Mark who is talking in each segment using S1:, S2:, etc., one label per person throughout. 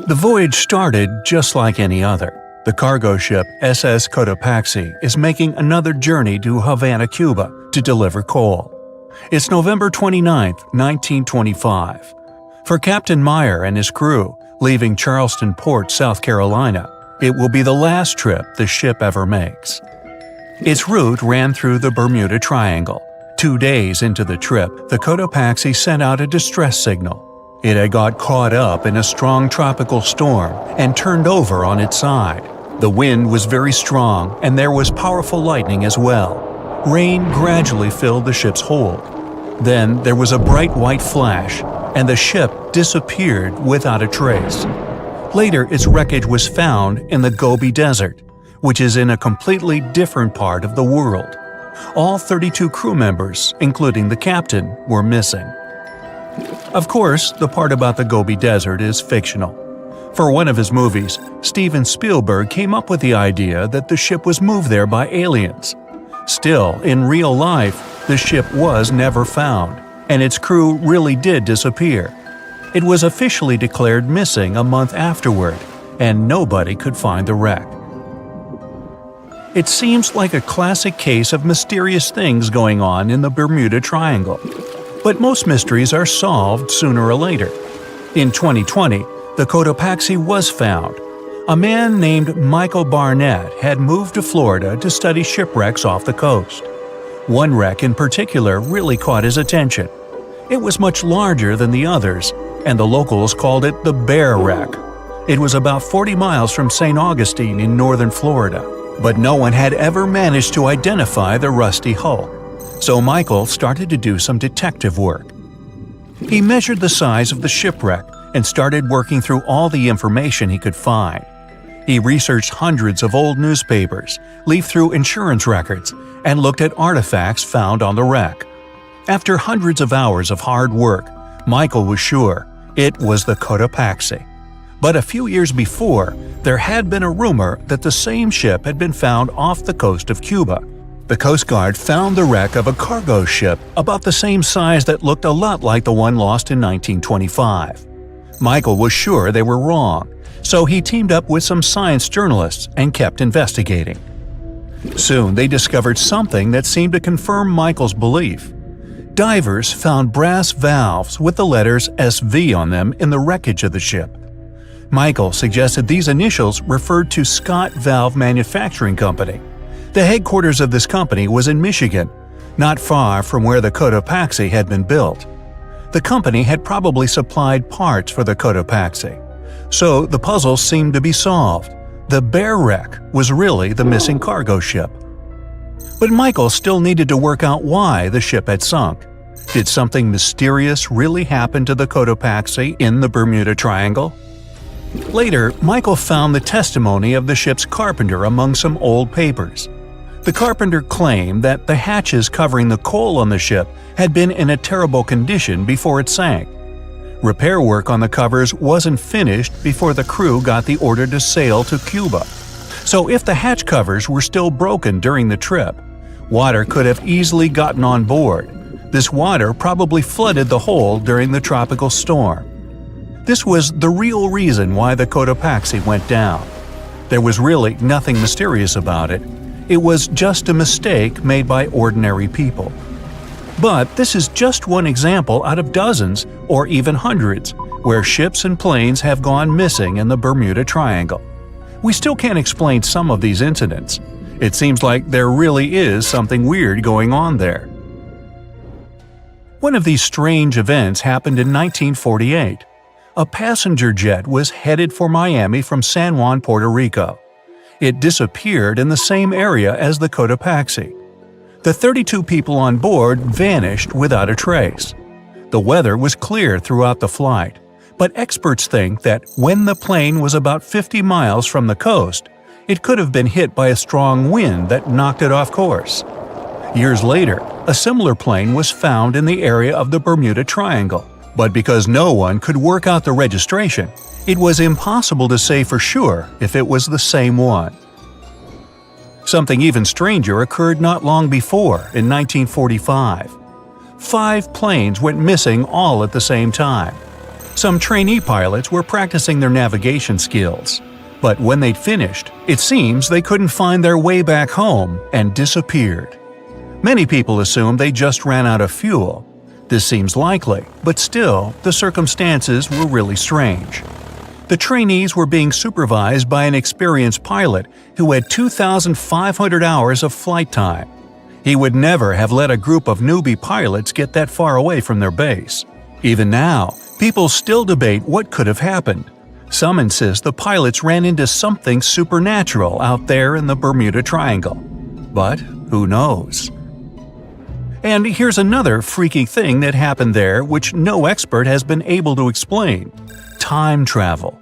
S1: The voyage started just like any other. The cargo ship SS Cotopaxi is making another journey to Havana, Cuba, to deliver coal. It's November 29, 1925. For Captain Meyer and his crew, leaving Charleston Port, South Carolina, it will be the last trip the ship ever makes. Its route ran through the Bermuda Triangle. 2 days into the trip, the Cotopaxi sent out a distress signal. It had got caught up in a strong tropical storm and turned over on its side. The wind was very strong and there was powerful lightning as well. Rain gradually filled the ship's hold. Then there was a bright white flash, and the ship disappeared without a trace. Later, its wreckage was found in the Gobi Desert, which is in a completely different part of the world. All 32 crew members, including the captain, were missing. Of course, the part about the Gobi Desert is fictional. For one of his movies, Steven Spielberg came up with the idea that the ship was moved there by aliens. Still, in real life, the ship was never found, and its crew really did disappear. It was officially declared missing a month afterward, and nobody could find the wreck. It seems like a classic case of mysterious things going on in the Bermuda Triangle. But most mysteries are solved sooner or later. In 2020, the Cotopaxi was found. A man named Michael Barnett had moved to Florida to study shipwrecks off the coast. One wreck in particular really caught his attention. It was much larger than the others, and the locals called it the Bear Wreck. It was about 40 miles from St. Augustine in northern Florida, but no one had ever managed to identify the rusty hull. So Michael started to do some detective work. He measured the size of the shipwreck and started working through all the information he could find. He researched hundreds of old newspapers, leafed through insurance records, and looked at artifacts found on the wreck. After hundreds of hours of hard work, Michael was sure it was the Cotopaxi. But a few years before, there had been a rumor that the same ship had been found off the coast of Cuba. The Coast Guard found the wreck of a cargo ship about the same size that looked a lot like the one lost in 1925. Michael was sure they were wrong, so he teamed up with some science journalists and kept investigating. Soon they discovered something that seemed to confirm Michael's belief. Divers found brass valves with the letters SV on them in the wreckage of the ship. Michael suggested these initials referred to Scott Valve Manufacturing Company. The headquarters of this company was in Michigan, not far from where the Cotopaxi had been built. The company had probably supplied parts for the Cotopaxi. So the puzzle seemed to be solved. The Bear Wreck was really the missing cargo ship. But Michael still needed to work out why the ship had sunk. Did something mysterious really happen to the Cotopaxi in the Bermuda Triangle? Later, Michael found the testimony of the ship's carpenter among some old papers. The carpenter claimed that the hatches covering the coal on the ship had been in a terrible condition before it sank. Repair work on the covers wasn't finished before the crew got the order to sail to Cuba. So if the hatch covers were still broken during the trip, water could have easily gotten on board. This water probably flooded the hole during the tropical storm. This was the real reason why the Cotopaxi went down. There was really nothing mysterious about it. It was just a mistake made by ordinary people. But this is just one example out of dozens or even hundreds where ships and planes have gone missing in the Bermuda Triangle. We still can't explain some of these incidents. It seems like there really is something weird going on there. One of these strange events happened in 1948. A passenger jet was headed for Miami from San Juan, Puerto Rico. It disappeared in the same area as the Cotopaxi. The 32 people on board vanished without a trace. The weather was clear throughout the flight, but experts think that when the plane was about 50 miles from the coast, it could have been hit by a strong wind that knocked it off course. Years later, a similar plane was found in the area of the Bermuda Triangle, but because no one could work out the registration, it was impossible to say for sure if it was the same one. Something even stranger occurred not long before, in 1945. 5 planes went missing all at the same time. Some trainee pilots were practicing their navigation skills. But when they'd finished, it seems they couldn't find their way back home and disappeared. Many people assume they just ran out of fuel. This seems likely, but still, the circumstances were really strange. The trainees were being supervised by an experienced pilot who had 2,500 hours of flight time. He would never have let a group of newbie pilots get that far away from their base. Even now, people still debate what could have happened. Some insist the pilots ran into something supernatural out there in the Bermuda Triangle. But who knows? And here's another freaky thing that happened there which no expert has been able to explain: time travel.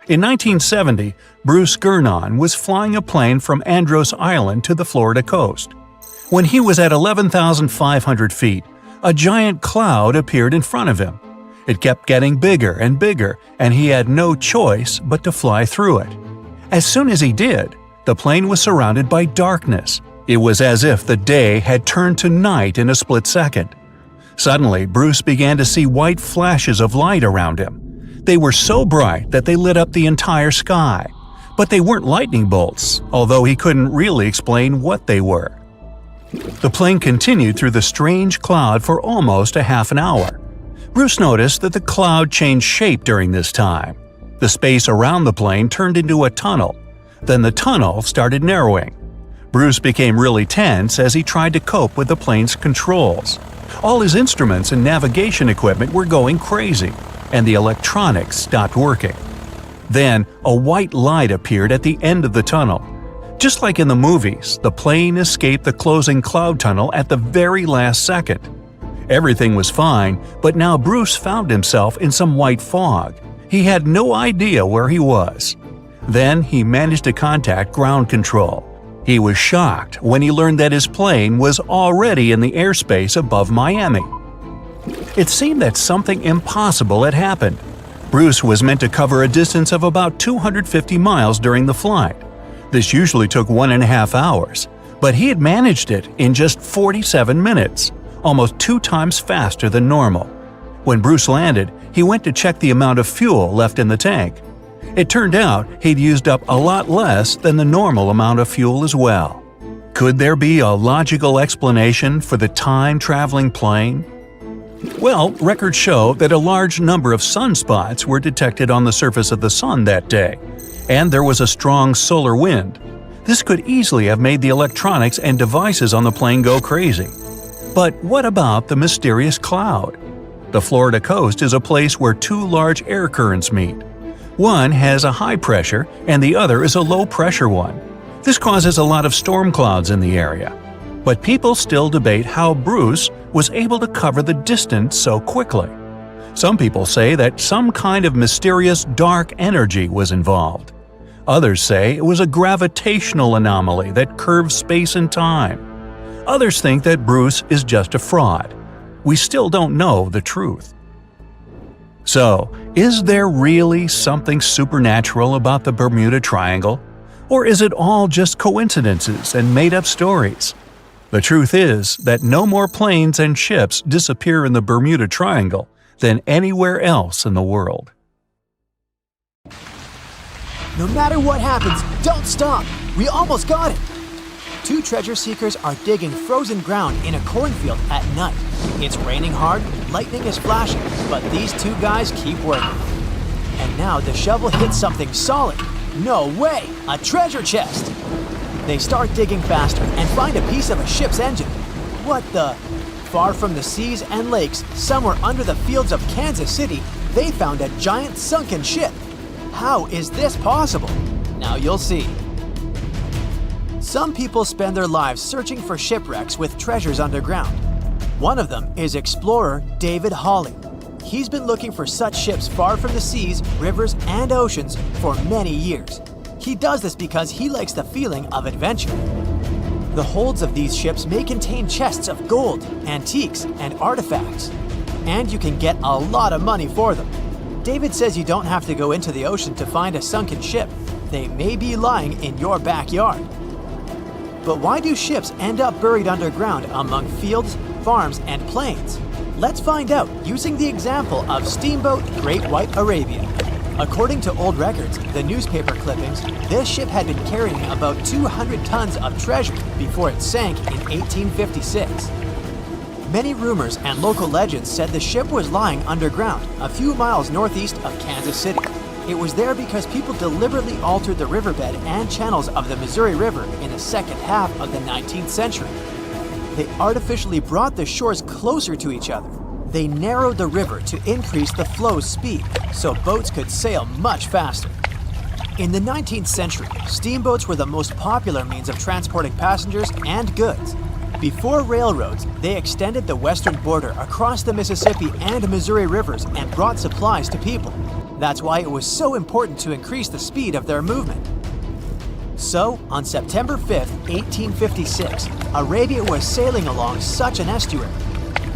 S1: In 1970, Bruce Gernon was flying a plane from Andros Island to the Florida coast. When he was at 11,500 feet, a giant cloud appeared in front of him. It kept getting bigger and bigger, and he had no choice but to fly through it. As soon as he did, the plane was surrounded by darkness. It was as if the day had turned to night in a split second. Suddenly, Bruce began to see white flashes of light around him. They were so bright that they lit up the entire sky. But they weren't lightning bolts, although he couldn't really explain what they were. The plane continued through the strange cloud for almost a half an hour. Bruce noticed that the cloud changed shape during this time. The space around the plane turned into a tunnel. Then the tunnel started narrowing. Bruce became really tense as he tried to cope with the plane's controls. All his instruments and navigation equipment were going crazy, and the electronics stopped working. Then, a white light appeared at the end of the tunnel. Just like in the movies, the plane escaped the closing cloud tunnel at the very last second. Everything was fine, but now Bruce found himself in some white fog. He had no idea where he was. Then he managed to contact ground control. He was shocked when he learned that his plane was already in the airspace above Miami. It seemed that something impossible had happened. Bruce was meant to cover a distance of about 250 miles during the flight. This usually took 1.5 hours, but he had managed it in just 47 minutes, almost 2 times faster than normal. When Bruce landed, he went to check the amount of fuel left in the tank. It turned out he'd used up a lot less than the normal amount of fuel as well. Could there be a logical explanation for the time-traveling plane? Well, records show that a large number of sunspots were detected on the surface of the sun that day, and there was a strong solar wind. This could easily have made the electronics and devices on the plane go crazy. But what about the mysterious cloud? The Florida coast is a place where 2 large air currents meet. One has a high pressure and the other is a low pressure one. This causes a lot of storm clouds in the area. But people still debate how Bruce was able to cover the distance so quickly. Some people say that some kind of mysterious dark energy was involved. Others say it was a gravitational anomaly that curves space and time. Others think that Bruce is just a fraud. We still don't know the truth. So, is there really something supernatural about the Bermuda Triangle? Or is it all just coincidences and made-up stories? The truth is that no more planes and ships disappear in the Bermuda Triangle than anywhere else in the world.
S2: No matter what happens, don't stop! We almost got it! 2 treasure seekers are digging frozen ground in a cornfield at night. It's raining hard, lightning is flashing, but these 2 guys keep working. And now the shovel hits something solid. No way! A treasure chest! They start digging faster and find a piece of a ship's engine. What the? Far from the seas and lakes, somewhere under the fields of Kansas City, they found a giant sunken ship. How is this possible? Now you'll see. Some people spend their lives searching for shipwrecks with treasures underground. One of them is explorer David Hawley. He's been looking for such ships far from the seas, rivers, and oceans for many years. He does this because he likes the feeling of adventure. The holds of these ships may contain chests of gold, antiques, and artifacts. And you can get a lot of money for them. David says you don't have to go into the ocean to find a sunken ship. They may be lying in your backyard. But why do ships end up buried underground among fields, farms, and plains? Let's find out using the example of steamboat Great White Arabia. According to old records, the newspaper clippings, this ship had been carrying about 200 tons of treasure before it sank in 1856. Many rumors and local legends said the ship was lying underground a few miles northeast of Kansas City. It was there because people deliberately altered the riverbed and channels of the Missouri River in the second half of the 19th century. They artificially brought the shores closer to each other. They narrowed the river to increase the flow's speed so boats could sail much faster. In the 19th century, steamboats were the most popular means of transporting passengers and goods. Before railroads, they extended the western border across the Mississippi and Missouri rivers and brought supplies to people. That's why it was so important to increase the speed of their movement. So, on September 5, 1856, Arabia was sailing along such an estuary.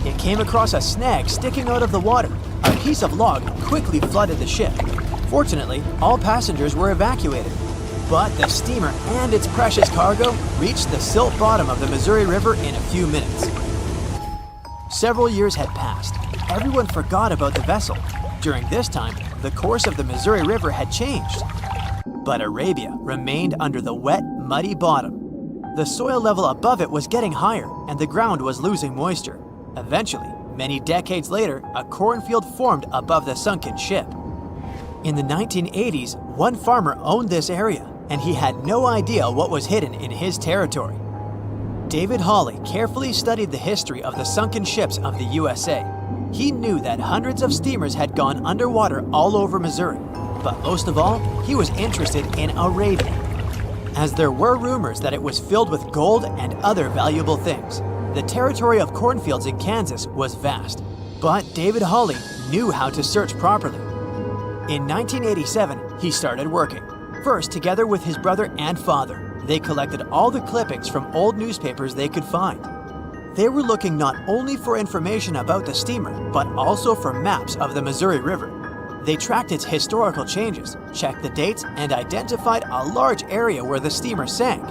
S2: It came across a snag sticking out of the water. A piece of log quickly flooded the ship. Fortunately, all passengers were evacuated. But the steamer and its precious cargo reached the silt bottom of the Missouri River in a few minutes. Several years had passed. Everyone forgot about the vessel. During this time, the course of the Missouri River had changed. But Arabia remained under the wet, muddy bottom. The soil level above it was getting higher, and the ground was losing moisture. Eventually, many decades later, a cornfield formed above the sunken ship. In the 1980s, one farmer owned this area, and he had no idea what was hidden in his territory. David Hawley carefully studied the history of the sunken ships of the USA. He knew that hundreds of steamers had gone underwater all over Missouri, but most of all, he was interested in Arabia, as there were rumors that it was filled with gold and other valuable things. The territory of cornfields in Kansas was vast, but David Hawley knew how to search properly. In 1987, he started working. First, together with his brother and father, they collected all the clippings from old newspapers they could find. They were looking not only for information about the steamer, but also for maps of the Missouri River. They tracked its historical changes, checked the dates, and identified a large area where the steamer sank.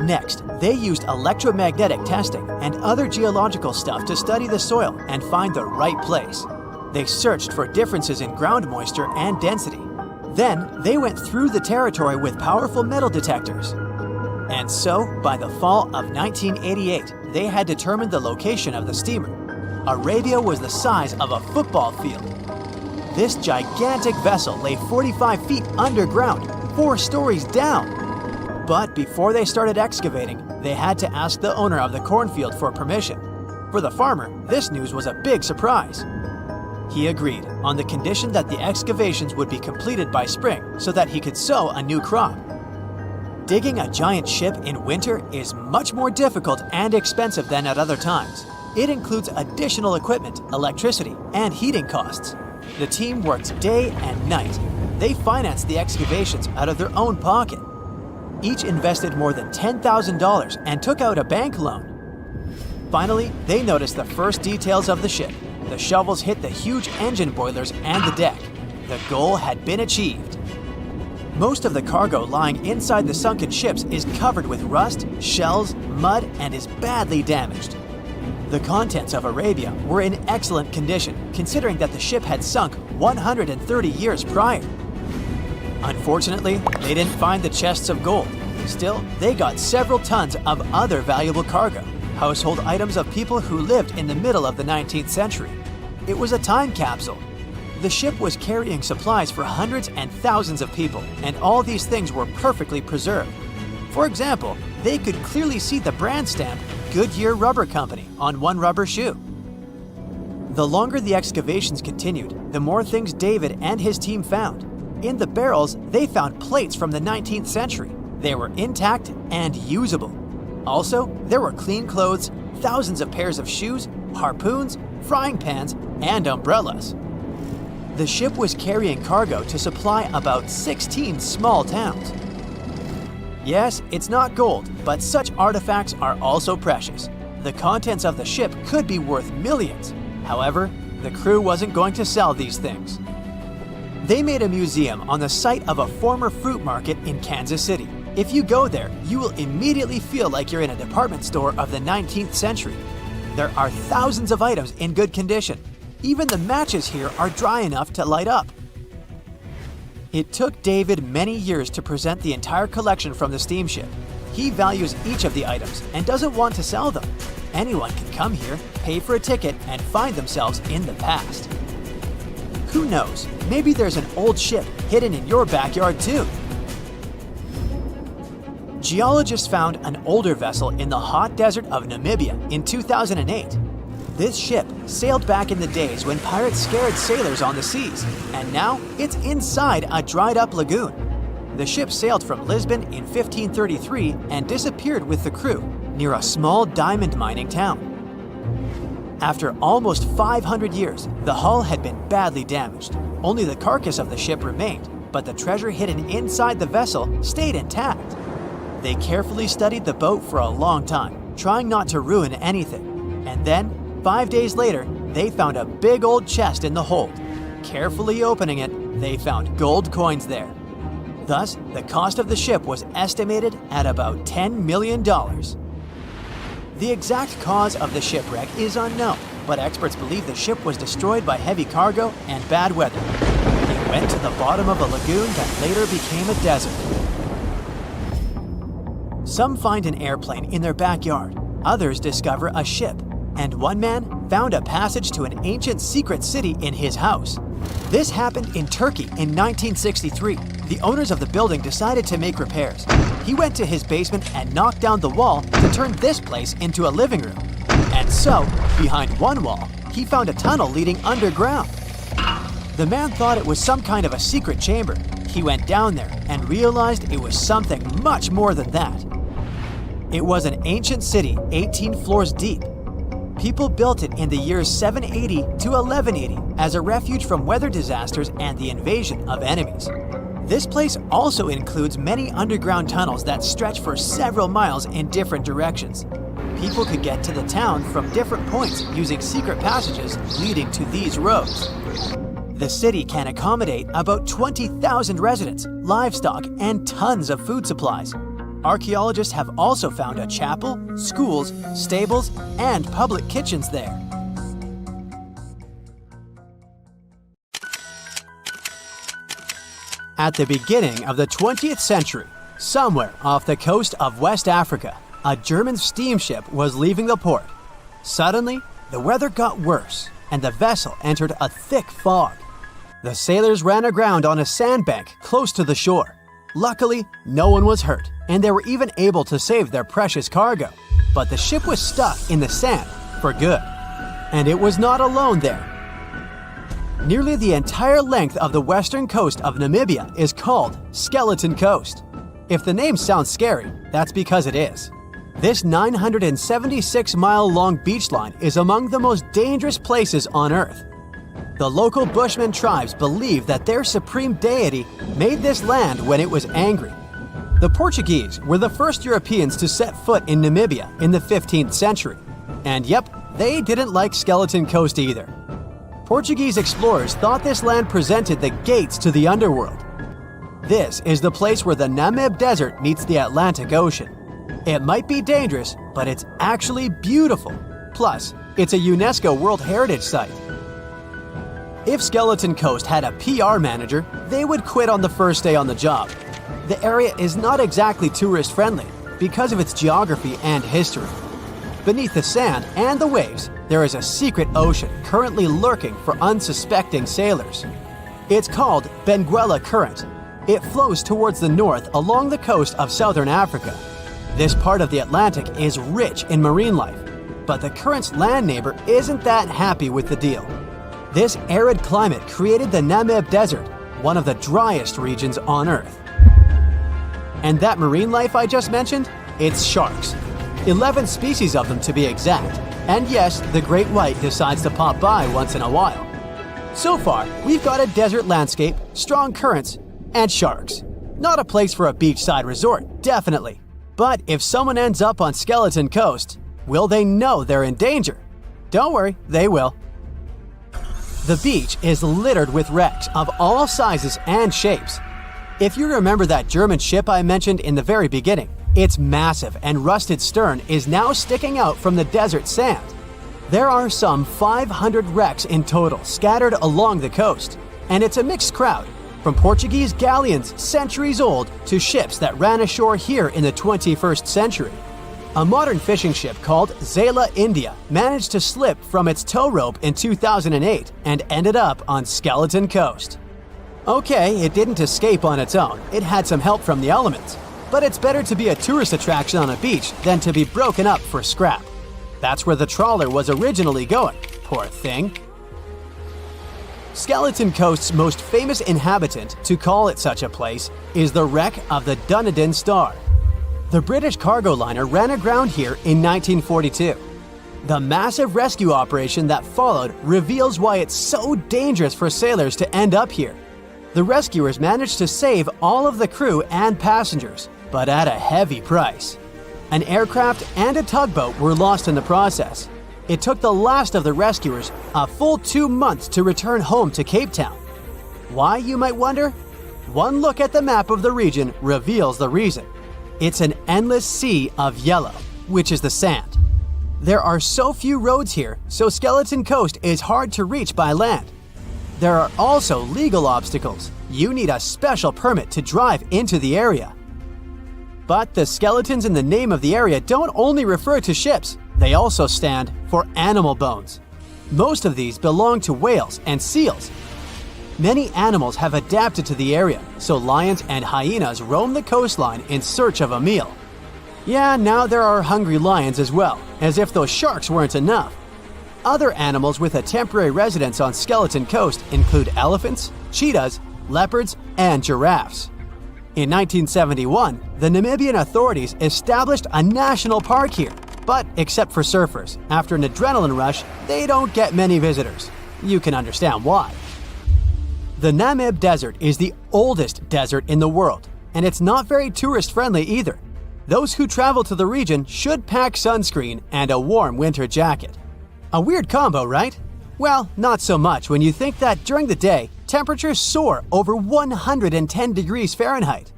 S2: Next, they used electromagnetic testing and other geological stuff to study the soil and find the right place. They searched for differences in ground moisture and density. Then, they went through the territory with powerful metal detectors. And so, by the fall of 1988, they had determined the location of the steamer. Arabia was the size of a football field. This gigantic vessel lay 45 feet underground, 4 stories down. But before they started excavating, they had to ask the owner of the cornfield for permission. For the farmer, this news was a big surprise. He agreed, on the condition that the excavations would be completed by spring so that he could sow a new crop. Digging a giant ship in winter is much more difficult and expensive than at other times. It includes additional equipment, electricity, and heating costs. The team worked day and night. They financed the excavations out of their own pocket. Each invested more than $10,000 and took out a bank loan. Finally, they noticed the first details of the ship. The shovels hit the huge engine boilers and the deck. The goal had been achieved. Most of the cargo lying inside the sunken ships is covered with rust, shells, mud, and is badly damaged. The contents of Arabia were in excellent condition, considering that the ship had sunk 130 years prior. Unfortunately, they didn't find the chests of gold. Still, they got several tons of other valuable cargo, household items of people who lived in the middle of the 19th century. It was a time capsule. The ship was carrying supplies for hundreds and thousands of people, and all these things were perfectly preserved. For example, they could clearly see the brand stamp Goodyear Rubber Company on one rubber shoe. The longer the excavations continued, the more things David and his team found. In the barrels, they found plates from the 19th century. They were intact and usable. Also, there were clean clothes, thousands of pairs of shoes, harpoons, frying pans, and umbrellas. The ship was carrying cargo to supply about 16 small towns. Yes, it's not gold, but such artifacts are also precious. The contents of the ship could be worth millions. However, the crew wasn't going to sell these things. They made a museum on the site of a former fruit market in Kansas City. If you go there, you will immediately feel like you're in a department store of the 19th century. There are thousands of items in good condition. Even the matches here are dry enough to light up. It took David many years to present the entire collection from the steamship. He values each of the items and doesn't want to sell them. Anyone can come here, pay for a ticket, and find themselves in the past. Who knows, maybe there's an old ship hidden in your backyard too. Geologists found an older vessel in the hot desert of Namibia in 2008. This ship sailed back in the days when pirates scared sailors on the seas, and now it's inside a dried-up lagoon. The ship sailed from Lisbon in 1533 and disappeared with the crew near a small diamond mining town. After almost 500 years, the hull had been badly damaged. Only the carcass of the ship remained, but the treasure hidden inside the vessel stayed intact. They carefully studied the boat for a long time, trying not to ruin anything. And then, 5 days later, they found a big old chest in the hold. Carefully opening it, they found gold coins there. Thus, the cost of the ship was estimated at about $10 million. The exact cause of the shipwreck is unknown, but experts believe the ship was destroyed by heavy cargo and bad weather. It went to the bottom of a lagoon that later became a desert. Some find an airplane in their backyard, others discover a ship, and one man found a passage to an ancient secret city in his house. This happened in Turkey in 1963. The owners of the building decided to make repairs. He went to his basement and knocked down the wall to turn this place into a living room. And so, behind one wall, he found a tunnel leading underground. The man thought it was some kind of a secret chamber. He went down there and realized it was something much more than that. It was an ancient city 18 floors deep. People built it in the years 780 to 1180 as a refuge from weather disasters and the invasion of enemies. This place also includes many underground tunnels that stretch for several miles in different directions. People could get to the town from different points using secret passages leading to these roads. The city can accommodate about 20,000 residents, livestock, and tons of food supplies. Archaeologists have also found a chapel, schools, stables, and public kitchens there. At the beginning of the 20th century, somewhere off the coast of West Africa, a German steamship was leaving the port. Suddenly, the weather got worse, and the vessel entered a thick fog. The sailors ran aground on a sandbank close to the shore. Luckily, no one was hurt, and they were even able to save their precious cargo. But the ship was stuck in the sand for good. And it was not alone there. Nearly the entire length of the western coast of Namibia is called Skeleton Coast. If the name sounds scary, that's because it is. This 976-mile-long beach line is among the most dangerous places on Earth. The local Bushman tribes believe that their supreme deity made this land when it was angry. The Portuguese were the first Europeans to set foot in Namibia in the 15th century. And yep, they didn't like Skeleton Coast either. Portuguese explorers thought this land presented the gates to the underworld. This is the place where the Namib Desert meets the Atlantic Ocean. It might be dangerous, but it's actually beautiful. Plus, it's a UNESCO World Heritage Site. If Skeleton Coast had a PR manager, they would quit on the first day on the job. The area is not exactly tourist-friendly because of its geography and history. Beneath the sand and the waves, there is a secret ocean currently lurking for unsuspecting sailors. It's called Benguela Current. It flows towards the north along the coast of southern Africa. This part of the Atlantic is rich in marine life, but the current's land neighbor isn't that happy with the deal. This arid climate created the Namib Desert, one of the driest regions on Earth. And that marine life I just mentioned? It's sharks. 11 species of them to be exact. And yes, the great white decides to pop by once in a while. So far, we've got a desert landscape, strong currents, and sharks. Not a place for a beachside resort, definitely. But if someone ends up on Skeleton Coast, will they know they're in danger? Don't worry, they will. The beach is littered with wrecks of all sizes and shapes. If you remember that German ship I mentioned in the very beginning, its massive and rusted stern is now sticking out from the desert sand. There are some 500 wrecks in total scattered along the coast, and it's a mixed crowd, from Portuguese galleons centuries old to ships that ran ashore here in the 21st century. A modern fishing ship called Zela India managed to slip from its tow rope in 2008 and ended up on Skeleton Coast. Okay, it didn't escape on its own, it had some help from the elements, but it's better to be a tourist attraction on a beach than to be broken up for scrap. That's where the trawler was originally going, poor thing. Skeleton Coast's most famous inhabitant, to call it such a place, is the wreck of the Dunedin Star. The British cargo liner ran aground here in 1942. The massive rescue operation that followed reveals why it's so dangerous for sailors to end up here. The rescuers managed to save all of the crew and passengers, but at a heavy price. An aircraft and a tugboat were lost in the process. It took the last of the rescuers a full 2 months to return home to Cape Town. Why, you might wonder? One look at the map of the region reveals the reason. It's an endless sea of yellow, which is the sand. There are so few roads here, so Skeleton Coast is hard to reach by land. There are also legal obstacles. You need a special permit to drive into the area. But the skeletons in the name of the area don't only refer to ships, they also stand for animal bones. Most of these belong to whales and seals. Many animals have adapted to the area, so lions and hyenas roam the coastline in search of a meal. Yeah, now there are hungry lions as well, as if those sharks weren't enough. Other animals with a temporary residence on Skeleton Coast include elephants, cheetahs, leopards, and giraffes. In 1971, the Namibian authorities established a national park here, but except for surfers, after an adrenaline rush, they don't get many visitors. You can understand why. The Namib Desert is the oldest desert in the world, and it's not very tourist-friendly either. Those who travel to the region should pack sunscreen and a warm winter jacket. A weird combo, right? Well, not so much when you think that during the day, temperatures soar over 110 degrees Fahrenheit.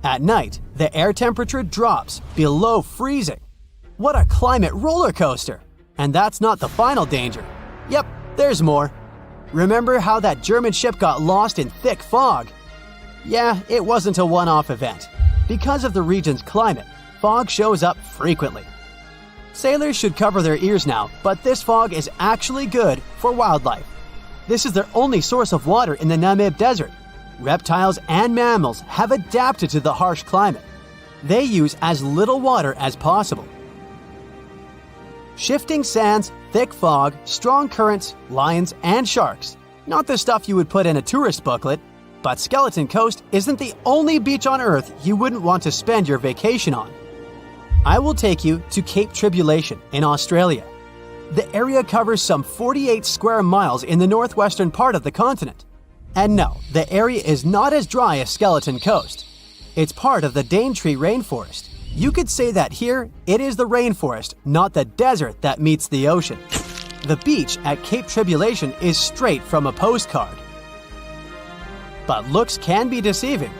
S2: At night, the air temperature drops below freezing. What a climate roller coaster! And that's not the final danger. Yep, there's more. Remember how that German ship got lost in thick fog? Yeah, it wasn't a one-off event. Because of the region's climate, fog shows up frequently. Sailors should cover their ears now, but this fog is actually good for wildlife. This is their only source of water in the Namib Desert. Reptiles and mammals have adapted to the harsh climate. They use as little water as possible. Shifting sands, thick fog, strong currents, lions, and sharks. Not the stuff you would put in a tourist booklet, but Skeleton Coast isn't the only beach on Earth you wouldn't want to spend your vacation on. I will take you to Cape Tribulation in Australia. The area covers some 48 square miles in the northwestern part of the continent. And no, the area is not as dry as Skeleton Coast. It's part of the Daintree rainforest. You could say that here, it is the rainforest, not the desert that meets the ocean. The beach at Cape Tribulation is straight from a postcard. But looks can be deceiving.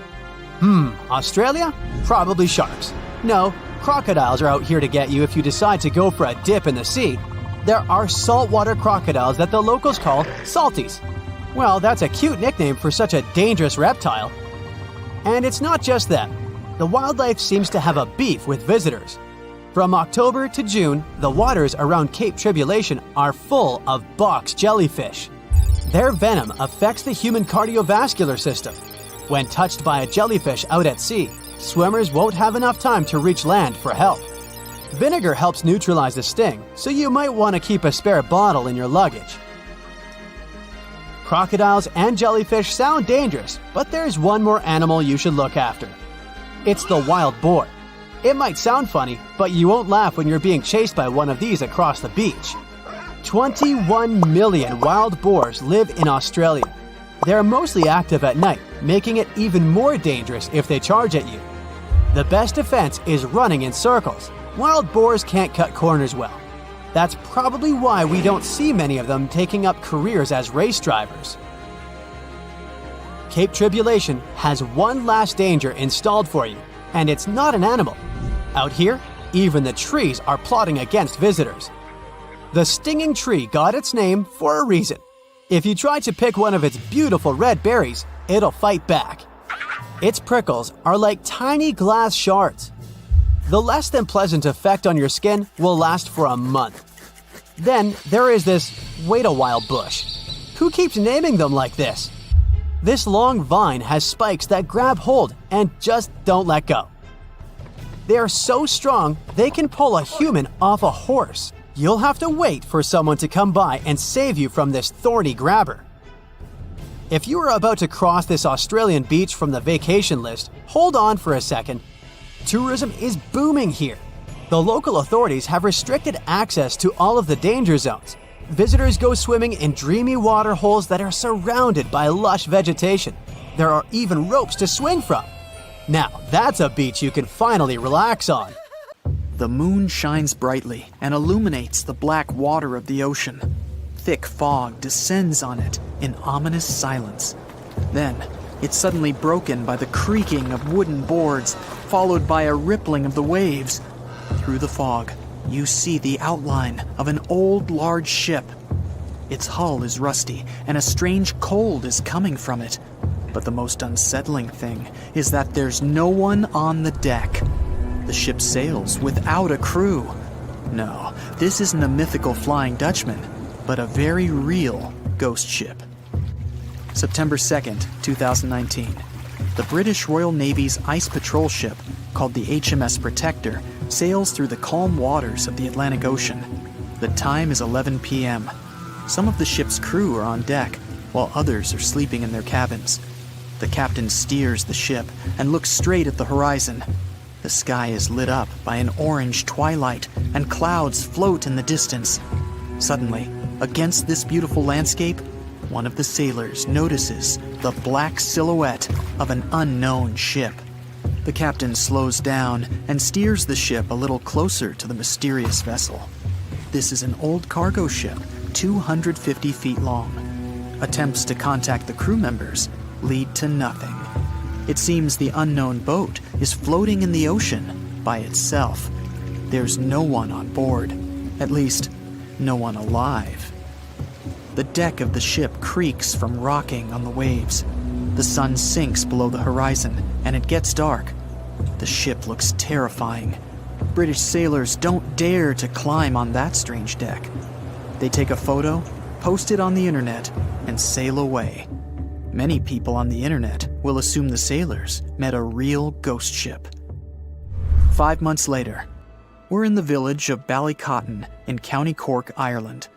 S2: Australia? Probably sharks. No, crocodiles are out here to get you if you decide to go for a dip in the sea. There are saltwater crocodiles that the locals call salties. Well, that's a cute nickname for such a dangerous reptile. And it's not just that. The wildlife seems to have a beef with visitors. From October to June, the waters around Cape Tribulation are full of box jellyfish. Their venom affects the human cardiovascular system. When touched by a jellyfish out at sea, swimmers won't have enough time to reach land for help. Vinegar helps neutralize the sting, so you might want to keep a spare bottle in your luggage. Crocodiles and jellyfish sound dangerous, but there's one more animal you should look after. It's the wild boar. It might sound funny, but you won't laugh when you're being chased by one of these across the beach. 21 million wild boars live in Australia. They're mostly active at night, making it even more dangerous if they charge at you. The best defense is running in circles. Wild boars can't cut corners well. That's probably why we don't see many of them taking up careers as race drivers. Cape Tribulation has one last danger installed for you, and it's not an animal. Out here, even the trees are plotting against visitors. The stinging tree got its name for a reason. If you try to pick one of its beautiful red berries, it'll fight back. Its prickles are like tiny glass shards. The less than pleasant effect on your skin will last for a month. Then there is this wait a while bush. Who keeps naming them like this? This long vine has spikes that grab hold and just don't let go. They are so strong they can pull a human off a horse. You'll have to wait for someone to come by and save you from this thorny grabber. If you are about to cross this Australian beach from the vacation list, hold on for a second. Tourism is booming here. The local authorities have restricted access to all of the danger zones. Visitors go swimming in dreamy water holes that are surrounded by lush vegetation. There are even ropes to swing from. Now, that's a beach you can finally relax on.
S3: The moon shines brightly and illuminates the black water of the ocean. Thick fog descends on it in ominous silence. Then, it's suddenly broken by the creaking of wooden boards, followed by a rippling of the waves. Through the fog, you see the outline of an old, large ship. Its hull is rusty, and a strange cold is coming from it. But the most unsettling thing is that there's no one on the deck. The ship sails without a crew. No, this isn't a mythical Flying Dutchman, but a very real ghost ship. September 2nd, 2019. The British Royal Navy's ice patrol ship, called the HMS Protector, sails through the calm waters of the Atlantic Ocean. The time is 11 p.m. Some of the ship's crew are on deck, while others are sleeping in their cabins. The captain steers the ship and looks straight at the horizon. The sky is lit up by an orange twilight, and clouds float in the distance. Suddenly, against this beautiful landscape, one of the sailors notices the black silhouette of an unknown ship. The captain slows down and steers the ship a little closer to the mysterious vessel. This is an old cargo ship, 250 feet long. Attempts to contact the crew members lead to nothing. It seems the unknown boat is floating in the ocean by itself. There's no one on board, at least, no one alive. The deck of the ship creaks from rocking on the waves. The sun sinks below the horizon, and it gets dark. The ship looks terrifying. British sailors don't dare to climb on that strange deck. They take a photo, post it on the internet, and sail away. Many people on the internet will assume the sailors met a real ghost ship. 5 months later, we're in the village of Ballycotton in County Cork, Ireland.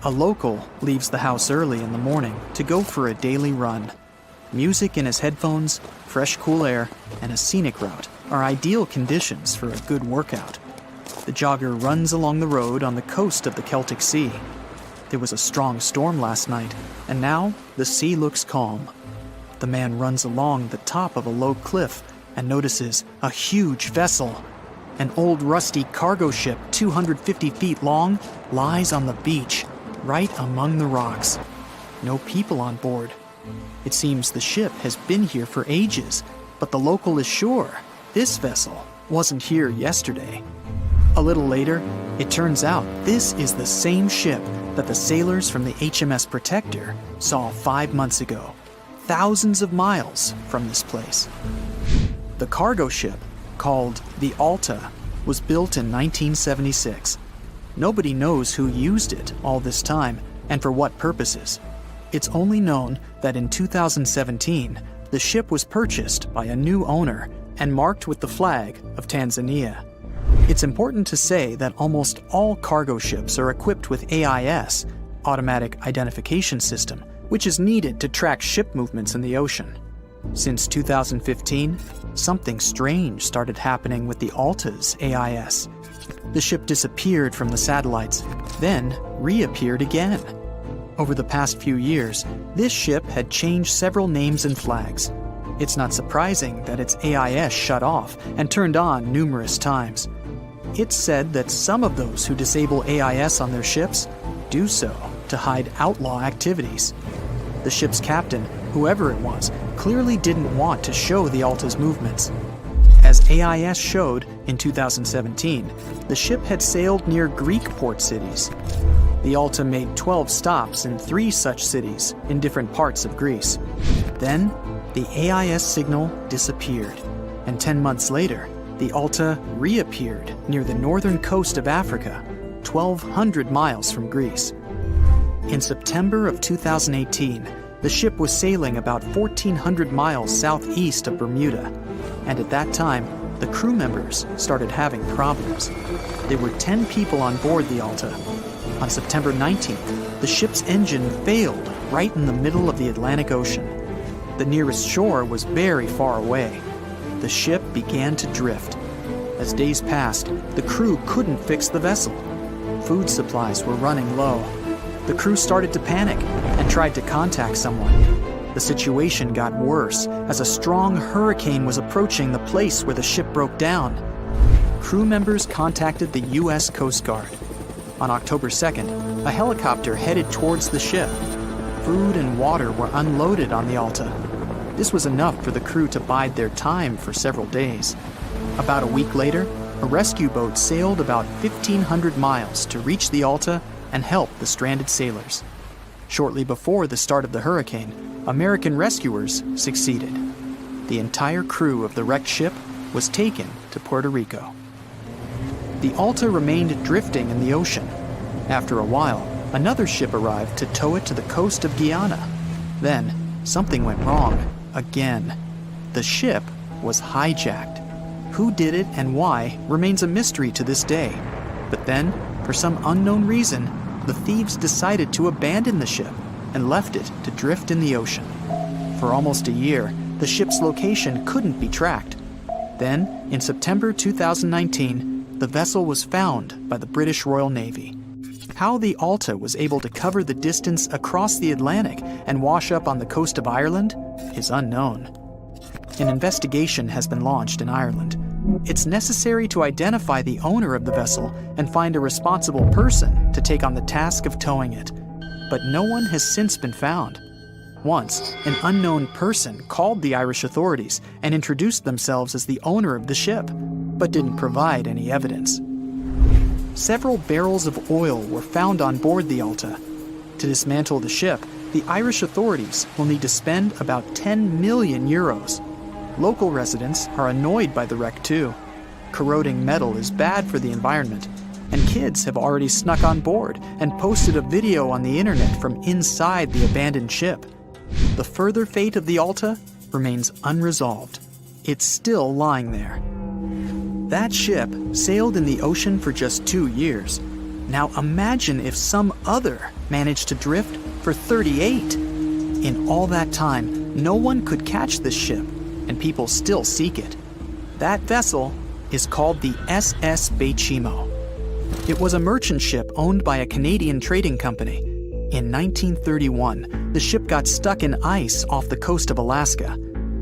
S3: A local leaves the house early in the morning to go for a daily run. Music in his headphones, fresh cool air, and a scenic route are ideal conditions for a good workout. The jogger runs along the road on the coast of the Celtic Sea. There was a strong storm last night, and now the sea looks calm. The man runs along the top of a low cliff and notices a huge vessel. An old rusty cargo ship 250 feet long lies on the beach, right among the rocks. No people on board. It seems the ship has been here for ages, but the local is sure this vessel wasn't here yesterday. A little later, it turns out this is the same ship that the sailors from the HMS Protector saw 5 months ago, thousands of miles from this place. The cargo ship, called the Alta, was built in 1976. Nobody knows who used it all this time and for what purposes. It's only known that in 2017, the ship was purchased by a new owner and marked with the flag of Tanzania. It's important to say that almost all cargo ships are equipped with AIS, Automatic Identification System, which is needed to track ship movements in the ocean. Since 2015, something strange started happening with the Alta's AIS. The ship disappeared from the satellites, then reappeared again. Over the past few years, this ship had changed several names and flags. It's not surprising that its AIS shut off and turned on numerous times. It's said that some of those who disable AIS on their ships do so to hide outlaw activities. The ship's captain, whoever it was, clearly didn't want to show the Alta's movements. As As AIS showed in 2017, the ship had sailed near Greek port cities. The Alta made 12 stops in 3 such cities in different parts of Greece. Then, the AIS signal disappeared, and 10 months later, the Alta reappeared near the northern coast of Africa, 1,200 miles from Greece. In September of 2018, the ship was sailing about 1,400 miles southeast of Bermuda, and at that time, the crew members started having problems. There were 10 people on board the Alta. On September 19th, the ship's engine failed right in the middle of the Atlantic Ocean. The nearest shore was very far away. The ship began to drift. As days passed, the crew couldn't fix the vessel. Food supplies were running low. The crew started to panic and tried to contact someone. The situation got worse as a strong hurricane was approaching the place where the ship broke down. Crew members contacted the U.S. Coast Guard. On October 2nd, a helicopter headed towards the ship. Food and water were unloaded on the Alta. This was enough for the crew to bide their time for several days. About a week later, a rescue boat sailed about 1,500 miles to reach the Alta and help the stranded sailors. Shortly before the start of the hurricane, American rescuers succeeded. The entire crew of the wrecked ship was taken to Puerto Rico. The Alta remained drifting in the ocean. After a while, another ship arrived to tow it to the coast of Guyana. Then, something went wrong again. The ship was hijacked. Who did it and why remains a mystery to this day. But then, for some unknown reason, the thieves decided to abandon the ship and left it to drift in the ocean. For almost a year, the ship's location couldn't be tracked. Then, in September 2019, the vessel was found by the British Royal Navy. How the Alta was able to cover the distance across the Atlantic and wash up on the coast of Ireland is unknown. An investigation has been launched in Ireland. It's necessary to identify the owner of the vessel and find a responsible person to take on the task of towing it. But no one has since been found. Once, an unknown person called the Irish authorities and introduced themselves as the owner of the ship, but didn't provide any evidence. Several barrels of oil were found on board the Alta. To dismantle the ship, the Irish authorities will need to spend about 10 million euros. Local residents are annoyed by the wreck too. Corroding metal is bad for the environment, and kids have already snuck on board and posted a video on the internet from inside the abandoned ship. The further fate of the Alta remains unresolved. It's still lying there. That ship sailed in the ocean for just 2 years. Now imagine if some other managed to drift for 38. In all that time, no one could catch this ship, and people still seek it. That vessel is called the SS Bechimo. It was a merchant ship owned by a Canadian trading company. In 1931, the ship got stuck in ice off the coast of Alaska.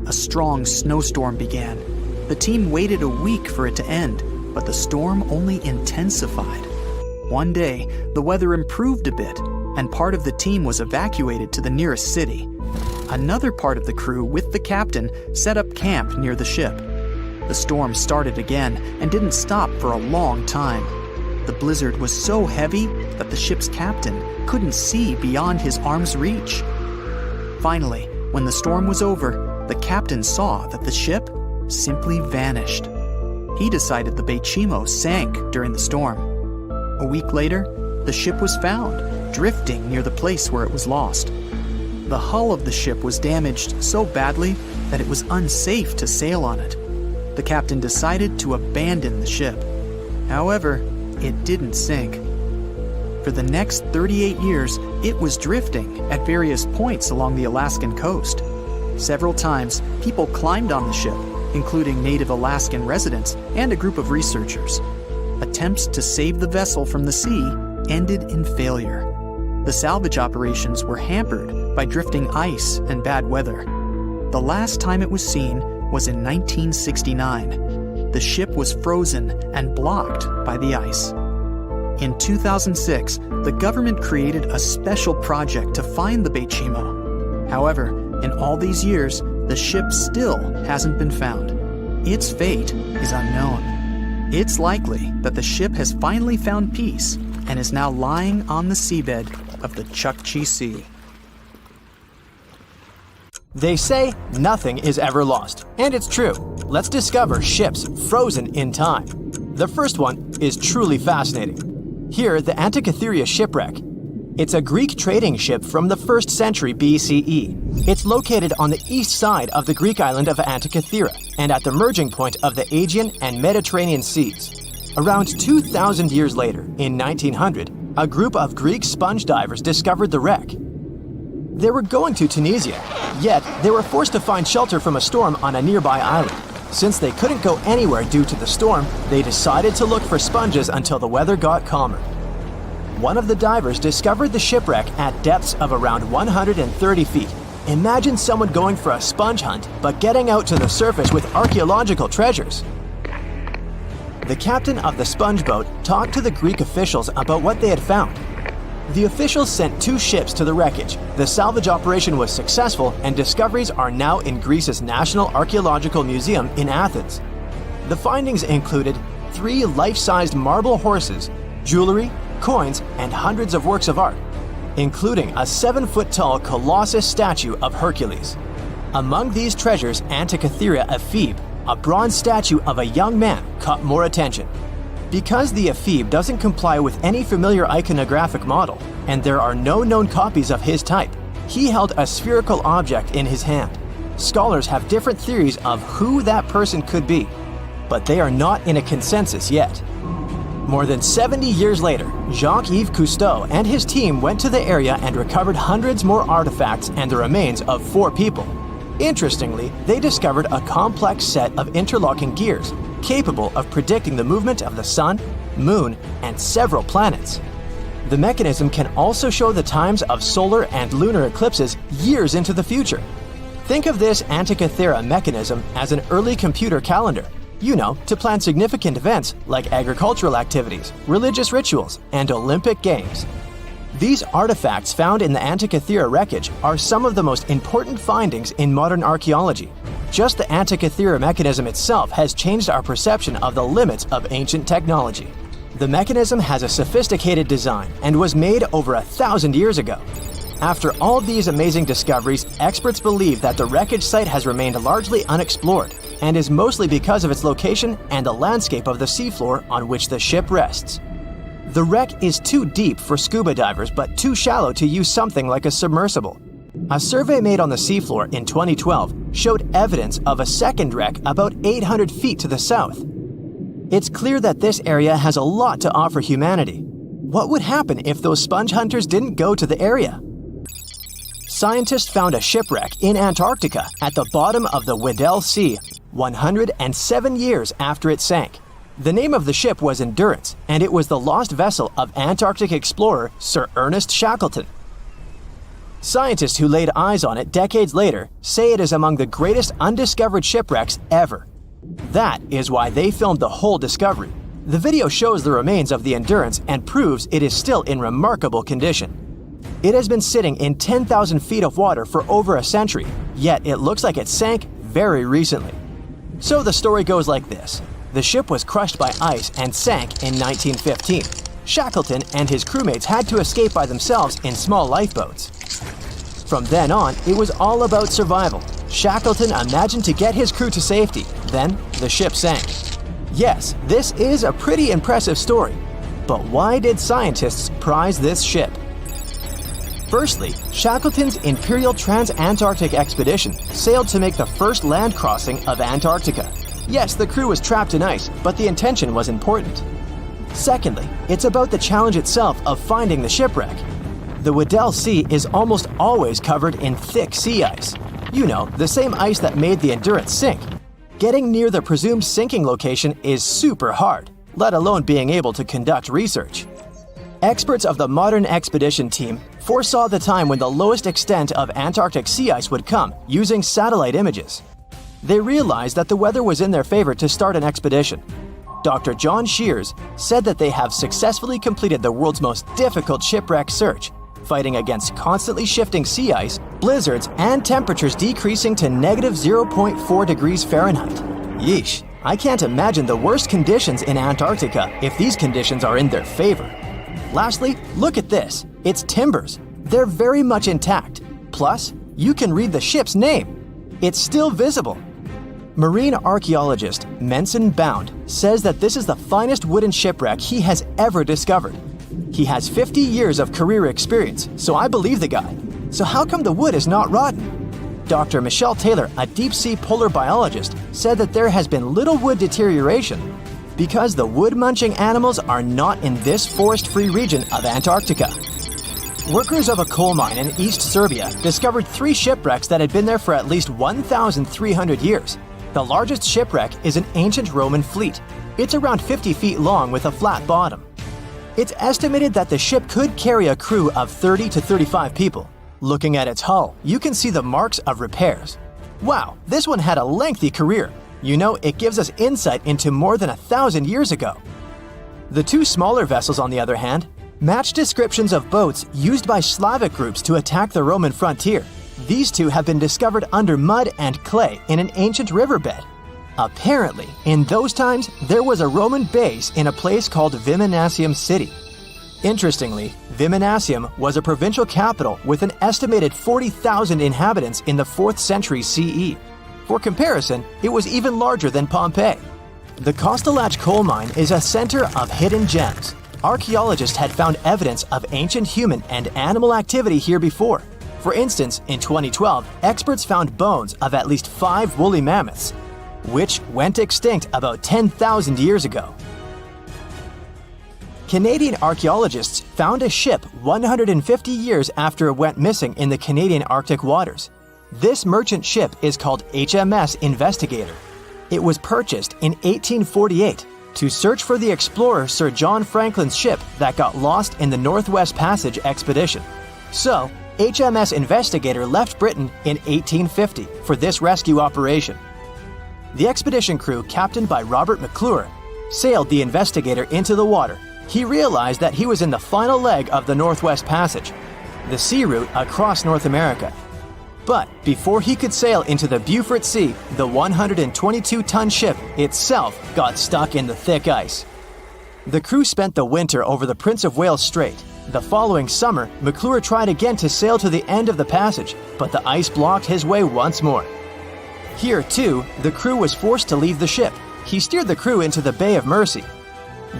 S3: A strong snowstorm began. The team waited a week for it to end, but the storm only intensified. One day, the weather improved a bit, and part of the team was evacuated to the nearest city. Another part of the crew, with the captain, set up camp near the ship. The storm started again and didn't stop for a long time. The blizzard was so heavy that the ship's captain couldn't see beyond his arm's reach. Finally, when the storm was over, the captain saw that the ship simply vanished. He decided the Bechimo sank during the storm. A week later, the ship was found, drifting near the place where it was lost. The hull of the ship was damaged so badly that it was unsafe to sail on it. The captain decided to abandon the ship. However, it didn't sink. For the next 38 years, it was drifting at various points along the Alaskan coast. Several times, people climbed on the ship, including native Alaskan residents and a group of researchers. Attempts to save the vessel from the sea ended in failure. The salvage operations were hampered by drifting ice and bad weather. The last time it was seen was in 1969. The ship was frozen and blocked by the ice. In 2006, the government created a special project to find the Bechimo. However, in all these years, the ship still hasn't been found. its fate is unknown. It's likely that the ship has finally found peace and is now lying on the seabed of the Chukchi Sea.
S2: They say nothing is ever lost, and it's true. Let's discover ships frozen in time. The first one is truly fascinating. Here, the Antikythera shipwreck. It's a Greek trading ship from the 1st century BCE. It's located on the east side of the Greek island of Antikythera and at the merging point of the Aegean and Mediterranean seas. Around 2,000 years later, in 1900, a group of Greek sponge divers discovered the wreck. They were going to Tunisia, yet they were forced to find shelter from a storm on a nearby island. Since they couldn't go anywhere due to the storm, they decided to look for sponges until the weather got calmer. One of the divers discovered the shipwreck at depths of around 130 feet. Imagine someone going for a sponge hunt, but getting out to the surface with archaeological treasures. The captain of the sponge boat talked to the Greek officials about what they had found. The officials sent 2 ships to the wreckage. The salvage operation was successful, and discoveries are now in Greece's National Archaeological Museum in Athens. The findings included 3 life-sized marble horses, jewelry, coins, and hundreds of works of art, including a 7-foot-tall Colossus statue of Hercules. Among these treasures, Antikythera ephebe, a bronze statue of a young man, caught more attention. Because the ephebe doesn't comply with any familiar iconographic model, and there are no known copies of his type, he held a spherical object in his hand. Scholars have different theories of who that person could be, but they are not in a consensus yet. More than 70 years later, Jacques-Yves Cousteau and his team went to the area and recovered hundreds more artifacts and the remains of 4 people. Interestingly, they discovered a complex set of interlocking gears, capable of predicting the movement of the sun, moon, and several planets. The mechanism can also show the times of solar and lunar eclipses years into the future. Think of this Antikythera mechanism as an early computer calendar, to plan significant events like agricultural activities, religious rituals, and Olympic Games. These artifacts found in the Antikythera wreckage are some of the most important findings in modern archaeology. Just the Antikythera mechanism itself has changed our perception of the limits of ancient technology. The mechanism has a sophisticated design and was made over 1,000 years ago. After all these amazing discoveries, experts believe that the wreckage site has remained largely unexplored and is mostly because of its location and the landscape of the seafloor on which the ship rests. The wreck is too deep for scuba divers but too shallow to use something like a submersible. A survey made on the seafloor in 2012 showed evidence of a second wreck about 800 feet to the south. It's clear that this area has a lot to offer humanity. What would happen if those sponge hunters didn't go to the area? Scientists found a shipwreck in Antarctica at the bottom of the Weddell Sea 107 years after it sank. The name of the ship was Endurance, and it was the lost vessel of Antarctic explorer Sir Ernest Shackleton. Scientists who laid eyes on it decades later say it is among the greatest undiscovered shipwrecks ever. That is why they filmed the whole discovery. The video shows the remains of the Endurance and proves it is still in remarkable condition. It has been sitting in 10,000 feet of water for over a century, yet it looks like it sank very recently. So the story goes like this. The ship was crushed by ice and sank in 1915. Shackleton and his crewmates had to escape by themselves in small lifeboats. From then on, it was all about survival. Shackleton imagined to get his crew to safety. Then, the ship sank. Yes, this is a pretty impressive story. But why did scientists prize this ship? Firstly, Shackleton's Imperial Trans-Antarctic Expedition sailed to make the first land crossing of Antarctica. Yes, the crew was trapped in ice, but the intention was important. Secondly, it's about the challenge itself of finding the shipwreck. The Weddell Sea is almost always covered in thick sea ice. The same ice that made the Endurance sink. Getting near the presumed sinking location is super hard, let alone being able to conduct research. Experts of the modern expedition team foresaw the time when the lowest extent of Antarctic sea ice would come using satellite images. They realized that the weather was in their favor to start an expedition. Dr. John Shears said that they have successfully completed the world's most difficult shipwreck search, fighting against constantly shifting sea ice, blizzards, and temperatures decreasing to -0.4 degrees Fahrenheit. Yeesh, I can't imagine the worst conditions in Antarctica if these conditions are in their favor. Lastly, look at this. It's timbers. They're very much intact. Plus, you can read the ship's name. It's still visible. Marine archaeologist Menson Bound says that this is the finest wooden shipwreck he has ever discovered. He has 50 years of career experience, so I believe the guy. So how come the wood is not rotten? Dr. Michelle Taylor, a deep-sea polar biologist, said that there has been little wood deterioration because the wood-munching animals are not in this forest-free region of Antarctica. Workers of a coal mine in East Serbia discovered 3 shipwrecks that had been there for at least 1,300 years. The largest shipwreck is an ancient Roman fleet. It's around 50 feet long with a flat bottom. It's estimated that the ship could carry a crew of 30 to 35 people. Looking at its hull, you can see the marks of repairs. Wow, this one had a lengthy career. You know, it gives us insight into more than 1,000 years ago. The 2 smaller vessels, on the other hand, match descriptions of boats used by Slavic groups to attack the Roman frontier. These 2 have been discovered under mud and clay in an ancient riverbed. Apparently, in those times, there was a Roman base in a place called Viminacium City. Interestingly, Viminacium was a provincial capital with an estimated 40,000 inhabitants in the 4th century CE. For comparison, it was even larger than Pompeii. The Kostelach coal mine is a center of hidden gems. Archaeologists had found evidence of ancient human and animal activity here before. For instance, in 2012, experts found bones of at least 5 woolly mammoths, which went extinct about 10,000 years ago. Canadian archaeologists found a ship 150 years after it went missing in the Canadian Arctic waters. This merchant ship is called HMS Investigator. It was purchased in 1848 to search for the explorer Sir John Franklin's ship that got lost in the Northwest Passage expedition. So, HMS Investigator left Britain in 1850 for this rescue operation. The expedition crew, captained by Robert McClure, sailed the Investigator into the water. He realized that he was in the final leg of the Northwest Passage, the sea route across North America. But before he could sail into the Beaufort Sea, the 122-ton ship itself got stuck in the thick ice. The crew spent the winter over the Prince of Wales Strait. The following summer, McClure tried again to sail to the end of the passage, but the ice blocked his way once more. Here, too, the crew was forced to leave the ship. He steered the crew into the Bay of Mercy.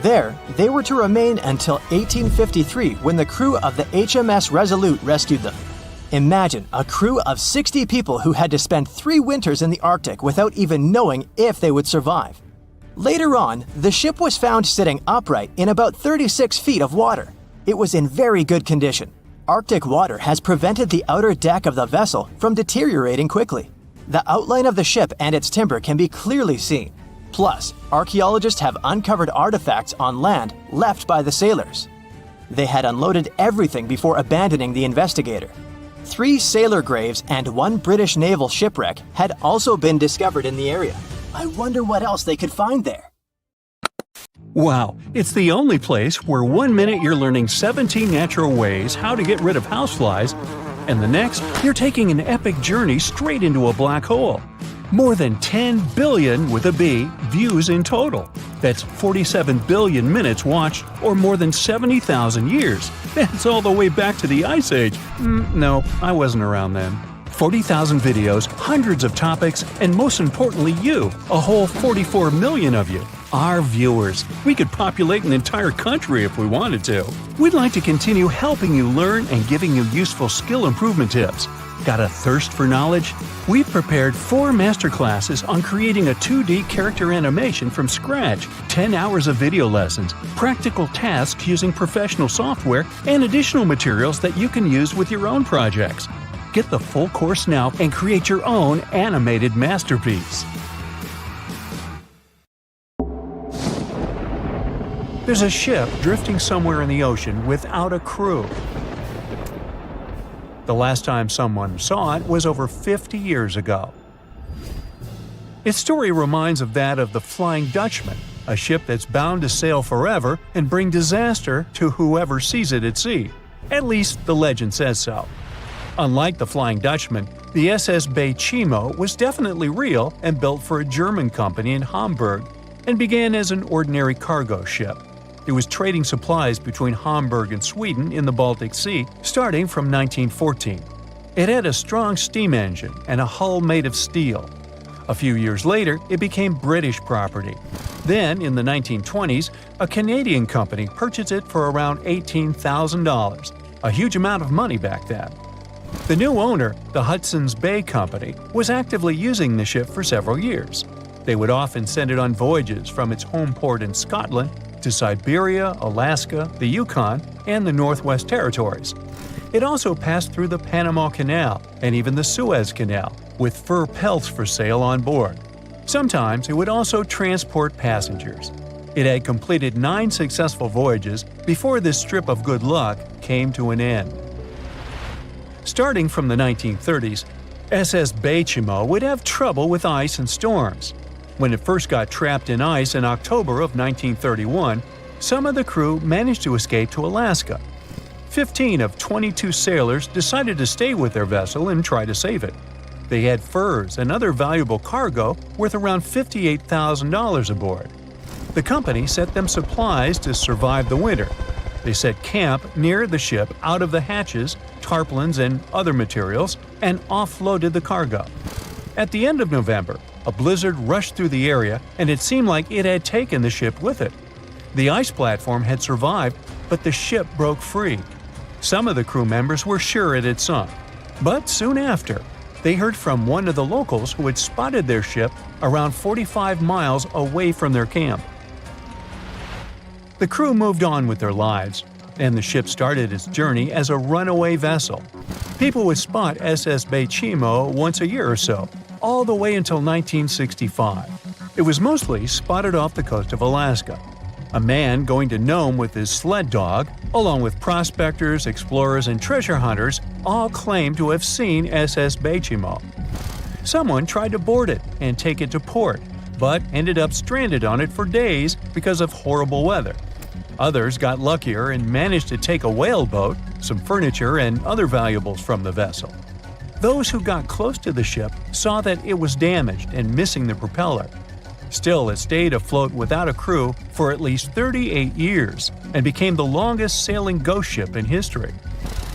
S2: There, they were to remain until 1853 when the crew of the HMS Resolute rescued them. Imagine a crew of 60 people who had to spend 3 winters in the Arctic without even knowing if they would survive. Later on, the ship was found sitting upright in about 36 feet of water. It was in very good condition. Arctic water has prevented the outer deck of the vessel from deteriorating quickly. The outline of the ship and its timber can be clearly seen. Plus, archaeologists have uncovered artifacts on land left by the sailors. They had unloaded everything before abandoning the Investigator. 3 sailor graves and 1 British naval shipwreck had also been discovered in the area. I wonder what else they could find there.
S1: Wow, it's the only place where 1 minute you're learning 17 natural ways how to get rid of houseflies, and the next, you're taking an epic journey straight into a black hole. More than 10 billion, with a B, views in total. That's 47 billion minutes watched, or more than 70,000 years. That's all the way back to the Ice Age. No, I wasn't around then. 40,000 videos, hundreds of topics, and most importantly you, a whole 44 million of you. Our viewers. We could populate an entire country if we wanted to. We'd like to continue helping you learn and giving you useful skill improvement tips. Got a thirst for knowledge? We've prepared 4 masterclasses on creating a 2D character animation from scratch, 10 hours of video lessons, practical tasks using professional software, and additional materials that you can use with your own projects. Get the full course now and create your own animated masterpiece. There's a ship drifting somewhere in the ocean without a crew. The last time someone saw it was over 50 years ago. Its story reminds of that of the Flying Dutchman, a ship that's bound to sail forever and bring disaster to whoever sees it at sea. At least the legend says so. Unlike the Flying Dutchman, The SS Bay Chimo was definitely real and built for a German company in Hamburg and began as an ordinary cargo ship. It was trading supplies between Hamburg and Sweden in the Baltic Sea starting from 1914. It had a strong steam engine and a hull made of steel. A few years later, it became British property. Then, in the 1920s, a Canadian company purchased it for around $18,000, a huge amount of money back then. The new owner, the Hudson's Bay Company, was actively using the ship for several years. They would often send it on voyages from its home port in Scotland to Siberia, Alaska, the Yukon, and the Northwest Territories. It also passed through the Panama Canal and even the Suez Canal, with fur pelts for sale on board. Sometimes it would also transport passengers. It had completed 9 successful voyages before this strip of good luck came to an end. Starting from the 1930s, SS Bay Chimo would have trouble with ice and storms. When it first got trapped in ice in October of 1931, some of the crew managed to escape to Alaska. 15 of 22 sailors decided to stay with their vessel and try to save it. They had furs and other valuable cargo worth around $58,000 aboard. The company sent them supplies to survive the winter. They set camp near the ship out of the hatches, tarpaulins, and other materials, and offloaded the cargo. At the end of November, a blizzard rushed through the area, and it seemed like it had taken the ship with it. The ice platform had survived, but the ship broke free. Some of the crew members were sure it had sunk. But soon after, they heard from one of the locals who had spotted their ship around 45 miles away from their camp. The crew moved on with their lives, and the ship started its journey as a runaway vessel. People would spot SS Bay Chimo once a year or so, all the way until 1965. It was mostly spotted off the coast of Alaska. A man going to Nome with his sled dog, along with prospectors, explorers, and treasure hunters, all claimed to have seen SS Bay Chimo. Someone tried to board it and take it to port, but ended up stranded on it for days because of horrible weather. Others got luckier and managed to take a whaleboat, some furniture, and other valuables from the vessel. Those who got close to the ship saw that it was damaged and missing the propeller. Still, it stayed afloat without a crew for at least 38 years and became the longest sailing ghost ship in history.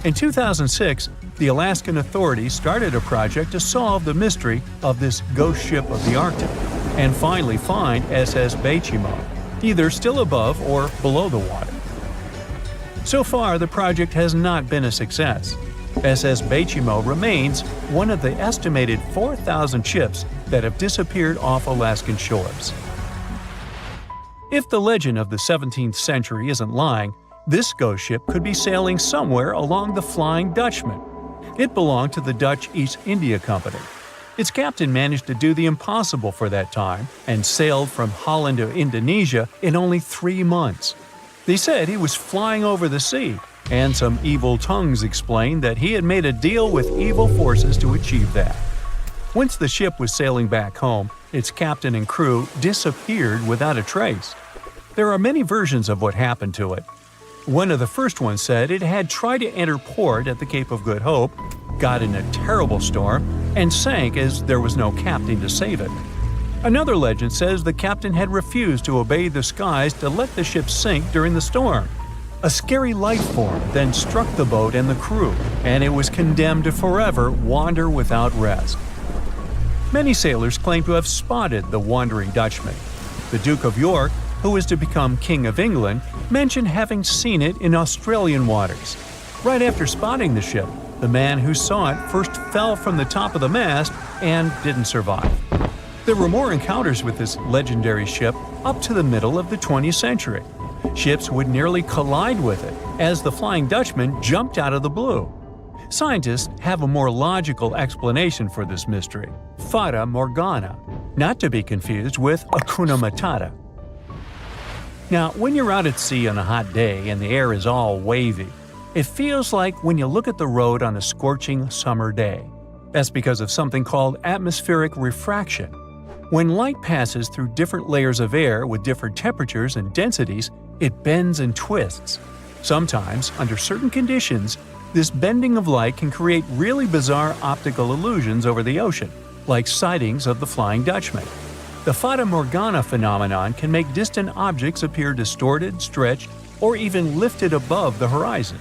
S1: In 2006, the Alaskan authorities started a project to solve the mystery of this ghost ship of the Arctic and finally find SS Bay Chimo, either still above or below the water. So far, the project has not been a success. SS Bay Chimo remains one of the estimated 4,000 ships that have disappeared off Alaskan shores. If the legend of the 17th century isn't lying, this ghost ship could be sailing somewhere along the Flying Dutchman. It belonged to the Dutch East India Company. Its captain managed to do the impossible for that time and sailed from Holland to Indonesia in only 3 months. They said he was flying over the sea, and some evil tongues explained that he had made a deal with evil forces to achieve that. Once the ship was sailing back home, its captain and crew disappeared without a trace. There are many versions of what happened to it. One of the first ones said it had tried to enter port at the Cape of Good Hope, got in a terrible storm, and sank as there was no captain to save it. Another legend says the captain had refused to obey the skies to let the ship sink during the storm. A scary life form then struck the boat and the crew, and it was condemned to forever wander without rest. Many sailors claim to have spotted the Wandering Dutchman. The Duke of York, who was to become King of England, mentioned having seen it in Australian waters. Right after spotting the ship, the man who saw it first fell from the top of the mast and didn't survive. There were more encounters with this legendary ship up to the middle of the 20th century. Ships would nearly collide with it as the Flying Dutchman jumped out of the blue. Scientists have a more logical explanation for this mystery: Fata Morgana, not to be confused with Hakuna Matata. Now, when you're out at sea on a hot day and the air is all wavy, it feels like when you look at the road on a scorching summer day. That's because of something called atmospheric refraction. When light passes through different layers of air with different temperatures and densities, it bends and twists. Sometimes, under certain conditions, This bending of light can create really bizarre optical illusions over the ocean, like sightings of the Flying Dutchman. The Fata Morgana phenomenon can make distant objects appear distorted, stretched, or even lifted above the horizon.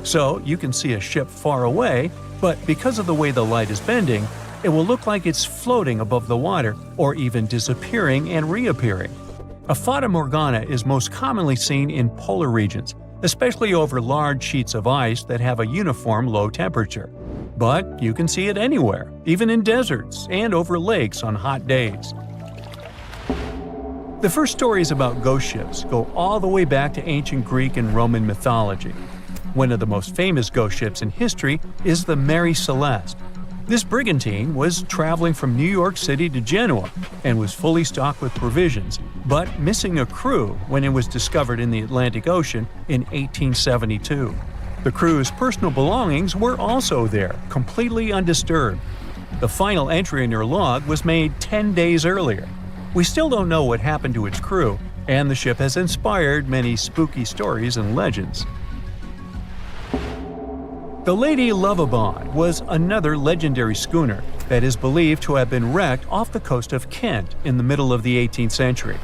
S1: So you can see a ship far away, but because of the way the light is bending, it will look like it's floating above the water or even disappearing and reappearing. A Fata Morgana is most commonly seen in polar regions, especially over large sheets of ice that have a uniform low temperature. But you can see it anywhere, even in deserts and over lakes on hot days. The first stories about ghost ships go all the way back to ancient Greek and Roman mythology. One of the most famous ghost ships in history is the Mary Celeste. This brigantine was traveling from New York City to Genoa and was fully stocked with provisions, but missing a crew when it was discovered in the Atlantic Ocean in 1872. The crew's personal belongings were also there, completely undisturbed. The final entry in her log was made 10 days earlier. We still don't know what happened to its crew, and the ship has inspired many spooky stories and legends. The Lady Lovibond was another legendary schooner that is believed to have been wrecked off the coast of Kent in the middle of the 18th century.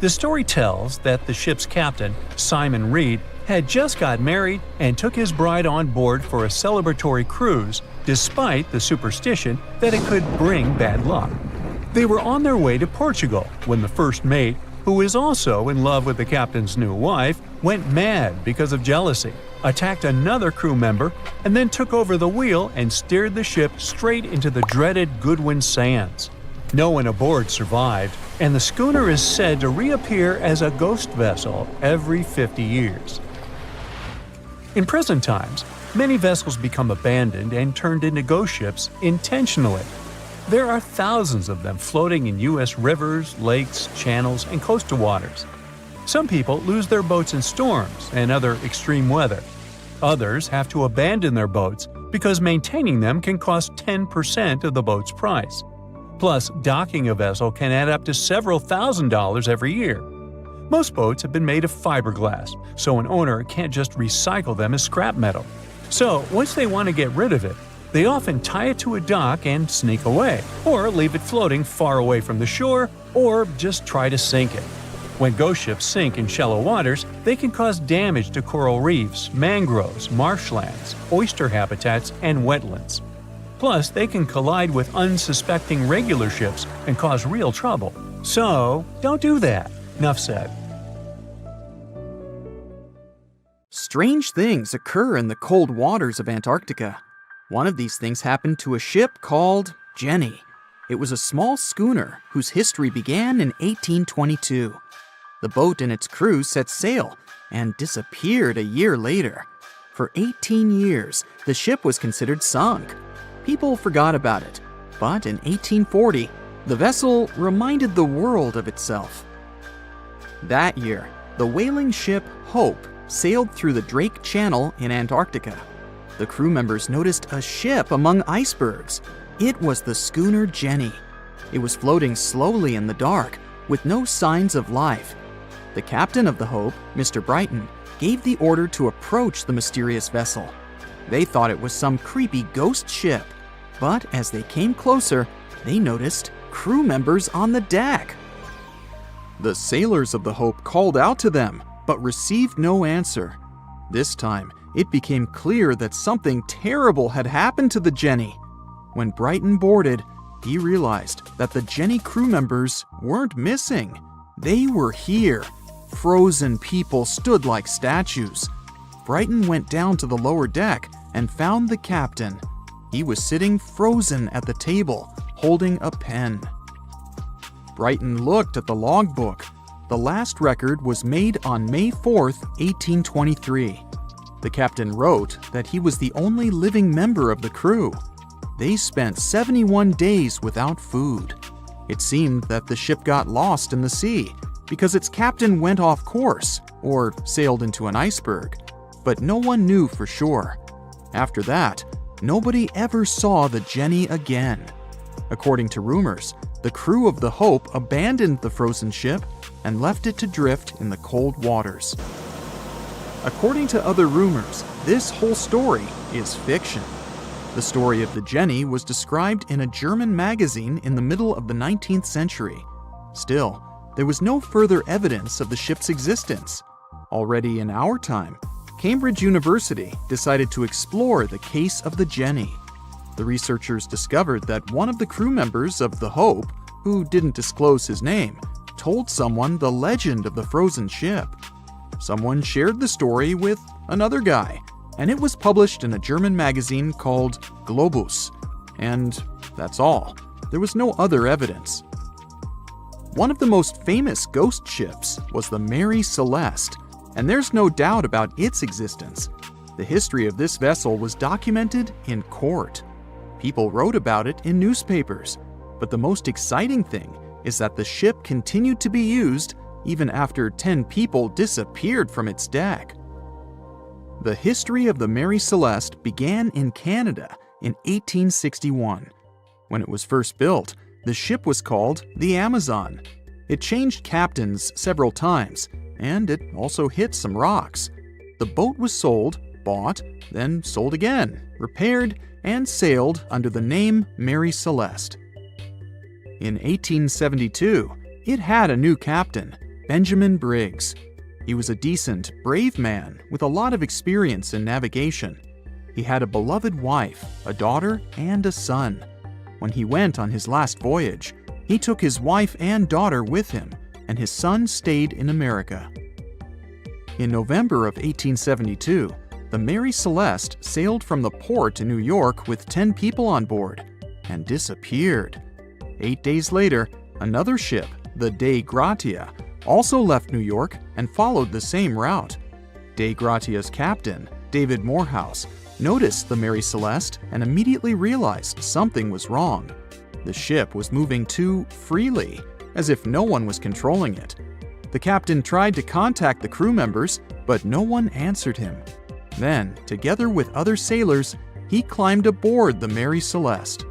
S1: The story tells that the ship's captain, Simon Reed, had just got married and took his bride on board for a celebratory cruise, despite the superstition that it could bring bad luck. They were on their way to Portugal when the first mate, who is also in love with the captain's new wife, went mad because of jealousy, attacked another crew member, and then took over the wheel and steered the ship straight into the dreaded Goodwin Sands. No one aboard survived, and the schooner is said to reappear as a ghost vessel every 50 years. In present times, many vessels become abandoned and turned into ghost ships intentionally. There are thousands of them floating in U.S. rivers, lakes, channels, and coastal waters. Some people lose their boats in storms and other extreme weather. Others have to abandon their boats because maintaining them can cost 10% of the boat's price. Plus, docking a vessel can add up to several $1,000s every year. Most boats have been made of fiberglass, so an owner can't just recycle them as scrap metal. So, once they want to get rid of it, they often tie it to a dock and sneak away, or leave it floating far away from the shore, or just try to sink it. When ghost ships sink in shallow waters, they can cause damage to coral reefs, mangroves, marshlands, oyster habitats, and wetlands. Plus, they can collide with unsuspecting regular ships and cause real trouble. So, don't do that. Enough said.
S3: Strange things occur in the cold waters of Antarctica. One of these things happened to a ship called Jenny. It was a small schooner whose history began in 1822. The boat and its crew set sail and disappeared a year later. For 18 years, the ship was considered sunk. People forgot about it, but in 1840, the vessel reminded the world of itself. That year, the whaling ship Hope sailed through the Drake Channel in Antarctica. The crew members noticed a ship among icebergs. It was the schooner Jenny. It was floating slowly in the dark, with no signs of life. The captain of the Hope, Mr. Brighton, gave the order to approach the mysterious vessel. They thought it was some creepy ghost ship, but as they came closer, they noticed crew members on the deck. The sailors of the Hope called out to them, but received no answer. This time, it became clear that something terrible had happened to the Jenny. When Brighton boarded, he realized that the Jenny crew members weren't missing. They were here. Frozen people stood like statues. Brighton went down to the lower deck and found the captain. He was sitting frozen at the table, holding a pen. Brighton looked at the logbook. The last record was made on May 4th, 1823. The captain wrote that he was the only living member of the crew. They spent 71 days without food. It seemed that the ship got lost in the sea because its captain went off course or sailed into an iceberg, but no one knew for sure. After that, nobody ever saw the Jenny again. According to rumors, the crew of the Hope abandoned the frozen ship and left it to drift in the cold waters. According to other rumors, this whole story is fiction. The story of the Jenny was described in a German magazine in the middle of the 19th century. Still, there was no further evidence of the ship's existence. Already in our time, Cambridge University decided to explore the case of the Jenny. The researchers discovered that one of the crew members of the Hope, who didn't disclose his name, told someone the legend of the frozen ship. Someone shared the story with another guy, and it was published in a German magazine called Globus. And that's all. There was no other evidence. One of the most famous ghost ships was the Mary Celeste, and there's no doubt about its existence. The history of this vessel was documented in court. People wrote about it in newspapers, but the most exciting thing is that the ship continued to be used even after 10 people disappeared from its deck. The history of the Mary Celeste began in Canada in 1861. When it was first built, the ship was called the Amazon. It changed captains several times, and it also hit some rocks. The boat was sold, bought, then sold again, repaired, and sailed under the name Mary Celeste. In 1872, it had a new captain, Benjamin Briggs. He was a decent, brave man with a lot of experience in navigation. He had a beloved wife, a daughter, and a son. When he went on his last voyage, he took his wife and daughter with him, and his son stayed in America. In November of 1872, the Mary Celeste sailed from the port in New York with 10 people on board and disappeared. 8 days later, another ship, the Dei Gratia, also left New York and followed the same route. Dei Gratia's captain, David Morehouse, noticed the Mary Celeste and immediately realized something was wrong. The ship was moving too freely, as if no one was controlling it. The captain tried to contact the crew members, but no one answered him. Then, together with other sailors, he climbed aboard the Mary Celeste.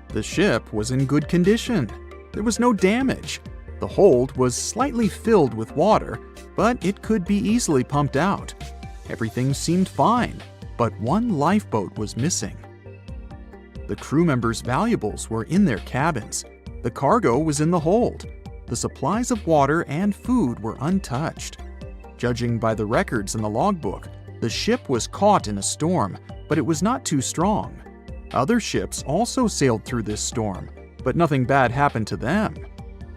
S3: The ship was in good condition. There was no damage. The hold was slightly filled with water, but it could be easily pumped out. Everything seemed fine, but one lifeboat was missing. The crew members' valuables were in their cabins. The cargo was in the hold. The supplies of water and food were untouched. Judging by the records in the logbook, the ship was caught in a storm, but it was not too strong. Other ships also sailed through this storm, but nothing bad happened to them.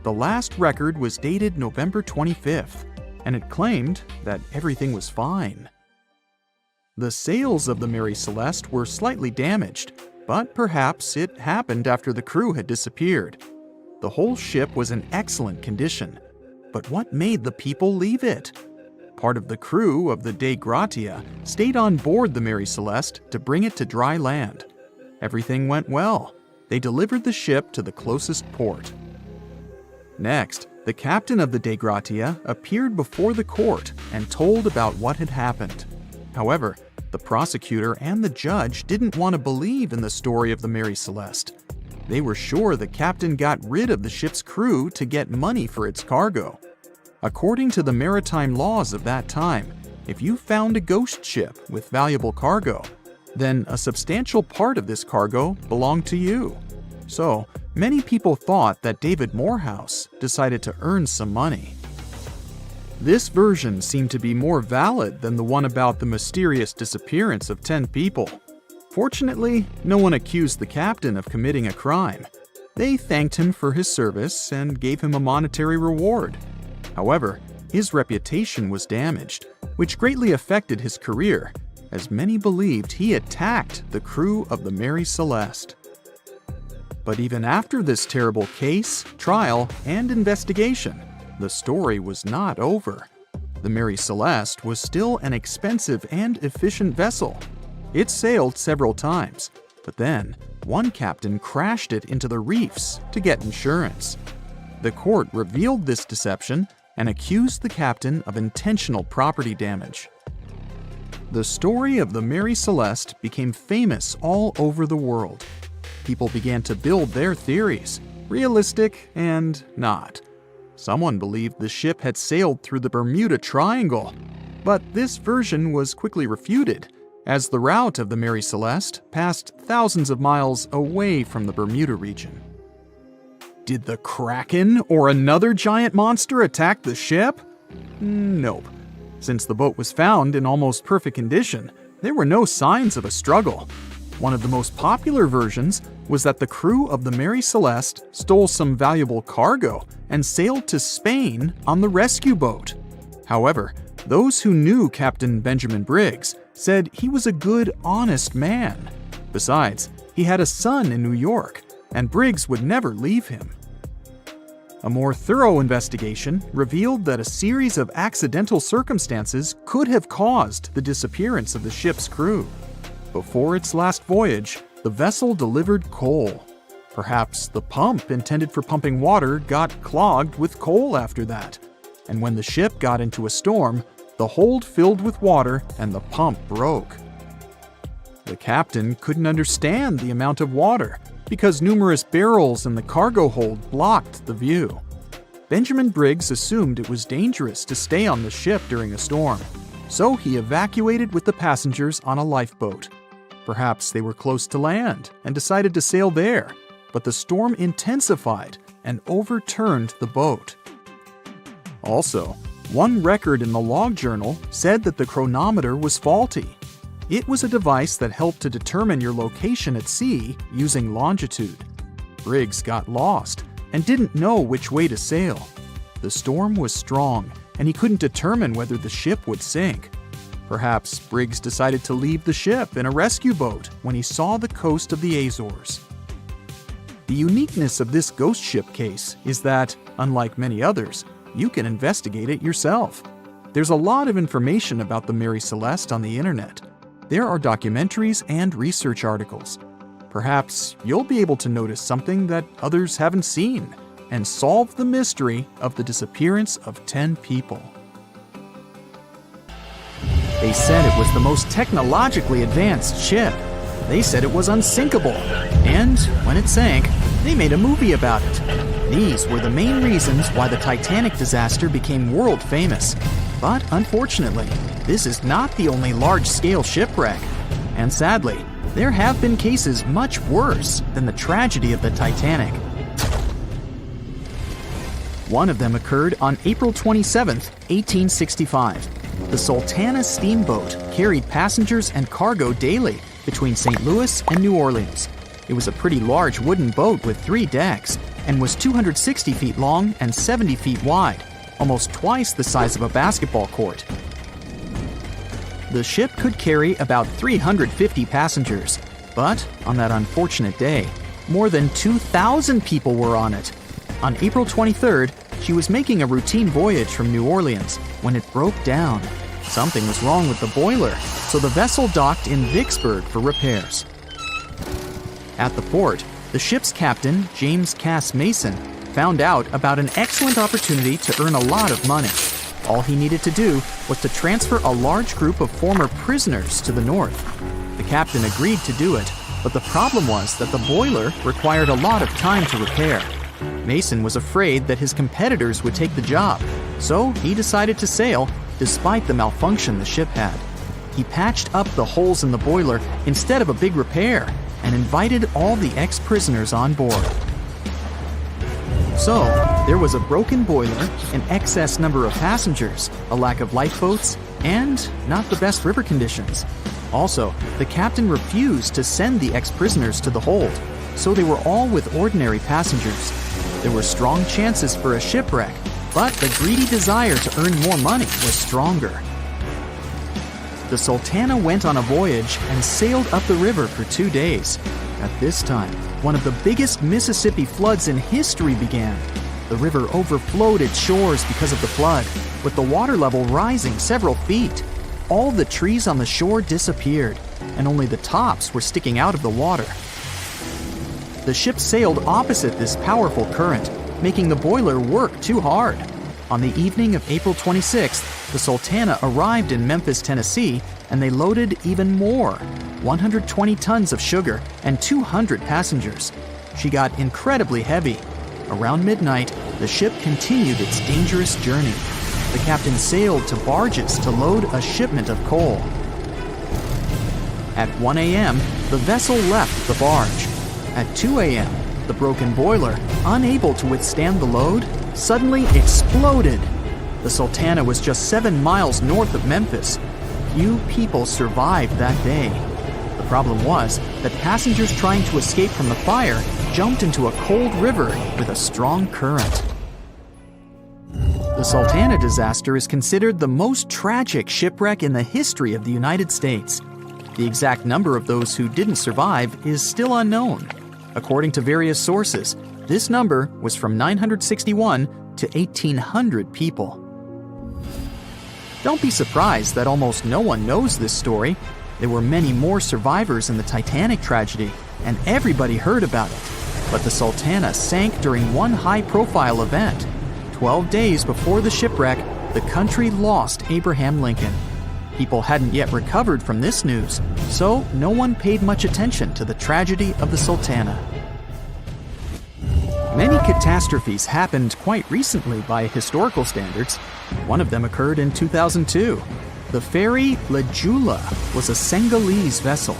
S3: The last record was dated November 25th, and it claimed that everything was fine. The sails of the Mary Celeste were slightly damaged, but perhaps it happened after the crew had disappeared. The whole ship was in excellent condition, but what made the people leave it? Part of the crew of the Dei Gratia stayed on board the Mary Celeste to bring it to dry land. Everything went well. They delivered the ship to the closest port. Next, the captain of the Dei Gratia appeared before the court and told about what had happened. However, the prosecutor and the judge didn't want to believe in the story of the Mary Celeste. They were sure the captain got rid of the ship's crew to get money for its cargo. According to the maritime laws of that time, if you found a ghost ship with valuable cargo, then a substantial part of this cargo belonged to you. So, many people thought that David Morehouse decided to earn some money. This version seemed to be more valid than the one about the mysterious disappearance of 10 people. Fortunately, no one accused the captain of committing a crime. They thanked him for his service and gave him a monetary reward. However, his reputation was damaged, which greatly affected his career, as many believed he attacked the crew of the Mary Celeste. But even after this terrible case, trial, and investigation, the story was not over. The Mary Celeste was still an expensive and efficient vessel. It sailed several times, but then one captain crashed it into the reefs to get insurance. The court revealed this deception and accused the captain of intentional property damage. The story of the Mary Celeste became famous all over the world. People began to build their theories, realistic and not. Someone believed the ship had sailed through the Bermuda Triangle. But this version was quickly refuted, as the route of the Mary Celeste passed thousands of miles away from the Bermuda region. Did the Kraken or another giant monster attack the ship? Nope. Since the boat was found in almost perfect condition, there were no signs of a struggle. One of the most popular versions was that the crew of the Mary Celeste stole some valuable cargo and sailed to Spain on the rescue boat. However, those who knew Captain Benjamin Briggs said he was a good, honest man. Besides, he had a son in New York, and Briggs would never leave him. A more thorough investigation revealed that a series of accidental circumstances could have caused the disappearance of the ship's crew. Before its last voyage, the vessel delivered coal. Perhaps the pump intended for pumping water got clogged with coal after that. And when the ship got into a storm, the hold filled with water and the pump broke. The captain couldn't understand the amount of water because numerous barrels in the cargo hold blocked the view. Benjamin Briggs assumed it was dangerous to stay on the ship during a storm, so he evacuated with the passengers on a lifeboat. Perhaps they were close to land and decided to sail there, but the storm intensified and overturned the boat. Also, one record in the log journal said that the chronometer was faulty. It was a device that helped to determine your location at sea using longitude. Briggs got lost and didn't know which way to sail. The storm was strong, and he couldn't determine whether the ship would sink. Perhaps Briggs decided to leave the ship in a rescue boat when he saw the coast of the Azores. The uniqueness of this ghost ship case is that, unlike many others, you can investigate it yourself. There's a lot of information about the Mary Celeste on the internet. There are documentaries and research articles. Perhaps you'll be able to notice something that others haven't seen and solve the mystery of the disappearance of 10 people. They said it was the most technologically advanced ship. They said it was unsinkable. And when it sank, they made a movie about it. These were the main reasons why the Titanic disaster became world famous. But unfortunately, this is not the only large-scale shipwreck. And sadly, there have been cases much worse than the tragedy of the Titanic. One of them occurred on April 27, 1865. The Sultana steamboat carried passengers and cargo daily between St. Louis and New Orleans. It was a pretty large wooden boat with 3 decks and was 260 feet long and 70 feet wide, almost twice the size of a basketball court. The ship could carry about 350 passengers, but on that unfortunate day, more than 2,000 people were on it. On April 23rd, she was making a routine voyage from New Orleans when it broke down. Something was wrong with the boiler, so the vessel docked in Vicksburg for repairs. At the port, the ship's captain, James Cass Mason, found out about an excellent opportunity to earn a lot of money. All he needed to do was to transfer a large group of former prisoners to the north. The captain agreed to do it, but the problem was that the boiler required a lot of time to repair. Mason was afraid that his competitors would take the job, so he decided to sail despite the malfunction the ship had. He patched up the holes in the boiler instead of a big repair and invited all the ex-prisoners on board. So, there was a broken boiler, an excess number of passengers, a lack of lifeboats, and not the best river conditions. Also, the captain refused to send the ex-prisoners to the hold, so they were all with ordinary passengers. There were strong chances for a shipwreck, but the greedy desire to earn more money was stronger. The Sultana went on a voyage and sailed up the river for 2 days. At this time, one of the biggest Mississippi floods in history began. The river overflowed its shores because of the flood, with the water level rising several feet. All the trees on the shore disappeared, and only the tops were sticking out of the water. The ship sailed opposite this powerful current, making the boiler work too hard. On the evening of April 26th, the Sultana arrived in Memphis, Tennessee, and they loaded even more, 120 tons of sugar and 200 passengers. She got incredibly heavy. Around midnight, the ship continued its dangerous journey. the captain sailed to barges to load a shipment of coal. At 1 a.m., the vessel left the barge. At 2 a.m., the broken boiler, unable to withstand the load, suddenly exploded. The Sultana was just 7 miles north of Memphis. Few people survived that day. The problem was that passengers trying to escape from the fire jumped into a cold river with a strong current. The Sultana disaster is considered the most tragic shipwreck in the history of the United States. The exact number of those who didn't survive is still unknown. According to various sources, this number was from 961 to 1,800 people. Don't be surprised that almost no one knows this story. There were many more survivors in the Titanic tragedy, and everybody heard about it. But the Sultana sank during one high-profile event. 12 days before the shipwreck, the country lost Abraham Lincoln. People hadn't yet recovered from this news, so no one paid much attention to the tragedy of the Sultana. Many catastrophes happened quite recently by historical standards. One of them occurred in 2002. The ferry La Jula was a Senegalese vessel.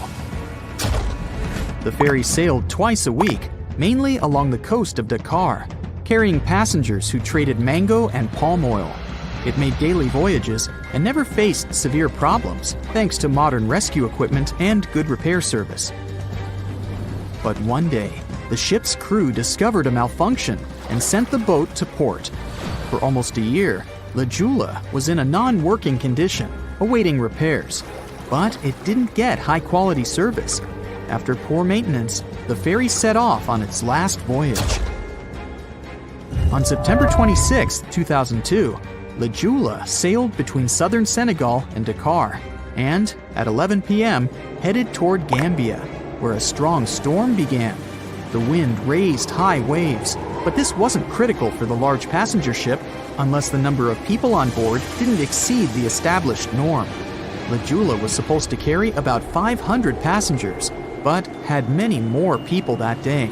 S3: The ferry sailed twice a week, mainly along the coast of Dakar, carrying passengers who traded mango and palm oil. It made daily voyages and never faced severe problems thanks to modern rescue equipment and good repair service. But one day, the ship's crew discovered a malfunction and sent the boat to port. For almost a year, La Jula was in a non-working condition, awaiting repairs. But it didn't get high-quality service. After poor maintenance, the ferry set off on its last voyage. On September 26, 2002, La Jula sailed between southern Senegal and Dakar, and at 11 p.m. headed toward Gambia, where a strong storm began. The wind raised high waves, but this wasn't critical for the large passenger ship unless the number of people on board didn't exceed the established norm. La Jula was supposed to carry about 500 passengers, but had many more people that day.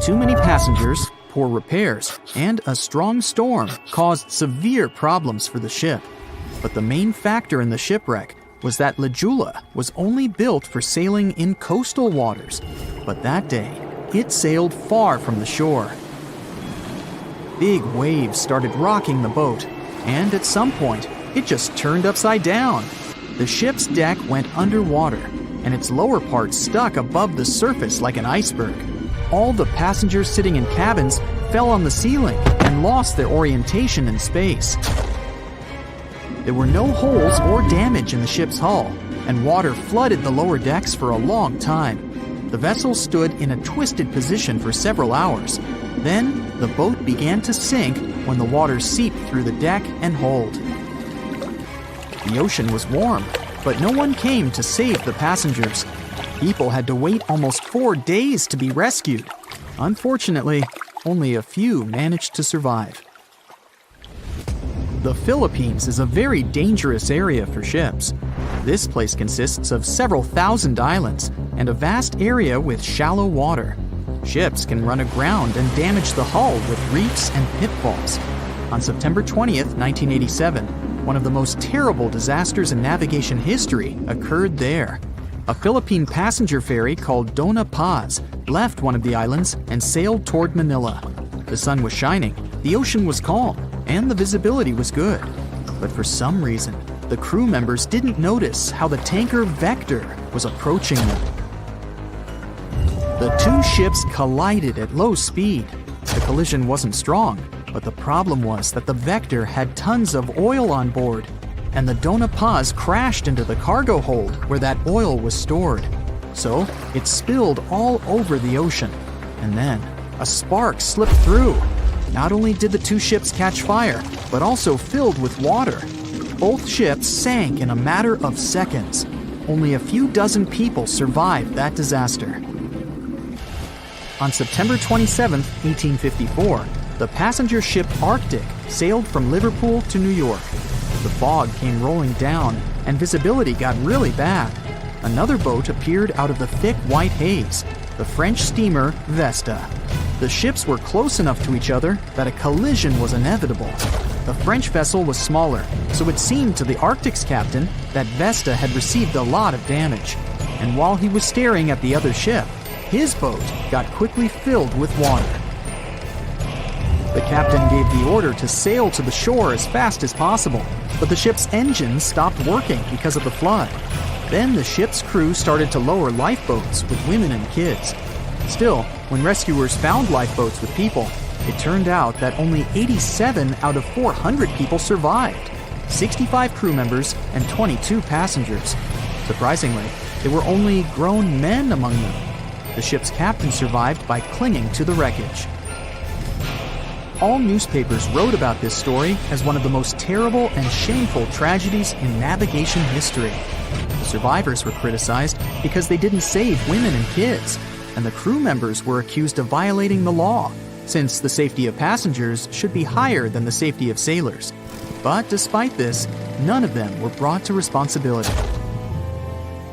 S3: Too many passengers, poor repairs, and a strong storm caused severe problems for the ship. But the main factor in the shipwreck was that La Jula was only built for sailing in coastal waters, but that day, it sailed far from the shore. Big waves started rocking the boat, and at some point, it just turned upside down. The ship's deck went underwater, and its lower part stuck above the surface like an iceberg. All the passengers sitting in cabins fell on the ceiling and lost their orientation in space. There were no holes or damage in the ship's hull, and water flooded the lower decks for a long time. The vessel stood in a twisted position for several hours. Then, the boat began to sink when the water seeped through the deck and hold. The ocean was warm, but no one came to save the passengers. People had to wait almost 4 days to be rescued. Unfortunately, only a few managed to survive. The Philippines is a very dangerous area for ships. This place consists of several thousand islands and a vast area with shallow water. Ships can run aground and damage the hull with reefs and pitfalls. On September 20th, 1987, one of the most terrible disasters in navigation history occurred there. A Philippine passenger ferry called Dona Paz left one of the islands and sailed toward Manila. The sun was shining, the ocean was calm, and the visibility was good. But for some reason, the crew members didn't notice how the tanker Vector was approaching them. The two ships collided at low speed. The collision wasn't strong, but the problem was that the Vector had tons of oil on board, and the Dona Paz crashed into the cargo hold where that oil was stored. So it spilled all over the ocean, and then a spark slipped through. Not only did the two ships catch fire, but also filled with water. Both ships sank in a matter of seconds. Only a few dozen people survived that disaster. On September 27, 1854, the passenger ship Arctic sailed from Liverpool to New York. The fog came rolling down, and visibility got really bad. Another boat appeared out of the thick white haze, the French steamer Vesta. The ships were close enough to each other that a collision was inevitable. The French vessel was smaller, so it seemed to the Arctic's captain that Vesta had received a lot of damage. And while he was staring at the other ship, his boat got quickly filled with water. The captain gave the order to sail to the shore as fast as possible, but the ship's engines stopped working because of the flood. Then the ship's crew started to lower lifeboats with women and kids. Still, when rescuers found lifeboats with people, it turned out that only 87 out of 400 people survived, 65 crew members and 22 passengers. Surprisingly, there were only grown men among them. The ship's captain survived by clinging to the wreckage. All newspapers wrote about this story as one of the most terrible and shameful tragedies in navigation history. The survivors were criticized because they didn't save women and kids, and the crew members were accused of violating the law, since the safety of passengers should be higher than the safety of sailors. But despite this, none of them were brought to responsibility.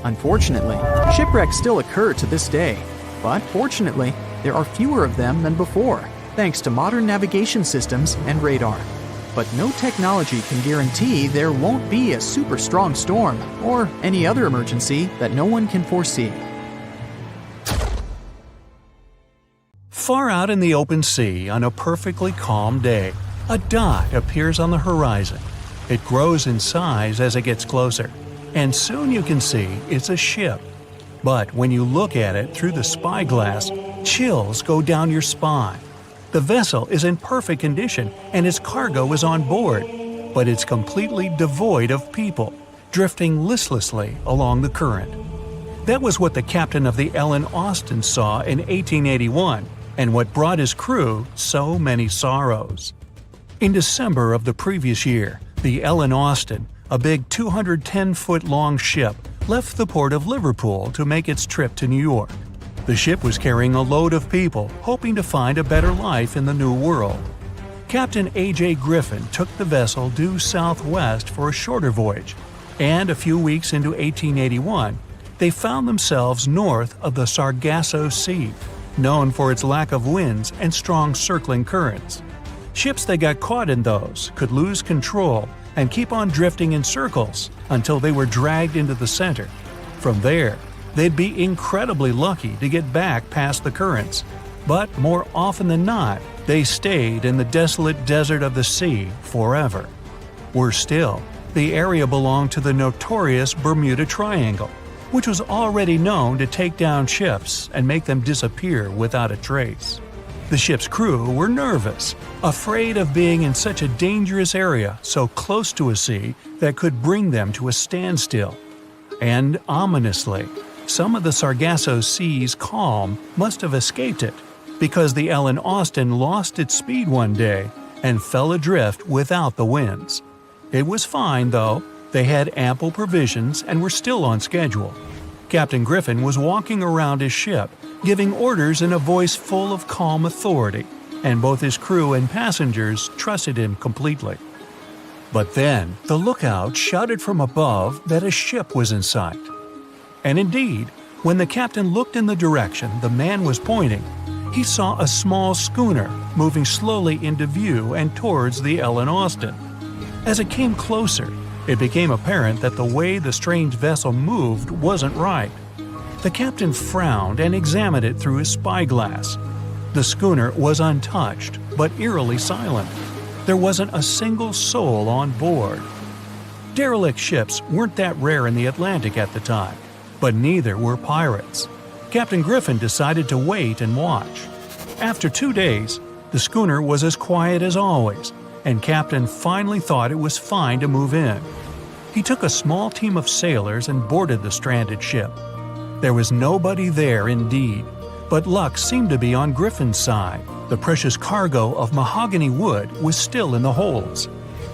S3: Unfortunately, shipwrecks still occur to this day, but fortunately, there are fewer of them than before, thanks to modern navigation systems and radar. But no technology can guarantee there won't be a super strong storm or any other emergency that no one can foresee.
S1: Far out in the open sea on a perfectly calm day, a dot appears on the horizon. It grows in size as it gets closer, and soon you can see it's a ship. But when you look at it through the spyglass, chills go down your spine. The vessel is in perfect condition and its cargo is on board, but it's completely devoid of people, drifting listlessly along the current. That was what the captain of the Ellen Austin saw in 1881, and what brought his crew so many sorrows. In December of the previous year, the Ellen Austin, a big 210-foot-long ship, left the port of Liverpool to make its trip to New York. The ship was carrying a load of people hoping to find a better life in the New World. Captain A.J. Griffin took the vessel due southwest for a shorter voyage, and a few weeks into 1881, they found themselves north of the Sargasso Sea, known for its lack of winds and strong circling currents. Ships that got caught in those could lose control and keep on drifting in circles until they were dragged into the center. From there, they'd be incredibly lucky to get back past the currents, but more often than not, they stayed in the desolate desert of the sea forever. Worse still, the area belonged to the notorious Bermuda Triangle, which was already known to take down ships and make them disappear without a trace. The ship's crew were nervous, afraid of being in such a dangerous area so close to a sea that could bring them to a standstill. And ominously, some of the Sargasso Sea's calm must have escaped it, because the Ellen Austin lost its speed one day and fell adrift without the winds. It was fine, though. They had ample provisions and were still on schedule. Captain Griffin was walking around his ship, giving orders in a voice full of calm authority, and both his crew and passengers trusted him completely. But then, the lookout shouted from above that a ship was in sight. And indeed, when the captain looked in the direction the man was pointing, he saw a small schooner moving slowly into view and towards the Ellen Austin. As it came closer, it became apparent that the way the strange vessel moved wasn't right. The captain frowned and examined it through his spyglass. The schooner was untouched, but eerily silent. There wasn't a single soul on board. Derelict ships weren't that rare in the Atlantic at the time, but neither were pirates. Captain Griffin decided to wait and watch. After 2 days, the schooner was as quiet as always, and Captain finally thought it was fine to move in. He took a small team of sailors and boarded the stranded ship. There was nobody there indeed, but luck seemed to be on Griffin's side. The precious cargo of mahogany wood was still in the holds.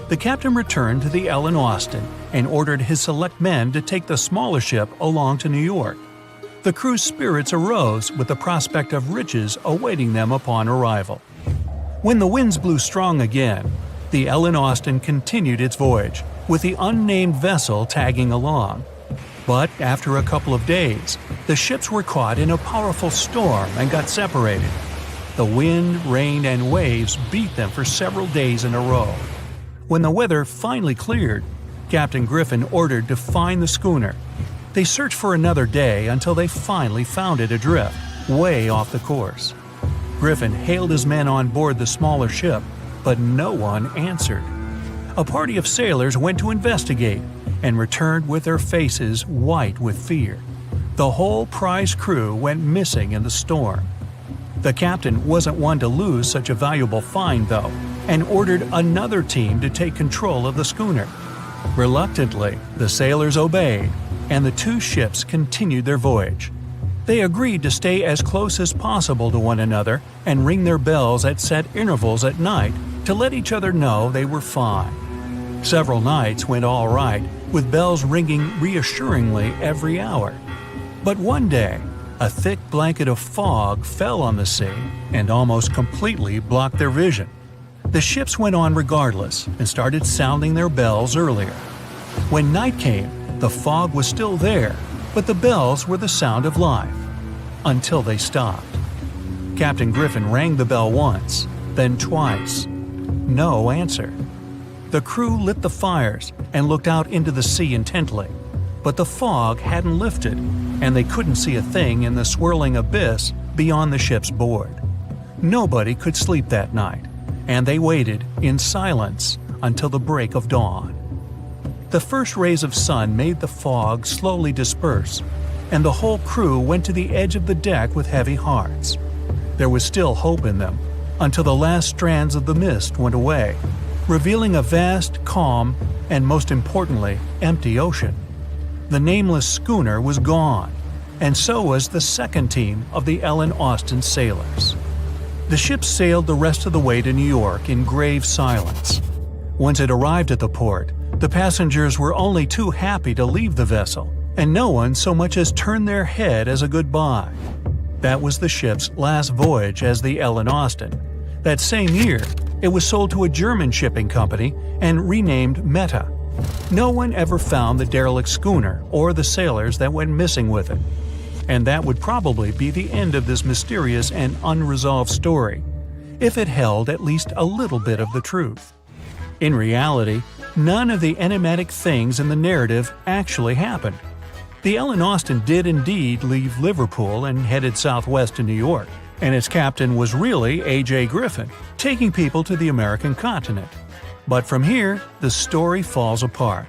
S1: The captain returned to the Ellen Austin and ordered his select men to take the smaller ship along to New York. The crew's spirits arose with the prospect of riches awaiting them upon arrival. When the winds blew strong again, the Ellen Austin continued its voyage, with the unnamed vessel tagging along. But after a couple of days, the ships were caught in a powerful storm and got separated. The wind, rain, and waves beat them for several days in a row. When the weather finally cleared, Captain Griffin ordered to find the schooner. They searched for another day until they finally found it adrift, way off the course. Griffin hailed his men on board the smaller ship, but no one answered. A party of sailors went to investigate and returned with their faces white with fear. The whole prize crew went missing in the storm. The captain wasn't one to lose such a valuable find, though, and ordered another team to take control of the schooner. Reluctantly, the sailors obeyed, and the two ships continued their voyage. They agreed to stay as close as possible to one another and ring their bells at set intervals at night to let each other know they were fine. Several nights went all right, with bells ringing reassuringly every hour. But one day, a thick blanket of fog fell on the sea and almost completely blocked their vision. The ships went on regardless and started sounding their bells earlier. When night came, the fog was still there, but the bells were the sound of life. Until they stopped. Captain Griffin rang the bell once, then twice. No answer. The crew lit the fires and looked out into the sea intently, but the fog hadn't lifted, and they couldn't see a thing in the swirling abyss beyond the ship's board. Nobody could sleep that night, and they waited in silence until the break of dawn. The first rays of sun made the fog slowly disperse, and the whole crew went to the edge of the deck with heavy hearts. There was still hope in them, until the last strands of the mist went away, revealing a vast, calm, and most importantly, empty ocean. The nameless schooner was gone, and so was the second team of the Ellen Austin sailors. The ship sailed the rest of the way to New York in grave silence. Once it arrived at the port, the passengers were only too happy to leave the vessel, and no one so much as turned their head as a goodbye. That was the ship's last voyage as the Ellen Austin. That same year, it was sold to a German shipping company and renamed Meta. No one ever found the derelict schooner or the sailors that went missing with it. And that would probably be the end of this mysterious and unresolved story, if it held at least a little bit of the truth. In reality, none of the enigmatic things in the narrative actually happened. The Ellen Austin did indeed leave Liverpool and headed southwest to New York, and its captain was really A.J. Griffin, taking people to the American continent. But from here, the story falls apart.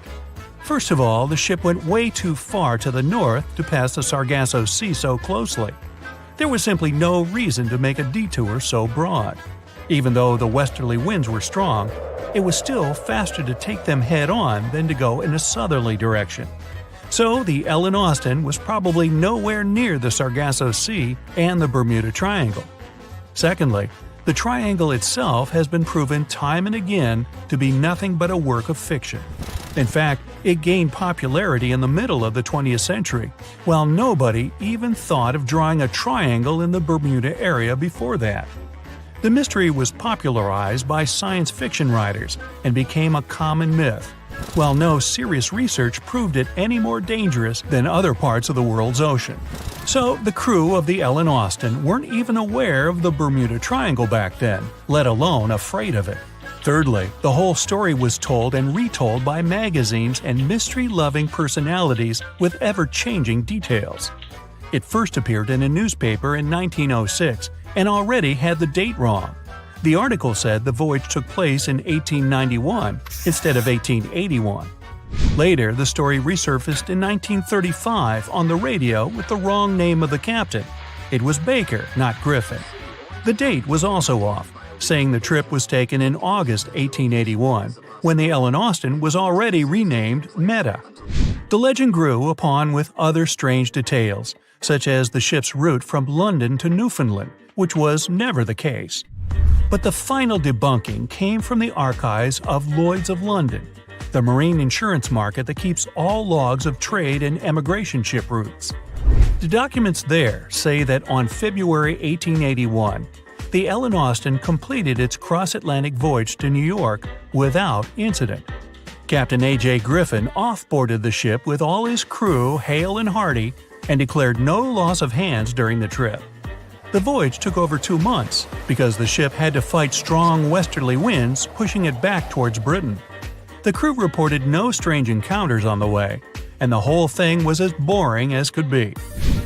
S1: First of all, the ship went way too far to the north to pass the Sargasso Sea so closely. There was simply no reason to make a detour so broad. Even though the westerly winds were strong, it was still faster to take them head-on than to go in a southerly direction. So the Ellen Austin was probably nowhere near the Sargasso Sea and the Bermuda Triangle. Secondly, the triangle itself has been proven time and again to be nothing but a work of fiction. In fact, it gained popularity in the middle of the 20th century, while nobody even thought of drawing a triangle in the Bermuda area before that. The mystery was popularized by science fiction writers and became a common myth, while no serious research proved it any more dangerous than other parts of the world's ocean. So the crew of the Ellen Austin weren't even aware of the Bermuda Triangle back then, let alone afraid of it. Thirdly, the whole story was told and retold by magazines and mystery-loving personalities with ever-changing details. It first appeared in a newspaper in 1906 and already had the date wrong. The article said the voyage took place in 1891 instead of 1881. Later, the story resurfaced in 1935 on the radio with the wrong name of the captain. It was Baker, not Griffin. The date was also off, saying the trip was taken in August 1881, when the Ellen Austin was already renamed Meta. The legend grew upon with other strange details, such as the ship's route from London to Newfoundland, which was never the case. But the final debunking came from the archives of Lloyd's of London, the marine insurance market that keeps all logs of trade and emigration ship routes. The documents there say that on February 1881, the Ellen Austin completed its cross-Atlantic voyage to New York without incident. Captain A.J. Griffin off-boarded the ship with all his crew hale and hearty and declared no loss of hands during the trip. The voyage took over 2 months because the ship had to fight strong westerly winds pushing it back towards Britain. The crew reported no strange encounters on the way, and the whole thing was as boring as could be.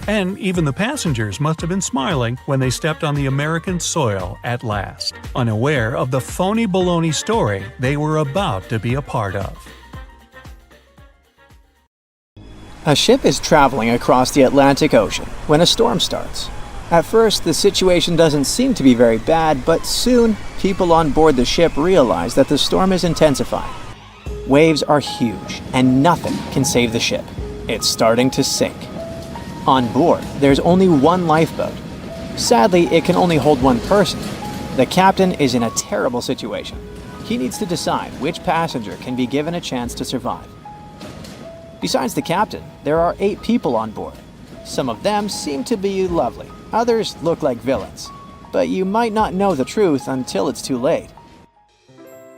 S1: And even the passengers must have been smiling when they stepped on the American soil at last, unaware of the phony baloney story they were about to be a part of.
S2: A ship is traveling across the Atlantic Ocean when a storm starts. At first, the situation doesn't seem to be very bad, but soon, people on board the ship realize that the storm is intensifying. Waves are huge, and nothing can save the ship. It's starting to sink. On board, there's only one lifeboat. Sadly, it can only hold one person. The captain is in a terrible situation. He needs to decide which passenger can be given a chance to survive. Besides the captain, there are 8 people on board. Some of them seem to be lovely. Others look like villains. But you might not know the truth until it's too late.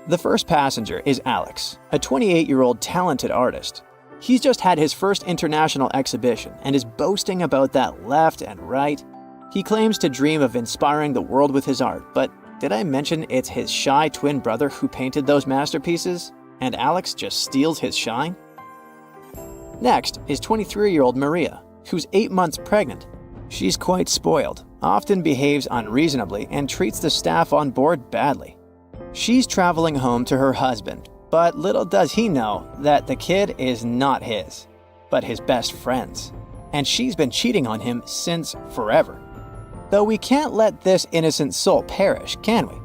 S2: The first passenger is Alex, a 28-year-old talented artist. He's just had his first international exhibition and is boasting about that left and right. He claims to dream of inspiring the world with his art, but did I mention it's his shy twin brother who painted those masterpieces? And Alex just steals his shine? Next is 23-year-old Maria, who's 8 months pregnant. She's quite spoiled, often behaves unreasonably, and treats the staff on board badly. She's traveling home to her husband, but little does he know that the kid is not his, but his best friend's. And she's been cheating on him since forever. Though we can't let this innocent soul perish, can we?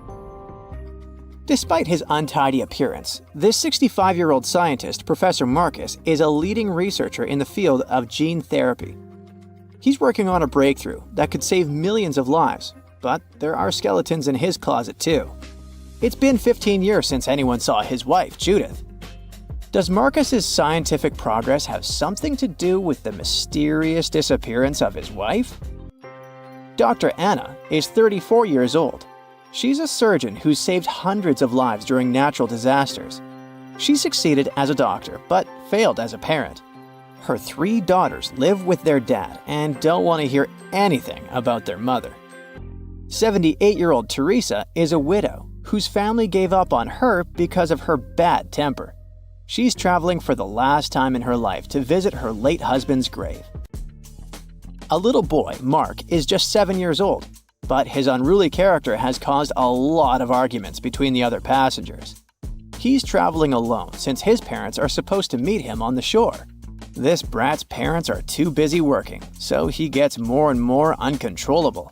S2: Despite his untidy appearance, this 65-year-old scientist, Professor Marcus, is a leading researcher in the field of gene therapy. He's working on a breakthrough that could save millions of lives, but there are skeletons in his closet too. It's been 15 years since anyone saw his wife, Judith. Does Marcus's scientific progress have something to do with the mysterious disappearance of his wife? Dr. Anna is 34 years old. She's a surgeon who's saved hundreds of lives during natural disasters. She succeeded as a doctor, but failed as a parent. Her 3 daughters live with their dad and don't want to hear anything about their mother. 78-year-old Teresa is a widow whose family gave up on her because of her bad temper. She's traveling for the last time in her life to visit her late husband's grave. A little boy, Mark, is just 7 years old, but his unruly character has caused a lot of arguments between the other passengers. He's traveling alone since his parents are supposed to meet him on the shore. This brat's parents are too busy working, so he gets more and more uncontrollable.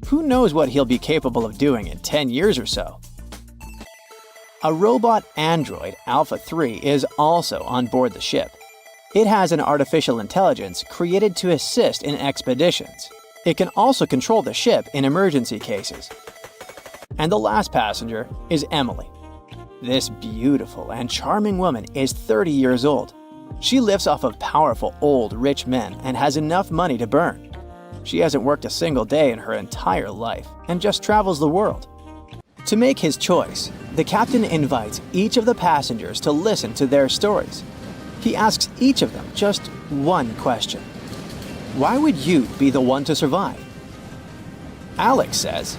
S2: Who knows what he'll be capable of doing in 10 years or so? A robot android, Alpha 3, is also on board the ship. It has an artificial intelligence created to assist in expeditions. It can also control the ship in emergency cases. And the last passenger is Emily. This beautiful and charming woman is 30 years old. She lives off of powerful, old, rich men and has enough money to burn. She hasn't worked a single day in her entire life and just travels the world. To make his choice, the captain invites each of the passengers to listen to their stories. He asks each of them just one question. Why would you be the one to survive? Alex says,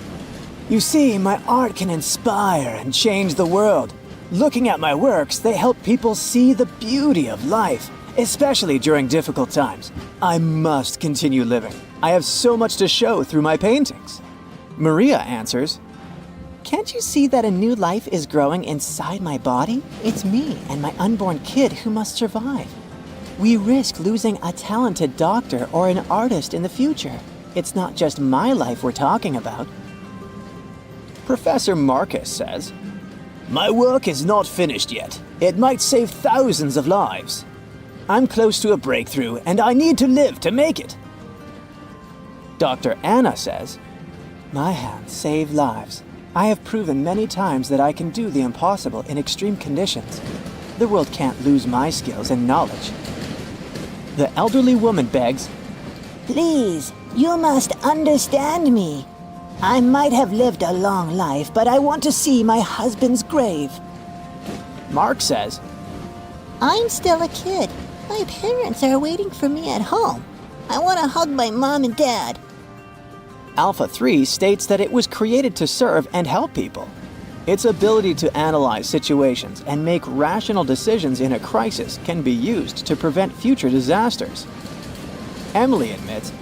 S2: "You see, my art can inspire and change the world. Looking at my works, they help people see the beauty of life, especially during difficult times. I must continue living. I have so much to show through my paintings." Maria answers, "Can't you see that a new life is growing inside my body? It's me and my unborn kid who must survive. We risk losing a talented doctor or an artist in the future. It's not just my life we're talking about." Professor Marcus says, "My work is not finished yet. It might save thousands of lives. I'm close to a breakthrough and I need to live to make it." Dr. Anna says, "My hands save lives. I have proven many times that I can do the impossible in extreme conditions. The world can't lose my skills and knowledge." The elderly woman begs,
S4: "Please, you must understand me. I might have lived a long life, but I want to see my husband's grave."
S2: Mark says,
S4: "I'm still a kid. My parents are waiting for me at home. I want to hug my mom and dad."
S2: Alpha 3 states that it was created to serve and help people. Its ability to analyze situations and make rational decisions in a crisis can be used to prevent future disasters. Emily admits,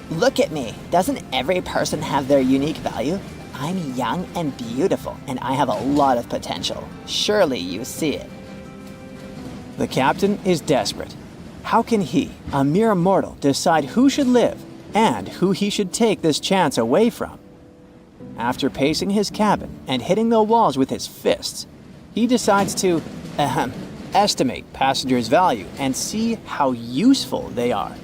S4: Look at me. Doesn't every person have their unique value? I'm young and beautiful, and I have a lot of potential. Surely you see it.
S2: the captain is desperate. How can he, a mere mortal, decide who should live and who he should take this chance away from? After pacing his cabin and hitting the walls with his fists, he decides to, estimate passengers' value and see how useful they are.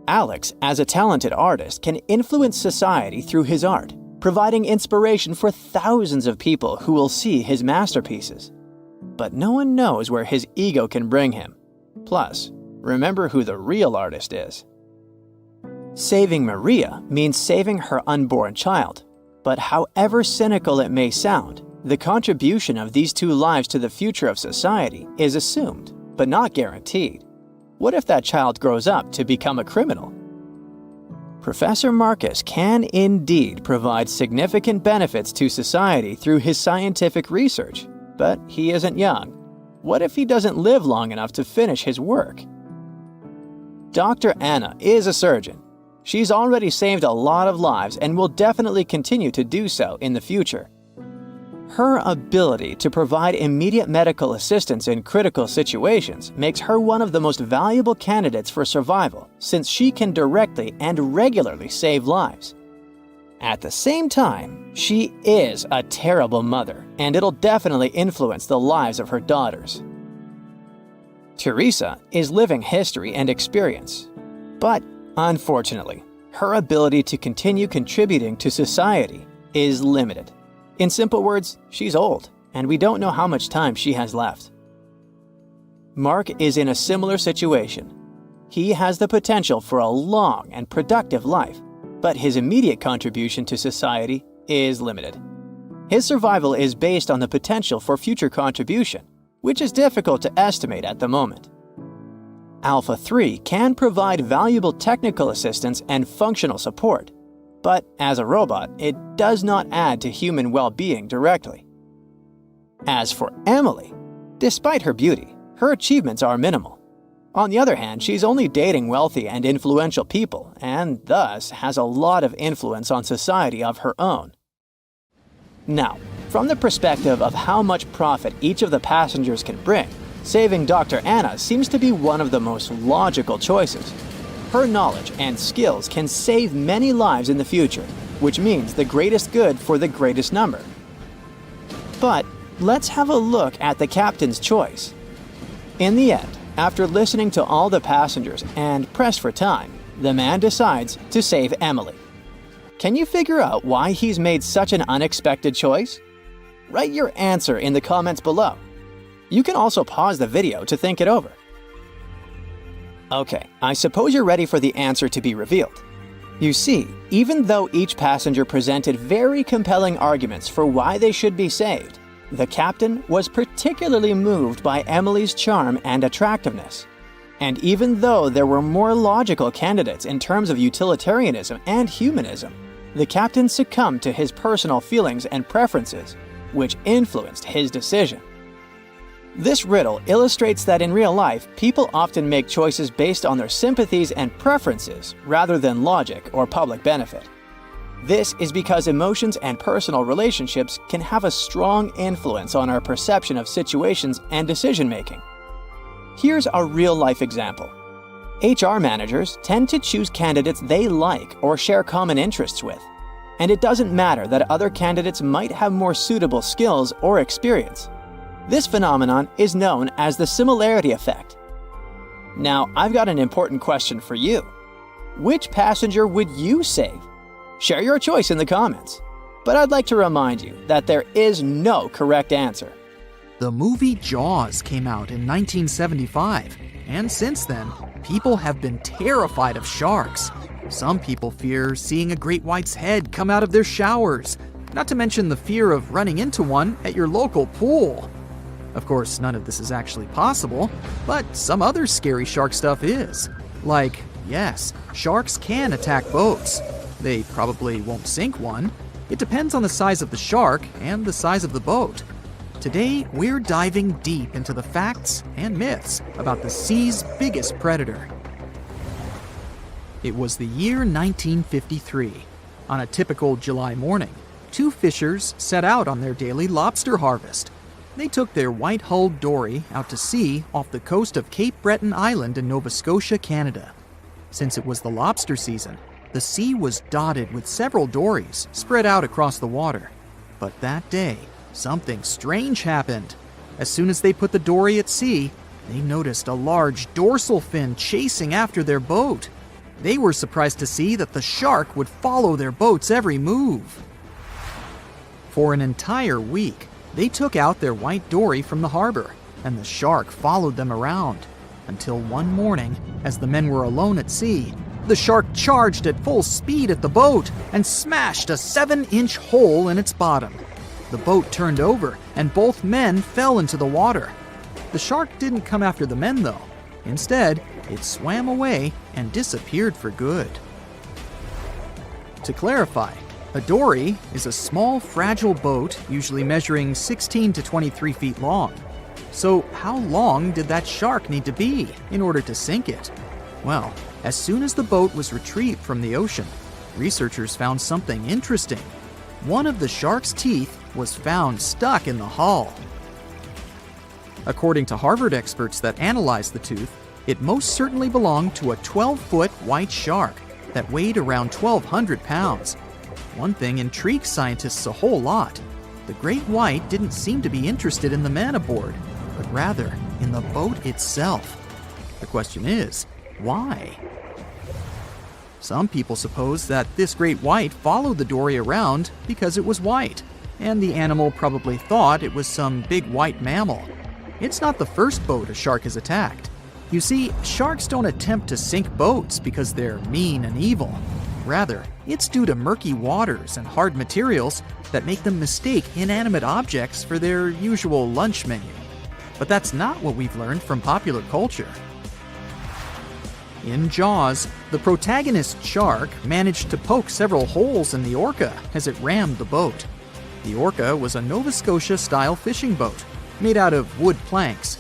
S2: Alex, as a talented artist, can influence society through his art, providing inspiration for thousands of people who will see his masterpieces. But no one knows where his ego can bring him. Plus, remember who the real artist is. Saving Maria means saving her unborn child. But however cynical it may sound, the contribution of these two lives to the future of society is assumed, but not guaranteed. What if that child grows up to become a criminal? Professor Marcus can indeed provide significant benefits to society through his scientific research, but he isn't young. What if he doesn't live long enough to finish his work? Dr. Anna is a surgeon. She's already saved a lot of lives and will definitely continue to do so in the future. Her ability to provide immediate medical assistance in critical situations makes her one of the most valuable candidates for survival, since she can directly and regularly save lives. At the same time, she is a terrible mother, and it'll definitely influence the lives of her daughters. Teresa is living history and experience, but unfortunately, her ability to continue contributing to society is limited. In simple words, she's old, and we don't know how much time she has left. Mark is in a similar situation. He has the potential for a long and productive life, but his immediate contribution to society is limited. His survival is based on the potential for future contribution, which is difficult to estimate at the moment. Alpha 3 can provide valuable technical assistance and functional support, but as a robot, it does not add to human well-being directly. As for Emily, despite her beauty, her achievements are minimal. On the other hand, she's only dating wealthy and influential people, and thus has a lot of influence on society of her own. Now, from the perspective of how much profit each of the passengers can bring, saving Dr. Anna seems to be one of the most logical choices. Her knowledge and skills can save many lives in the future, which means the greatest good for the greatest number. But let's have a look at the captain's choice. In the end, after listening to all the passengers and pressed for time, the man decides to save Emily. Can you figure out why he's made such an unexpected choice? Write your answer in the comments below. You can also pause the video to think it over. Okay, I suppose you're ready for the answer to be revealed. You see, even though each passenger presented very compelling arguments for why they should be saved, the captain was particularly moved by Emily's charm and attractiveness. And even though there were more logical candidates in terms of utilitarianism and humanism, the captain succumbed to his personal feelings and preferences, which influenced his decision. This riddle illustrates that in real life, people often make choices based on their sympathies and preferences rather than logic or public benefit. This is because emotions and personal relationships can have a strong influence on our perception of situations and decision-making. Here's a real-life example. HR managers tend to choose candidates they like or share common interests with, and it doesn't matter that other candidates might have more suitable skills or experience. This phenomenon is known as the similarity effect. Now, I've got an important question for you. Which passenger would you save? Share your choice in the comments. But I'd like to remind you that there is no correct answer.
S3: The movie Jaws came out in 1975, and since then, people have been terrified of sharks. Some people fear seeing a great white's head come out of their showers, not to mention the fear of running into one at your local pool. Of course, none of this is actually possible, but some other scary shark stuff is. Like, yes, sharks can attack boats. They probably won't sink one. It depends on the size of the shark and the size of the boat. Today, we're diving deep into the facts and myths about the sea's biggest predator. It was the year 1953. On a typical July morning, two fishers set out on their daily lobster harvest. They took their white-hulled dory out to sea off the coast of Cape Breton Island in Nova Scotia, Canada. Since it was the lobster season, the sea was dotted with several dories spread out across the water. But that day, something strange happened. As soon as they put the dory at sea, they noticed a large dorsal fin chasing after their boat. They were surprised to see that the shark would follow their boat's every move. For an entire week, they took out their white dory from the harbor, and the shark followed them around. Until one morning, as the men were alone at sea, the shark charged at full speed at the boat and smashed a 7-inch hole in its bottom. The boat turned over, and both men fell into the water. The shark didn't come after the men, though. Instead, it swam away and disappeared for good. To clarify, a dory is a small, fragile boat usually measuring 16 to 23 feet long. So how long did that shark need to be in order to sink it? Well, as soon as the boat was retrieved from the ocean, researchers found something interesting. One of the shark's teeth was found stuck in the hull. According to Harvard experts that analyzed the tooth, it most certainly belonged to a 12-foot white shark that weighed around 1,200 pounds. One thing intrigued scientists a whole lot. The great white didn't seem to be interested in the man aboard, but rather in the boat itself. The question is, why? Some people suppose that this great white followed the dory around because it was white, and the animal probably thought it was some big white mammal. It's not the first boat a shark has attacked. You see, sharks don't attempt to sink boats because they're mean and evil. Rather, it's due to murky waters and hard materials that make them mistake inanimate objects for their usual lunch menu. But that's not what we've learned from popular culture. In Jaws, the protagonist shark managed to poke several holes in the orca as it rammed the boat. The orca was a Nova Scotia-style fishing boat made out of wood planks.